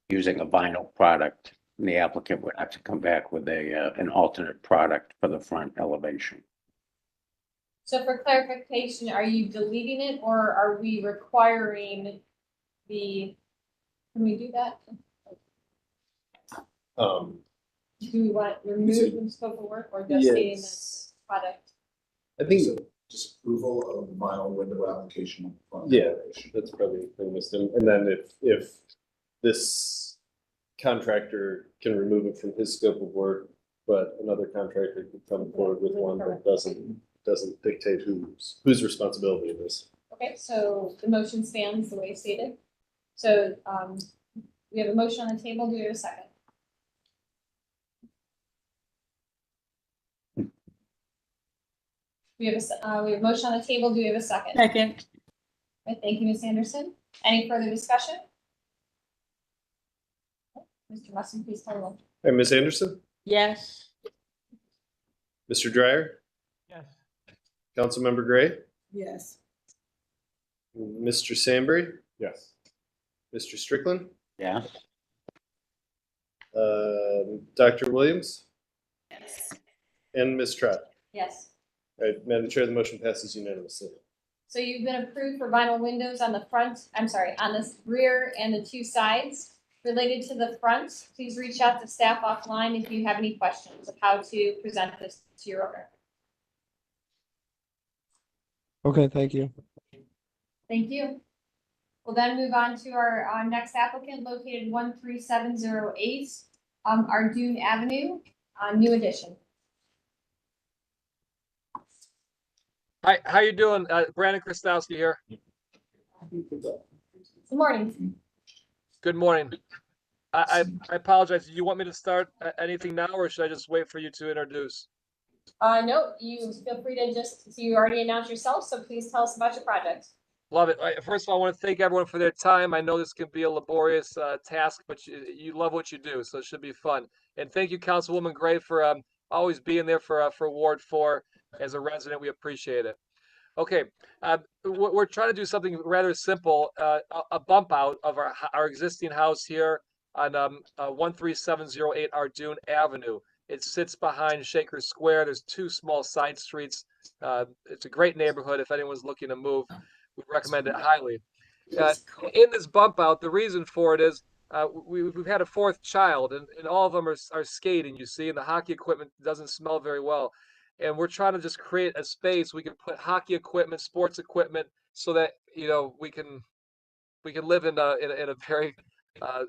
using a vinyl product. And the applicant would have to come back with an alternate product for the front elevation. So for clarification, are you deleting it, or are we requiring can we do that? Do we want to remove from scope of work, or just stating this product? I think, So disapproval of the vinyl window application on the front. yeah, elevation. that's probably the wisdom. And then if this contractor can remove it from his scope of work, but another contractor could come forward with one that doesn't dictate whose responsibility it is. Okay, so the motion stands the way stated. So, we have a motion on the table. Do we have a second? We have a motion on the table. Do we have a second? Second. Right, thank you, Ms. Anderson. Any further discussion? Mr. Musson, please call the roll. Hey, Ms. Anderson, Yes. Mr. Dryer, Yes. Councilmember Gray, Yes. Mr. Sandberry, Yes. Mr. Strickland, Yeah. Dr. Williams, Yes. and Ms. Trott. Yes. All right, Madam Chair, the motion passes unanimously. So you've been approved for vinyl windows on the front, on the rear and the 2 sides. Related to the front, please reach out to staff offline if you have any questions of how to present this to your owner. Okay, thank you. Thank you. We'll then move on to our next applicant located 13708, Ardoon Avenue, new addition. Hi, how you doing? Brandon Krastowski here. Good morning. Good morning. I apologize. Do you want me to start anything now, or should I just wait for you to introduce? No, you feel free to you already announced yourself, so please tell us about your project. Love it. First of all, I want to thank everyone for their time. I know this can be a laborious task, but you love what you do, so it should be fun. And thank you, Councilwoman Gray, for always being there for Ward 4 as a resident. We appreciate it. Okay, we're trying to do something rather simple, a bump out of our existing house here on 13708 Ardoon Avenue. It sits behind Shaker Square. There's two small side streets. It's a great neighborhood. If anyone's looking to move, we recommend it highly. In this bump out, the reason for it is we've had a fourth child, and all of them are skating, you see, and the hockey equipment doesn't smell very well. And we're trying to just create a space we can put hockey equipment, sports equipment, so that we can live in a very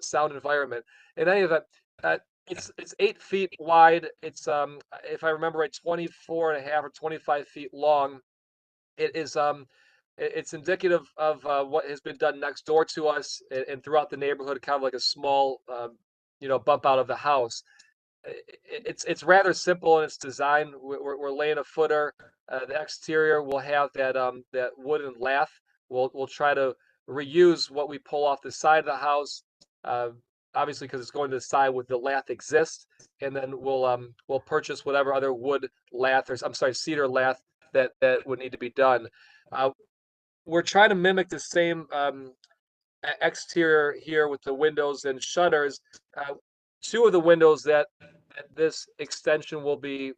sound environment. In any event, it's 8 feet wide. It's if I remember right, 24.5 or 25 feet long. It is it's indicative of what has been done next door to us and throughout the neighborhood, kind of like a small bump out of the house. It's rather simple in its design. We're laying a footer. The exterior will have that wooden lath. We'll try to reuse what we pull off the side of the house, obviously because it's going to the side with the lath exists, and then we'll purchase whatever other wood lath, or I'm sorry, cedar lath that would need to be done. We're trying to mimic the same exterior here with the windows and shutters. Two of the windows that this extension will be,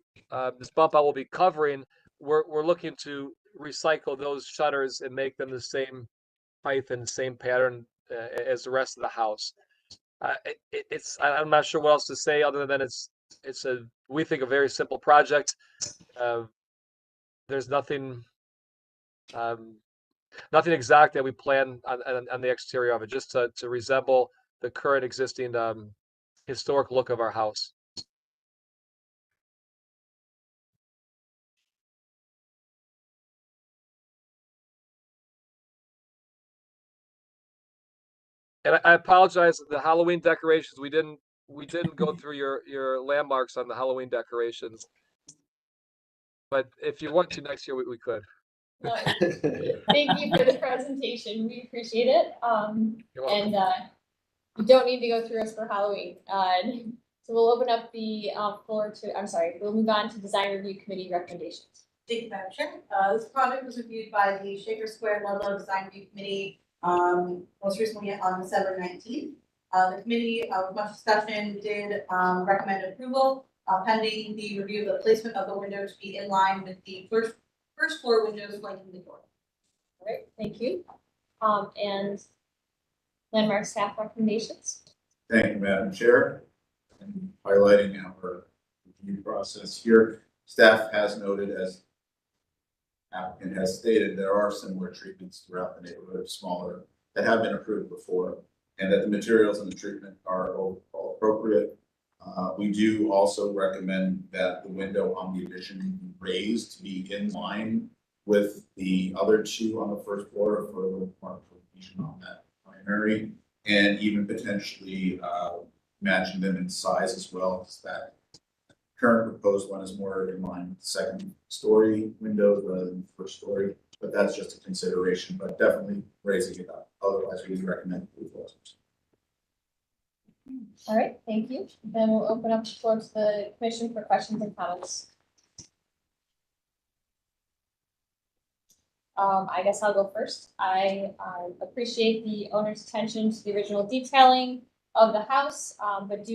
this bump out will be covering, we're looking to recycle those shutters and make them the same height and same pattern as the rest of the house. I'm not sure what else to say other than we think a very simple project. There's nothing exact that we plan on the exterior of it, just to resemble the current existing historic look of our house. And I apologize, the Halloween decorations, we didn't go through your landmarks on the Halloween decorations. But if you want to next year, we could. Thank you for the presentation. We appreciate it. You're welcome. And you don't need to go through us for Halloween. So we'll open up the floor to, we'll move on to design review committee recommendations. Thank you, Madam Chair. This project was reviewed by the Shaker Square Ludlow Design Review Committee most recently on December 19th. The committee, with much discussion, did recommend approval pending the review of the placement of the window to be in line with the first floor windows flanking the door. All right, thank you. And landmark staff recommendations. Thank you, Madam Chair. And highlighting our review process here, staff has noted, as applicant has stated, there are similar treatments throughout the neighborhood, smaller, that have been approved before, and that the materials and the treatment are all appropriate. We do also recommend that the window on the addition be raised to be in line with the other two on the first floor for a little more completion on that primary, and even potentially matching them in size as well, because that current proposed one is more in line with the second story windows rather than the first story, but that's just a consideration, but definitely raising it up. Otherwise, we would recommend approval. All right, thank you. Then we'll open up the floor to the commission for questions and comments. I guess I'll go first. I appreciate the owner's attention to the original detailing of the house, but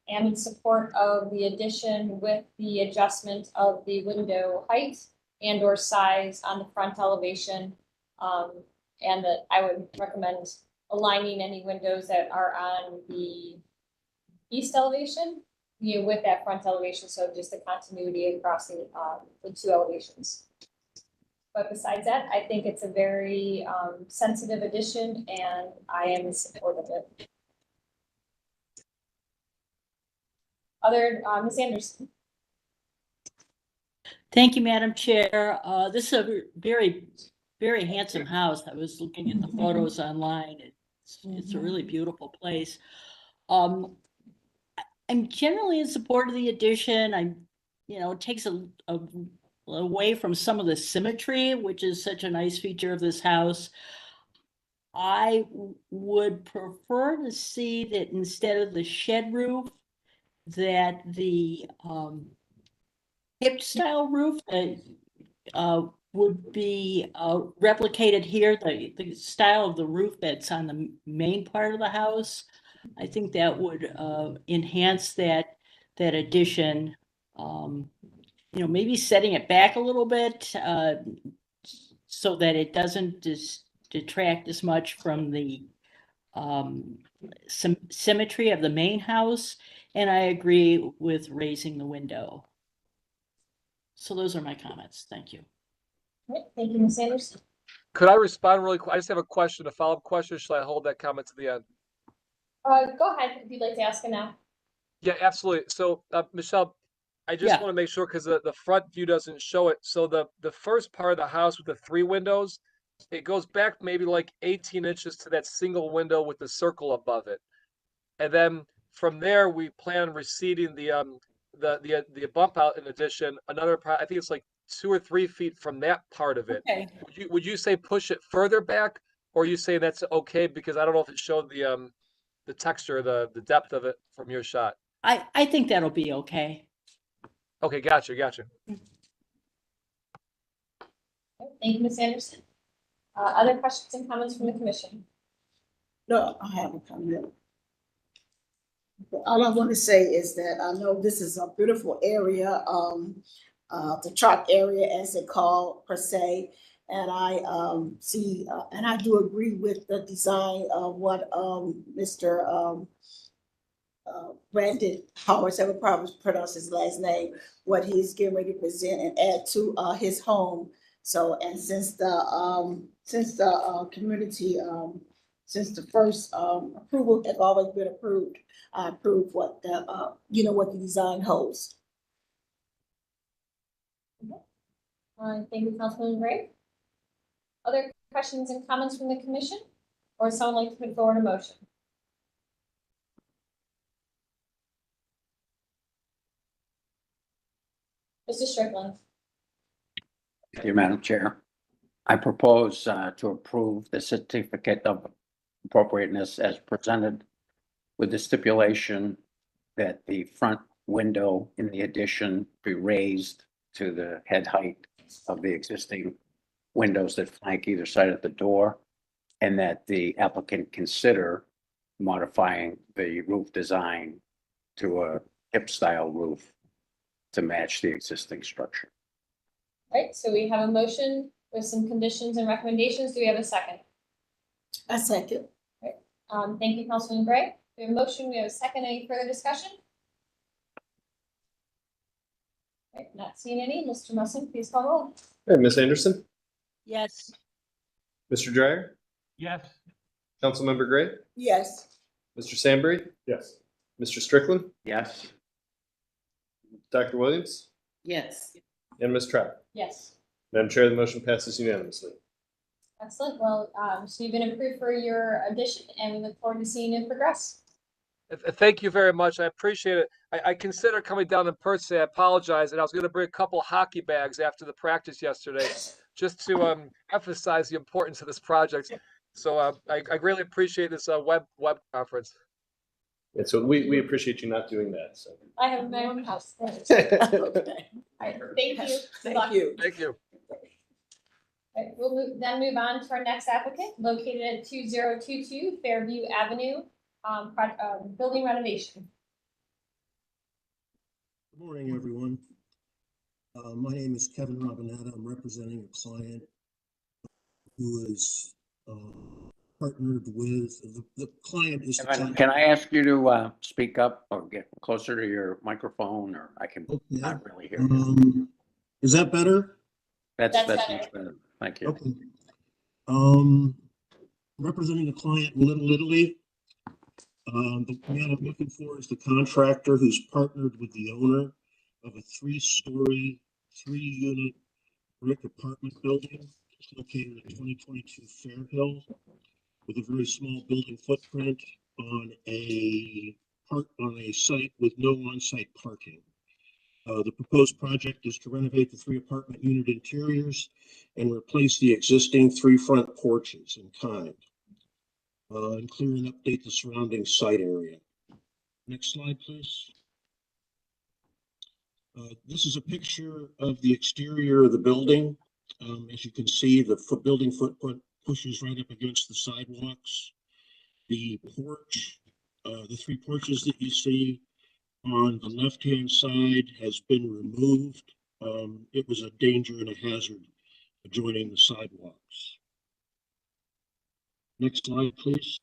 am in support of the addition with the adjustment of the window height and or size on the front elevation. And that I would recommend aligning any windows that are on the east elevation, with that front elevation. So just the continuity across the two elevations. But besides that, I think it's a very sensitive addition, and I am in support of it. Ms. Anderson. Thank you, Madam Chair. This is a very, very handsome house. I was looking at the photos online. It's a really beautiful place. I'm generally in support of the addition. It takes a away from some of the symmetry, which is such a nice feature of this house. I would prefer to see that instead of the shed roof, that the hip style roof that would be replicated here, the style of the roof that's on the main part of the house. I think that would enhance that addition. You know, maybe setting it back a little bit so that it doesn't detract as much from the symmetry of the main house. And I agree with raising the window. So those are my comments. Thank you. All right, thank you, Ms. Anderson. Could I respond really quick? I just have a question, a follow-up question. Should I hold that comment to the end? Go ahead if you'd like to ask it now. Yeah, absolutely. So, Michelle, I just Yeah. want to make sure because the front view doesn't show it. So the first part of the house with the 3 windows, it goes back maybe like 18 inches to that single window with the circle above it. And then from there, we plan on receding the bump out in addition, another part, I think it's like 2 or 3 feet from that part of it. Okay. Would you say push it further back, or you say that's okay? Because I don't know if it showed the texture, the depth of it from your shot. I think that'll be okay. Okay, gotcha. Thank you, Ms. Anderson. Other questions and comments from the commission? No, I have a comment. All I want to say is that I know this is a beautiful area, the chalk area as it called per se. And I see, and I do agree with the design of what Mr. Brandon Howard, I would probably pronounce his last name, what he's getting ready to present and add to his home. So, and since the community, since the first approval has always been approved, I approve what the what the design holds. Thank you, Councilman Gray. Other questions and comments from the commission, or someone like to put forward a motion? Mr. Strickland. Thank you, Madam Chair. I propose to approve the certificate of appropriateness as presented with the stipulation that the front window in the addition be raised to the head height of the existing windows that flank either side of the door, and that the applicant consider modifying the roof design to a hip style roof to match the existing structure. All right, so we have a motion with some conditions and recommendations. Do we have a second? A second. All right. Thank you, Councilman Gray. We have a motion. We have a second. Any further discussion? All right, not seeing any. Mr. Musson, please call roll. Hey, Ms. Anderson, Yes. Mr. Dryer, Yes. Councilmember Gray, Yes. Mr. Sandberry, Yes. Mr. Strickland, Yes. Dr. Williams, Yes. and Ms. Trout. Yes. Madam Chair, the motion passes unanimously. Excellent. Well, so you've been approved for your addition, and we look forward to seeing it progress. Thank you very much. I appreciate it. I consider coming down in person. I apologize, and I was going to bring a couple hockey bags after the practice yesterday, just to emphasize the importance of this project. So I greatly appreciate this web conference. And so we appreciate you not doing that. So. I have my own house. All right, thank you. Good luck. Thank you. Thank you. All right, we'll move on to our next applicant, located at 2022 Fairview Avenue, building renovation. Good morning, everyone. My name is Kevin Robinetta. I'm representing a client who is partnered with, the client is. Can I ask you to speak up or get closer to your microphone, or I can not really hear you? Is that better? That's better. much better. Thank you. Okay. Representing a client in Little Italy. The man I'm looking for is the contractor who's partnered with the owner of a 3-story, 3-unit brick apartment building located at 2022 Fairhill, with a very small building footprint on a site with no on-site parking. The proposed project is to renovate the 3 apartment unit interiors and replace the existing 3 front porches in kind. And clear and update the surrounding site area. Next slide, please. This is a picture of the exterior of the building. As you can see, the building footprint pushes right up against the sidewalks. The porch, the 3 porches that you see on the left-hand side has been removed. It was a danger and a hazard adjoining the sidewalks. Next slide, please.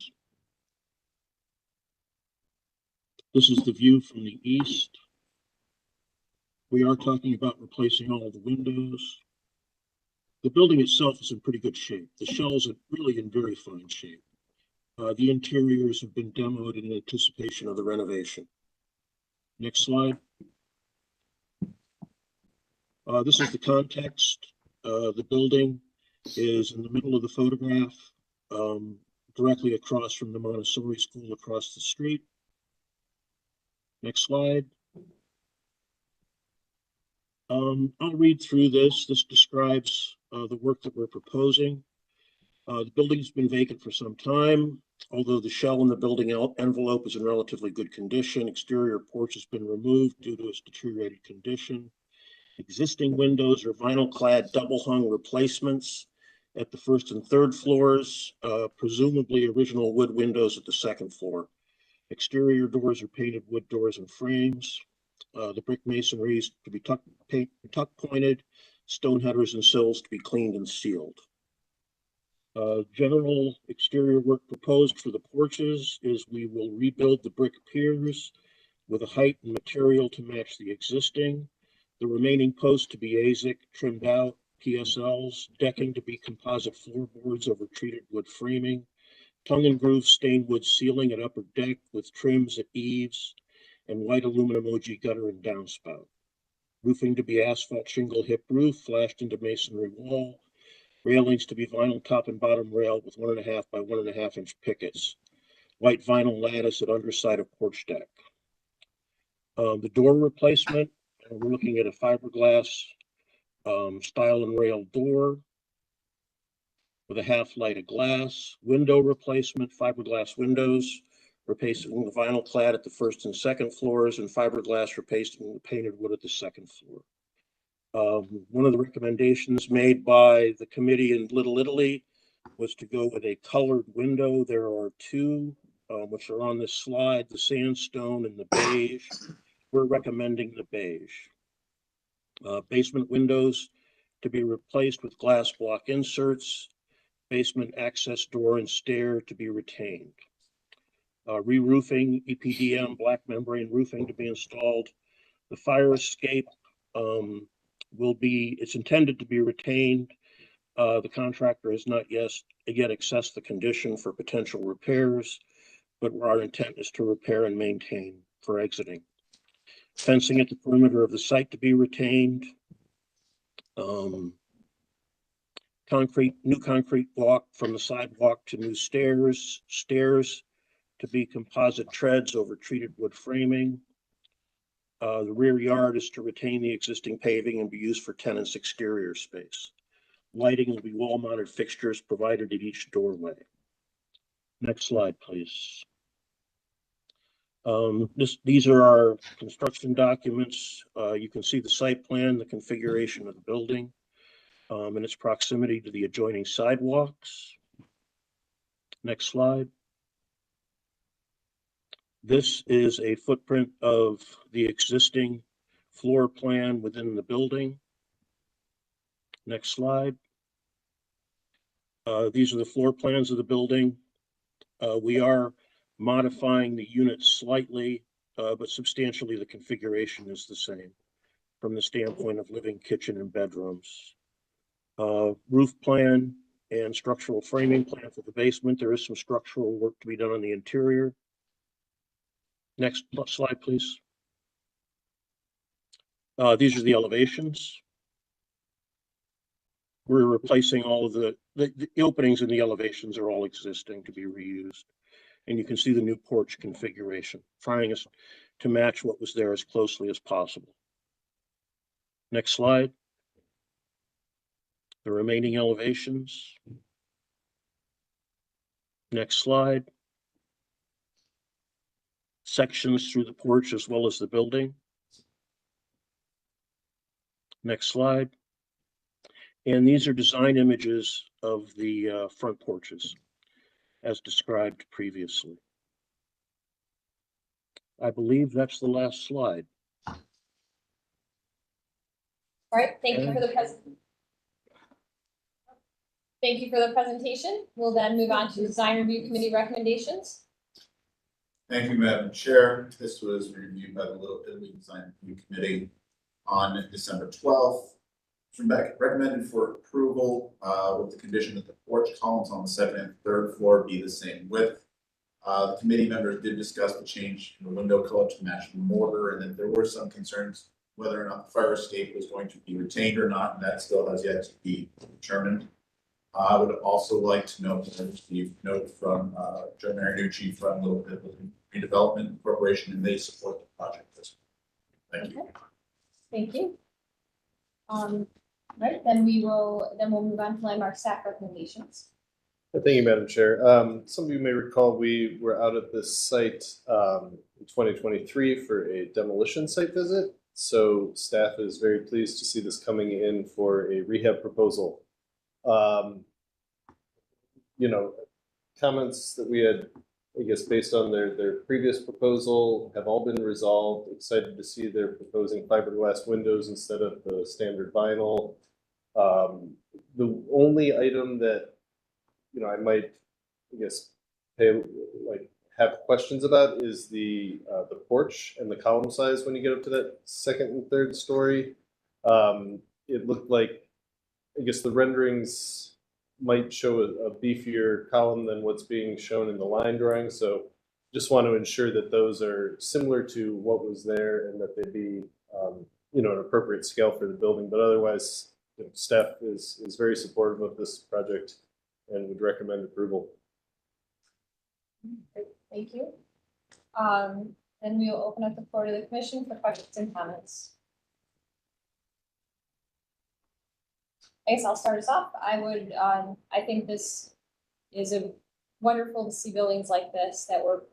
This is the view from the east. We are talking about replacing all of the windows. The building itself is in pretty good shape. The shells are really in very fine shape. The interiors have been demoed in anticipation of the renovation. Next slide. This is the context. The building is in the middle of the photograph, directly across from the Montessori school across the street. Next slide. I'll read through this. This describes the work that we're proposing. The building's been vacant for some time, although the shell in the building envelope is in relatively good condition. Exterior porch has been removed due to its deteriorated condition. Existing windows are vinyl-clad double-hung replacements at the 1st and 3rd floors, presumably original wood windows at the 2nd floor. Exterior doors are painted wood doors and frames. The brick masonry is to be tuck pointed, stone headers and sills to be cleaned and sealed. General exterior work proposed for the porches is we will rebuild the brick piers with a height and material to match the existing. The remaining posts to be AZEK trimmed out, PSLs, decking to be composite floorboards over treated wood framing, tongue and groove stained wood ceiling at upper deck with trims at eaves, and white aluminum OG gutter and downspout. Roofing to be asphalt shingle hip roof flashed into masonry wall. Railings to be vinyl top and bottom rail with 1.5 by 1.5 inch pickets. White vinyl lattice at underside of porch deck. The door replacement, we're looking at a fiberglass stile and rail door with a half light of glass. Window replacement, fiberglass windows, replacing the vinyl clad at the 1st and 2nd floors, and fiberglass replacing the painted wood at the 2nd floor. One of the recommendations made by the committee in Little Italy was to go with a colored window. There are 2, which are on this slide, the sandstone and the beige. We're recommending the beige. Basement windows to be replaced with glass block inserts. Basement access door and stair to be retained. Re-roofing, EPDM, black membrane roofing to be installed. The fire escape it's intended to be retained. The contractor has not yet assessed the condition for potential repairs, but our intent is to repair and maintain for exiting. Fencing at the perimeter of the site to be retained. New concrete block from the sidewalk to new stairs to be composite treads over treated wood framing. The rear yard is to retain the existing paving and be used for tenants' exterior space. Lighting will be wall-mounted fixtures provided at each doorway. Next slide, please. These are our construction documents. You can see the site plan, the configuration of the building, and its proximity to the adjoining sidewalks. Next slide. This is a footprint of the existing floor plan within the building. Next slide. These are the floor plans of the building. We are modifying the units slightly, but substantially the configuration is the same from the standpoint of living, kitchen, and bedrooms. Roof plan and structural framing plan for the basement. There is some structural work to be done on the interior. Next slide, please. These are the elevations. We're replacing all of the openings in the elevations are all existing to be reused. And you can see the new porch configuration, trying to match what was there as closely as possible. Next slide. The remaining elevations. Next slide. Sections through the porch as well as the building. Next slide. And these are design images of the front porches as described previously. I believe that's the last slide. All right, thank you for the Thank you for the presentation. We'll then move on to design review committee recommendations. Thank you, Madam Chair. This was reviewed by the Little Italy Design Review Committee on December 12th. Recommended for approval with the condition that the porch columns on the second and third floor be the same width. The committee members did discuss the change in the window color to match the mortar, and that there were some concerns whether or not the fire escape was going to be retained or not, and that still has yet to be determined. I would also like to note that I received a note from Joe Marinucci from Little Italy Redevelopment Corporation, and they support the project. Thank you. Thank you. Right, then we'll move on to landmark staff recommendations. Thank you, Madam Chair. Some of you may recall we were out at this site in 2023 for a demolition site visit. So staff is very pleased to see this coming in for a rehab proposal. You know, comments that we had, I guess, based on their previous proposal have all been resolved. Excited to see they're proposing fiberglass windows instead of the standard vinyl. The only item that, you know, I might, I guess, have questions about is the porch and the column size when you get up to that second and third story. It looked like, I guess, the renderings might show a beefier column than what's being shown in the line drawing. So just want to ensure that those are similar to what was there and that they be, you know, an appropriate scale for the building. But otherwise, you know, staff is very supportive of this project and would recommend approval. Great, thank you. Then we will open up the floor to the commission for questions and comments. I guess I'll start us off. I think this is wonderful to see buildings like this that were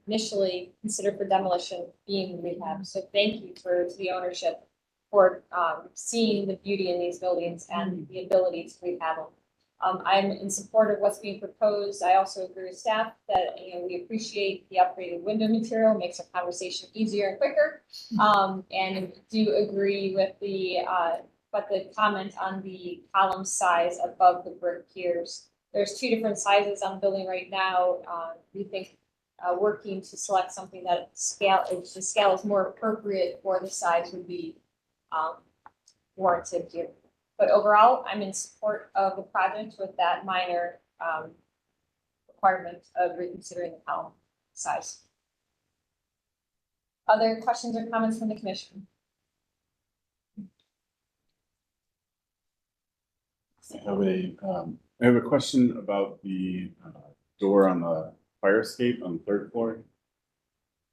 initially considered for demolition being rehab. So thank you to the ownership for seeing the beauty in these buildings and the ability to rehab them. I'm in support of what's being proposed. I also agree with staff that, you know, we appreciate the upgraded window material, makes our conversation easier and quicker. And do agree with the comment on the column size above the brick piers. There's two different sizes on the building right now. We think working to select something that the scale is more appropriate for the size would be warranted here. But overall, I'm in support of the project with that minor requirement of reconsidering the column size. Other questions or comments from the commission? I have a question about the door on the fire escape on the third floor.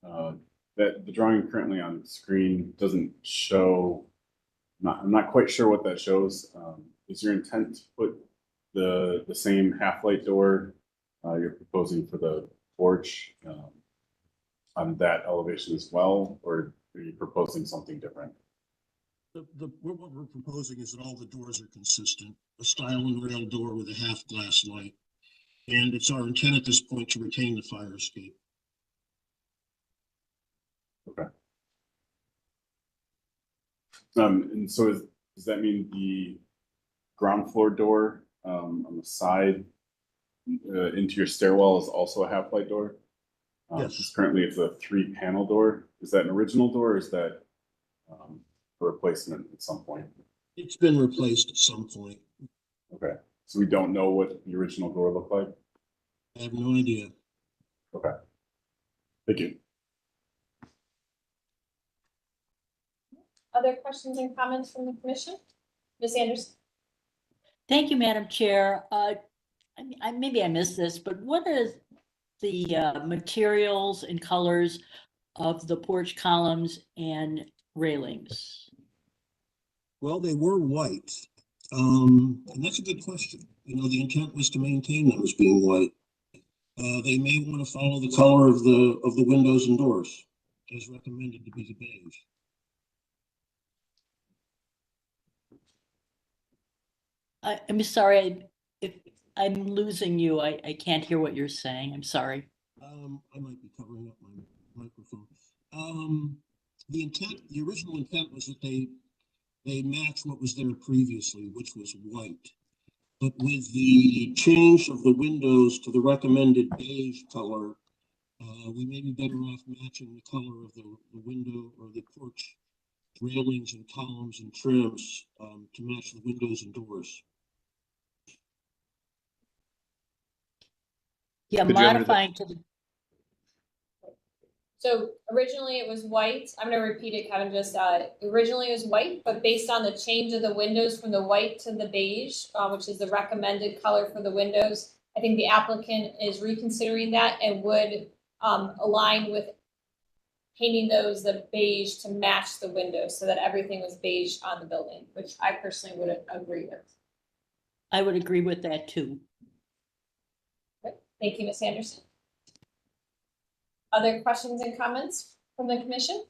That the drawing currently on the screen doesn't show. I'm not quite sure what that shows. Is your intent to put the same half-light door you're proposing for the porch on that elevation as well, or are you proposing something different? What we're proposing is that all the doors are consistent, a stile and rail door with a half glass light. And it's our intent at this point to retain the fire escape. Okay. And so does that mean the ground floor door on the side into your stairwell is also a half-light door? Yes. Currently it's a 3-panel door. Is that an original door, or is that a replacement at some point? It's been replaced at some point. Okay, so we don't know what the original door looked like? I have no idea. Okay, thank you. Other questions and comments from the commission? Ms. Anderson? Thank you, Madam Chair. Maybe I missed this, but what is the materials and colors of the porch columns and railings? Well, they were white. And that's a good question. You know, the intent was to maintain them as being white. They may want to follow the color of the windows and doors, as recommended to be the beige. I'm sorry, if I'm losing you, I can't hear what you're saying. I'm sorry. I might be covering up my microphone. The original intent was that they match what was there previously, which was white. But with the change of the windows to the recommended beige color, we may be better off matching the color of the window or the porch railings and columns and trims to match the windows and doors. Yeah, Could you under the- modifying to the, So originally it was white. I'm gonna repeat it, Kevin, just, originally it was white, but based on the change of the windows from the white to the beige, which is the recommended color for the windows, I think the applicant is reconsidering that and would, align with painting those the beige to match the windows so that everything was beige on the building, which I personally would agree with. I would agree with that too. Okay. Thank you, Ms. Anderson. Other questions and comments from the commission?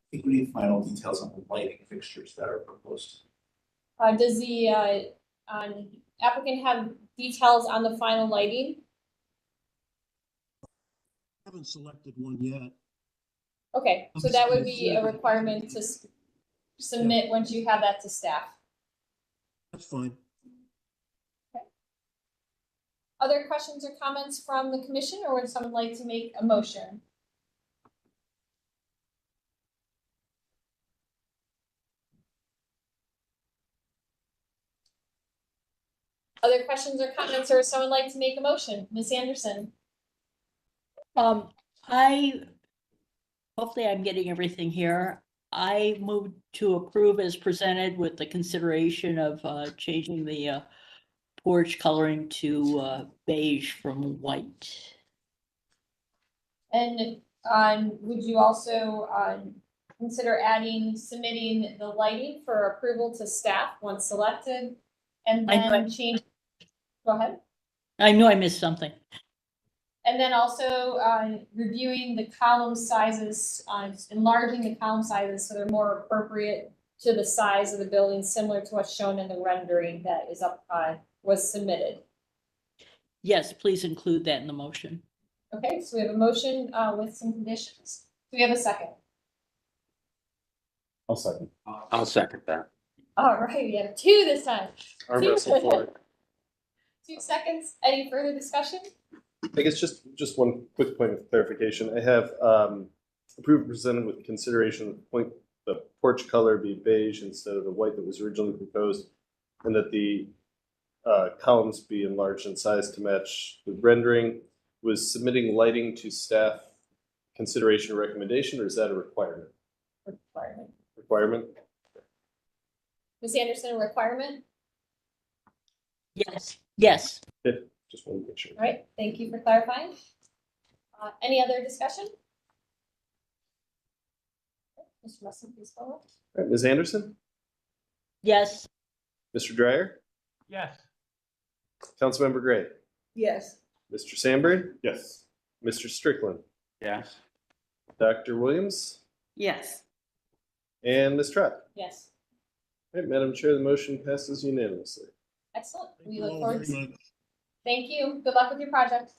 I think we need final details on the lighting fixtures that are proposed. Does the applicant have details on the final lighting? I haven't selected one yet. Okay, so that would be a requirement to submit once you have that to staff. That's fine. Other questions or comments from the commission, or would someone like to make a motion? Other questions or comments, or would someone like to make a motion? Ms. Anderson? Hopefully I'm getting everything here. I move to approve as presented with the consideration of changing the porch coloring to beige from white. And would you also consider submitting the lighting for approval to staff once selected? And then change, go ahead. I knew I missed something. And then also reviewing the column sizes, enlarging the column sizes so they're more appropriate to the size of the building, similar to what's shown in the rendering that is up, was submitted. Yes, please include that in the motion. Okay, so we have a motion with some conditions. Do we have a second? I'll second. I'll second that. All right, we have two this time. Arm wrestle for it. 2 seconds. Any further discussion? I guess just one quick point of clarification. I have approved presented with consideration of the porch color be beige instead of the white that was originally proposed, and that the columns be enlarged in size to match the rendering. Was submitting lighting to staff consideration or recommendation, or is that a requirement? Requirement. Requirement? Ms. Anderson, a requirement? Yes. Yes. Yeah, just want to make sure. All right, thank you for clarifying. Any other discussion? Mr. Musson, please follow. All right, Ms. Anderson? Yes. Mr. Dryer? Yes. Councilmember Gray? Yes. Mr. Sandberg? Yes. Mr. Strickland? Yes. Dr. Williams? Yes. And Ms. Trott? Yes, All right, Madam Chair, the motion passes unanimously. excellent. Thank We you look all forward very to. much. Thank you. Good luck with your project.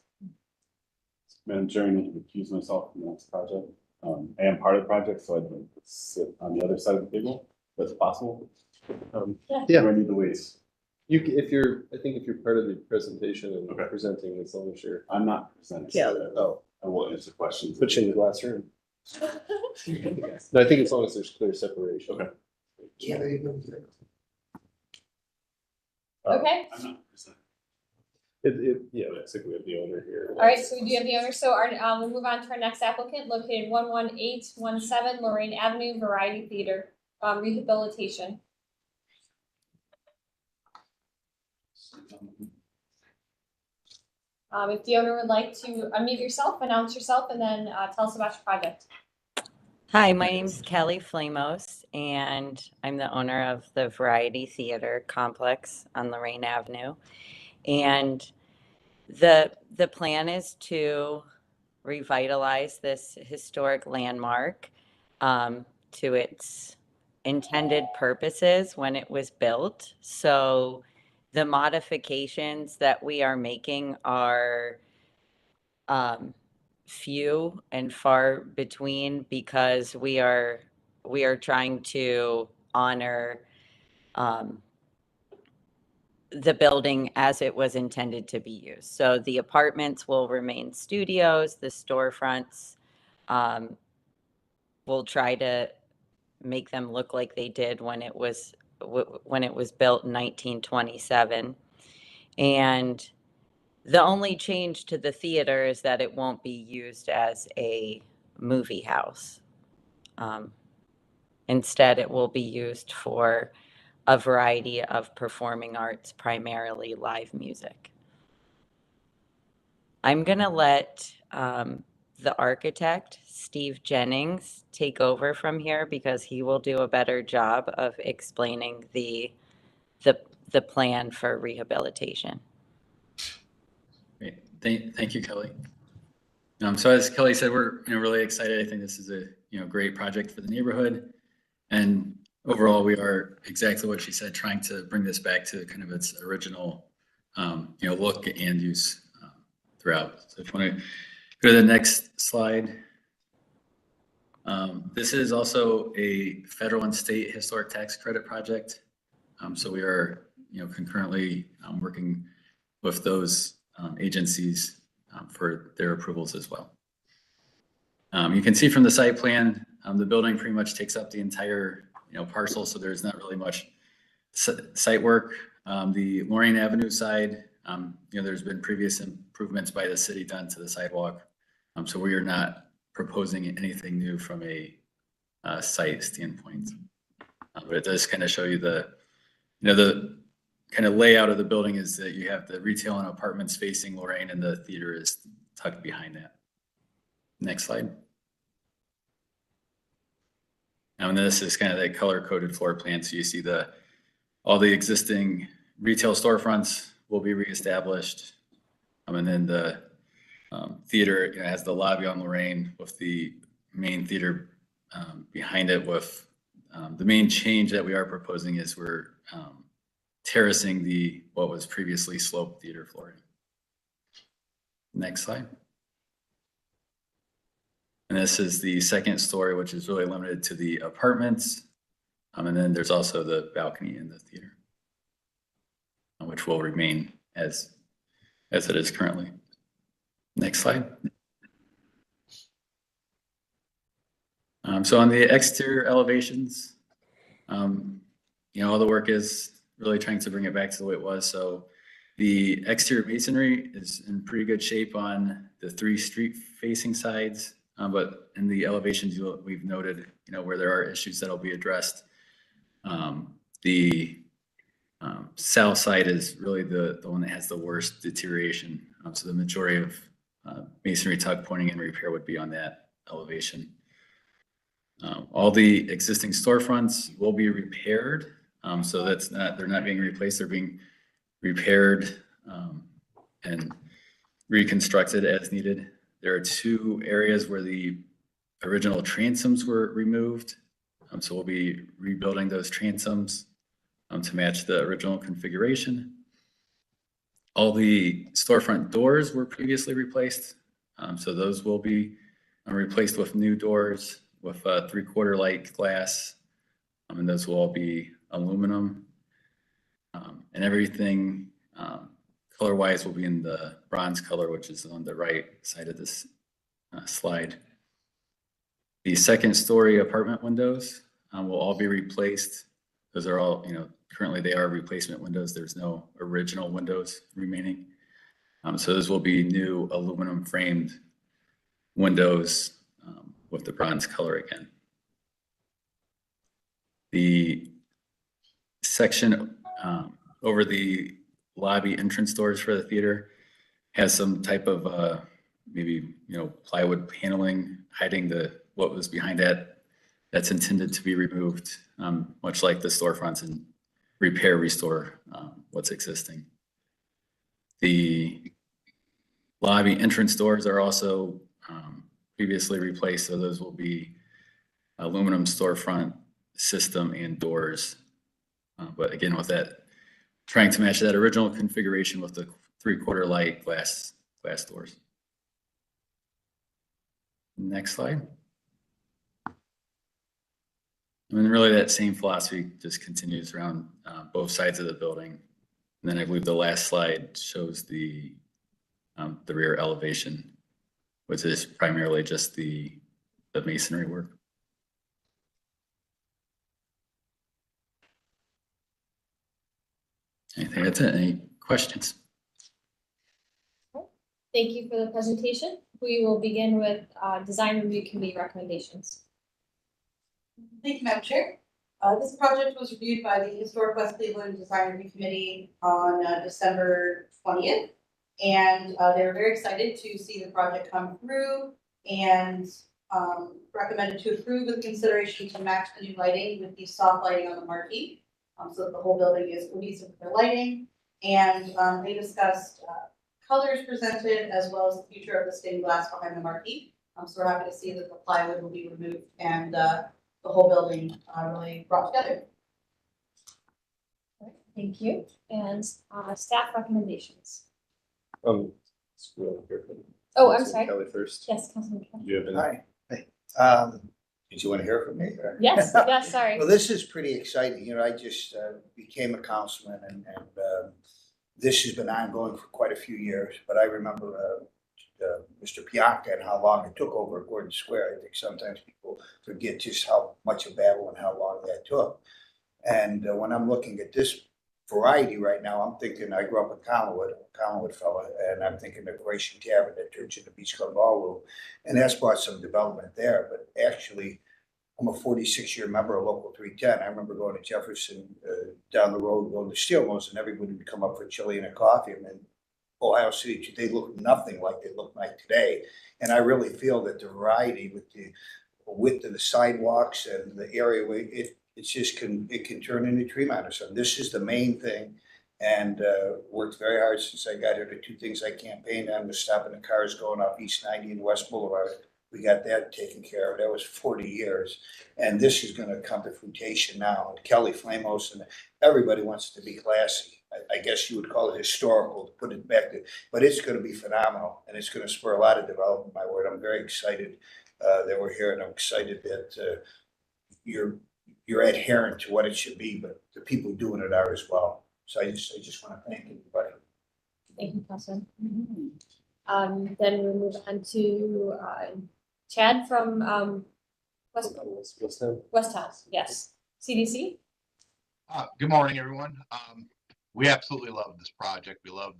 Madam Chair, I need to recuse myself from the next project. I am part of the project, so I'd like to sit on the other side of the table, if that's possible. Yeah. Do I need to wait? I think if you're part of the presentation and presenting, as long as you're. I'm not presenting. Yeah. So I will answer questions. Put you in the glass room. No, I think as long as there's clear separation. Okay. Okay, I'm not presenting. Yeah, basically we have the owner here. all right, so we do have the owner. So we'll move on to our next applicant located 11817 Lorraine Avenue, Variety Theater, rehabilitation. If the owner would like to unmute yourself, announce yourself, and then tell us about your project. Hi, my name's Kelly Flamos, and I'm the owner of the Variety Theater Complex on Lorraine Avenue. And the plan is to revitalize this historic landmark to its intended purposes when it was built. So the modifications that we are making are few and far between because we are trying to honor the building as it was intended to be used. So the apartments will remain studios, the storefronts we'll try to make them look like they did when it was built in 1927. And the only change to the theater is that it won't be used as a movie house. Instead, it will be used for a variety of performing arts, primarily live music. I'm going to let the architect, Steve Jennings, take over from here because he will do a better job of explaining the plan for rehabilitation. Great. Thank you, Kelly. So as Kelly said, we're really excited. I think this is a great project for the neighborhood, and overall, we are exactly what she said, trying to bring this back to kind of its original look and use throughout. So if you want to go to the next slide. This is also a federal and state historic tax credit project. So we are concurrently working with those agencies for their approvals as well. You can see from the site plan, the building pretty much takes up the entire parcel, so there's not really much site work. The Lorraine Avenue side, there's been previous improvements by the city done to the sidewalk, so we are not proposing anything new from a site standpoint. But it does kind of show you the kind of layout of the building is that you have the retail and apartments facing Lorraine, and the theater is tucked behind that. Next slide. And this is kind of the color-coded floor plan. So you see all the existing retail storefronts will be reestablished. And then the theater has the lobby on Lorraine with the main theater behind it. With the main change that we are proposing is we're terracing what was previously sloped theater flooring. Next slide. And this is the second story, which is really limited to the apartments. And then there's also the balcony in the theater, which will remain as it is currently. Next slide. So on the exterior elevations, all the work is really trying to bring it back to the way it was. So the exterior masonry is in pretty good shape on the 3 street-facing sides, but in the elevations we've noted, where there are issues that'll be addressed. The south side is really the one that has the worst deterioration. So the majority of masonry tuck pointing and repair would be on that elevation. All the existing storefronts will be repaired. So they're not being replaced, they're being repaired and reconstructed as needed. There are 2 areas where the original transoms were removed. So we'll be rebuilding those transoms to match the original configuration. All the storefront doors were previously replaced. So those will be replaced with new doors with 3/4 light glass. And those will all be aluminum. And everything color-wise will be in the bronze color, which is on the right side of this slide. The second story apartment windows will all be replaced. Those are all, currently they are replacement windows. There's no original windows remaining. So those will be new aluminum framed windows with the bronze color again. The section over the lobby entrance doors for the theater has some type of maybe plywood paneling hiding what was behind that that's intended to be removed, much like the storefronts, and repair, restore what's existing. The lobby entrance doors are also previously replaced, so those will be aluminum storefront system and doors. But again, with that, trying to match that original configuration with the 3/4 light glass doors. Next slide. And really that same philosophy just continues around both sides of the building. And then I believe the last slide shows the rear elevation, which is primarily just the masonry work. I think that's it. Any questions? Thank you for the presentation. We will begin with design review committee recommendations. Thank you, Madam Chair. This project was reviewed by the Historic West Cleveland Design Review Committee on December 20th. And they were very excited to see the project come through and recommended to approve with consideration to match the new lighting with the soft lighting on the marquee. So that the whole building is cohesive with their lighting. And they discussed colors presented as well as the future of the stained glass behind the marquee. So we're happy to see that the plywood will be removed and the whole building really brought together. Thank you. And staff recommendations. Oh, I'm sorry. Kelly first. Yes, Councilman Kelly. Do you have any? Hi. Did you want to hear from me? or- Yes, yes, sorry. Well, this is pretty exciting. You know, I just became a councilman and this has been ongoing for quite a few years. But I remember Mr. Pianka and how long it took over at Gordon Square. I think sometimes people forget just how much a battle and how long that took. And when I'm looking at this variety right now, I'm thinking, I grew up in Collinwood fella, and I'm thinking the Croatian Tavern that turns into Beach Club Ballroom, and that's brought some development there. But actually, I'm a 46-year member of Local 310. I remember going to Jefferson down the road, going to Steel Mills, and everybody would come up for chili and a coffee. And then Ohio City, they look nothing like they look like today. And I really feel that the variety with the width of the sidewalks and the area where it can turn into Tremont or something. This is the main thing, and worked very hard since I got here. The two things I campaigned on was stopping the cars going off East 90 and West Boulevard. We got that taken care of. That was 40 years, and this is going to come to fruition now. And Kelly Flamos and everybody wants to be classy. I guess you would call it historical to put it back to, but it's going to be phenomenal, and it's going to spur a lot of development. My word, I'm very excited that we're here, and I'm excited that you're adherent to what it should be, but the people doing it are as well. So I just want to thank everybody. Thank you, Councilman. Then we'll move on to Chad from West House. Yes, CDC. Good morning, everyone. We absolutely love this project. We love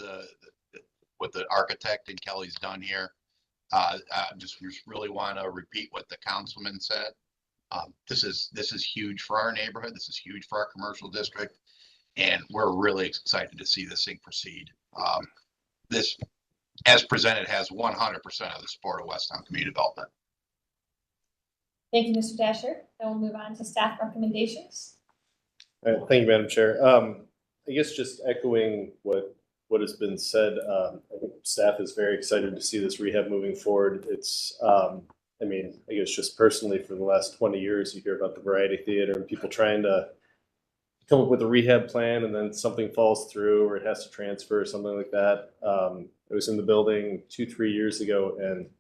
what the architect and Kelly's done here. Just really want to repeat what the councilman said. This is huge for our neighborhood. This is huge for our commercial district, and we're really excited to see this thing proceed. This, as presented, has 100% of the support of Westtown Community Development. Thank you, Mr. Dasher. Then we'll move on to staff recommendations. All right, thank you, Madam Chair. I guess just echoing what has been said, I think staff is very excited to see this rehab moving forward. It's, I mean, I guess just personally for the last 20 years, you hear about the Variety Theater and people trying to come up with a rehab plan and then something falls through or it has to transfer or something like that. I was in the building 2-3 years ago, and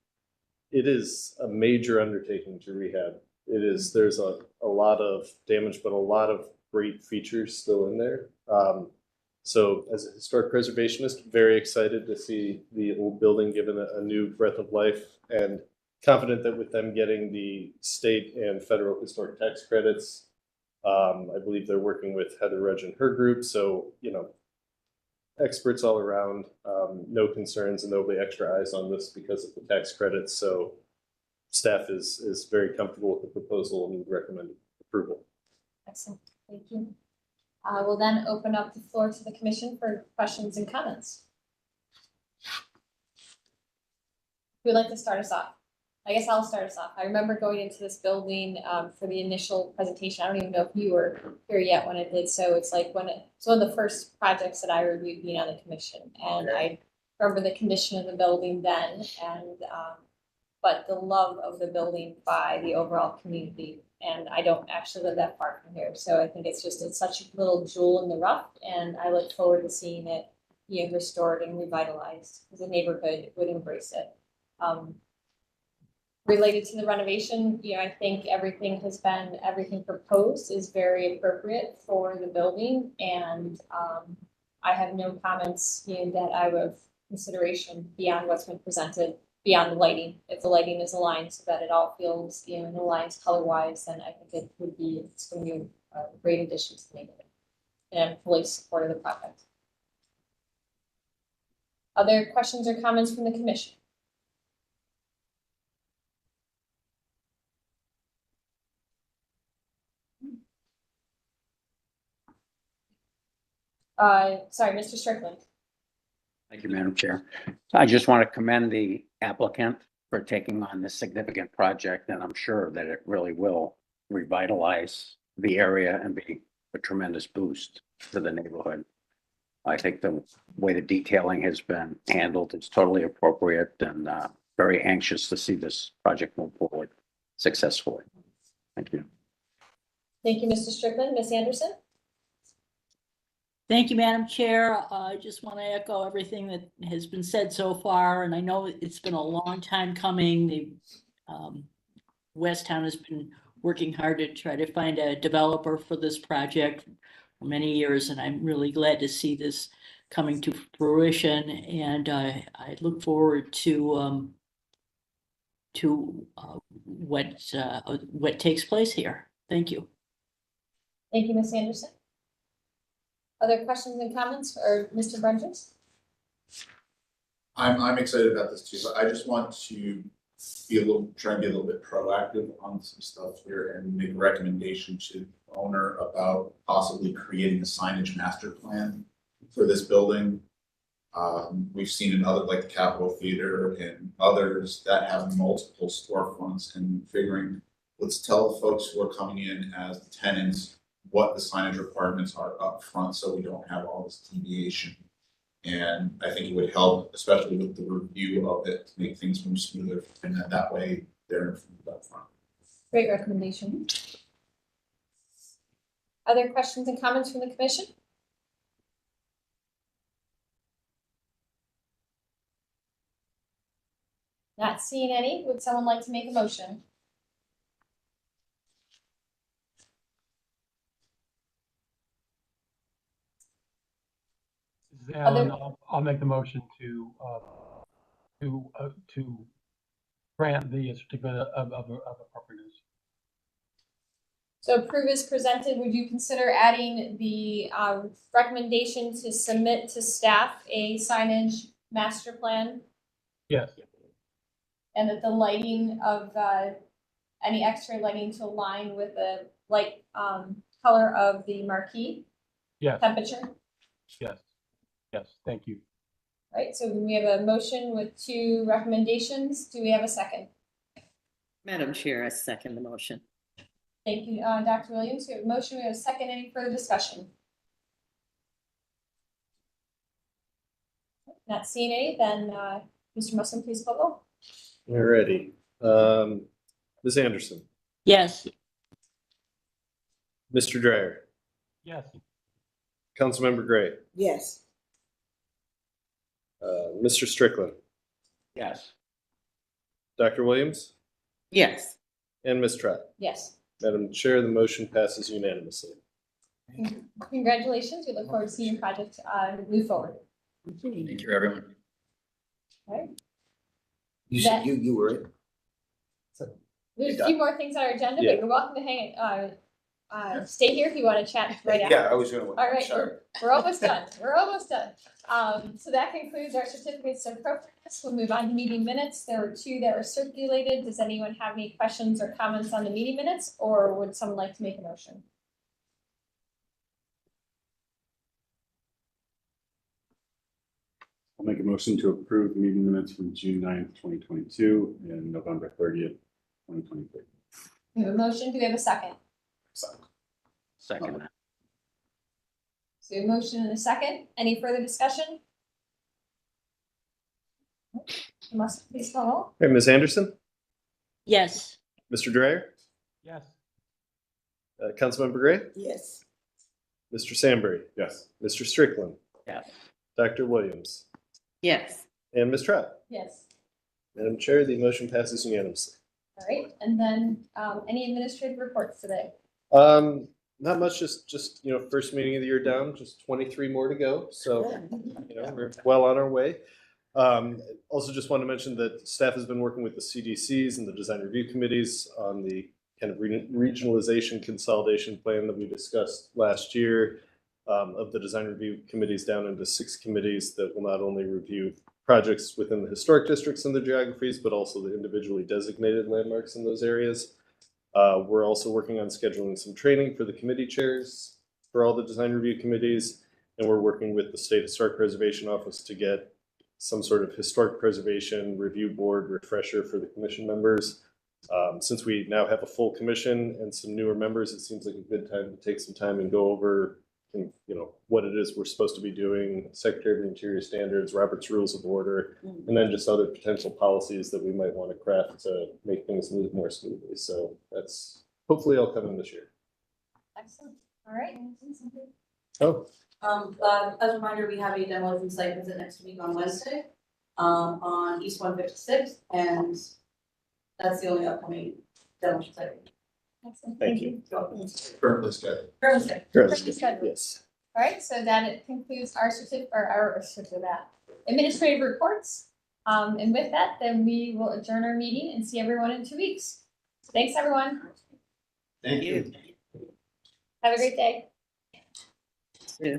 it is a major undertaking to rehab. It is, there's a lot of damage, but a lot of great features still in there. So as a historic preservationist, very excited to see the old building given a new breath of life, and confident that with them getting the state and federal historic tax credits, I believe they're working with Heather Rudge and her group. So, you know, experts all around, no concerns, and there'll be extra eyes on this because of the tax credits. So staff is very comfortable with the proposal and recommend approval. Excellent, thank you. We'll then open up the floor to the commission for questions and comments. Who would like to start us off? I guess I'll start us off. I remember going into this building for the initial presentation. I don't even know if you were here yet when it did. So it's like it's one of the first projects that I reviewed being on the commission. And I remember the condition of the building then but the love of the building by the overall community. And I don't actually live that far from here. So I think it's such a little jewel in the rough. And I look forward to seeing it, restored and revitalized. The neighborhood would embrace it. Related to the renovation, I think everything proposed is very appropriate for the building. And I have no comments, that I would consideration beyond what's been presented, beyond the lighting. If the lighting is aligned so that it all feels, and aligns color-wise, then I think it's going to be a great addition to the neighborhood. And I'm fully supportive of the project. Other questions or comments from the commission? Sorry, Mr. Strickland. Thank you, Madam Chair. I just want to commend the applicant for taking on this significant project, and I'm sure that it really will revitalize the area and be a tremendous boost to the neighborhood. I think the way the detailing has been handled is totally appropriate, and very anxious to see this project move forward successfully. Thank you. Thank you, Mr. Strickland. Ms. Anderson? Thank you, Madam Chair. I just want to echo everything that has been said so far, and I know it's been a long time coming. The Westtown has been working hard to try to find a developer for this project for many years, and I'm really glad to see this coming to fruition. And I look forward to what takes place here. Thank you. Thank you, Ms. Anderson. Other questions and comments for Mr. Brungers? I'm excited about this too, but I just want to try and be a little bit proactive on some stuff here and make a recommendation to the owner about possibly creating a signage master plan for this building. We've seen in other, like the Capitol Theater and others that have multiple storefronts, and figuring, let's tell the folks who are coming in as the tenants what the signage requirements are up front, so we don't have all this deviation. And I think it would help, especially with the review of it, to make things move smoother, and that way they're informed up front. Great recommendation. Other questions and comments from the commission? Not seeing any. Would someone like to make a motion? Alan, I'll make the motion to grant the certificate of appropriateness. So approve as presented. Would you consider adding the recommendation to submit to staff a signage master plan? Yes. And that the lighting of any extra lighting to align with the light color of the marquee? Yes. Temperature? Yes. Yes, thank you. Right, so we have a motion with 2 recommendations. Do we have a second? Madam Chair, I second the motion. Thank you, Dr. Williams. We have a motion, we have a second. Any further discussion? Not seeing any, then Mr. Muslim, please call roll. Alrighty. Ms. Anderson, Yes. Mr. Dreyer, Yes. Councilmember Gray, Yes. Mr. Strickland, Yes. Dr. Williams, Yes. and Ms. Trott. Yes. Madam Chair, the motion passes unanimously. Congratulations. We look forward to seeing your project move forward. Thank you, everyone. All right. You said you were it. There's a few more things on our agenda, but you're welcome to stay here if you want to chat right after. Yeah, I was gonna. All right, Sorry. we're almost done. We're almost done. So that concludes our certificates of appropriateness. We'll move on to meeting minutes. There were 2 that were circulated. Does anyone have any questions or comments on the meeting minutes, or would someone like to make a motion? I'll make a motion to approve the meeting minutes from June 9th, 2022 and November 30th, 2023. We have a motion. Do we have a second? Second. So we have a motion and a second. Any further discussion? You must please call roll. Hey, Ms. Anderson, Yes. Mr. Dreyer, Yes. Councilmember Gray, Yes. Mr. Sandberry, Yes. Mr. Strickland, Yes. Dr. Williams, Yes. and Ms. Trout. Yes. Madam Chair, the motion passes unanimously. All right, and then any administrative reports today? Not much, just, you know, first meeting of the year down, just 23 more to go. So, you know, we're well on our way. Also just want to mention that staff has been working with the CDCs and the design review committees on the kind of regionalization consolidation plan that we discussed last year, of the design review committees down into 6 committees that will not only review projects within the historic districts and the geographies, but also the individually designated landmarks in those areas. We're also working on scheduling some training for the committee chairs for all the design review committees. And we're working with the State Historic Preservation Office to get some sort of historic preservation review board refresher for the commission members. Since we now have a full commission and some newer members, it seems like a good time to take some time and go over, you know, what it is we're supposed to be doing, Secretary of the Interior standards, Robert's Rules of Order, and then just other potential policies that we might want to craft to make things move more smoothly. So that's hopefully all coming this year. Excellent. All right. Oh, As a reminder, we have a demolition site visit next week on Wednesday, on East 156, and that's the only upcoming demolition site. Excellent. Thank you. Currently scheduled. Thursday. Currently scheduled. Yes. All right, so that concludes our administrative reports. And with that, then we will adjourn our meeting and see everyone in 2 weeks. Thanks, everyone. Thank you. Have a great day. Yeah.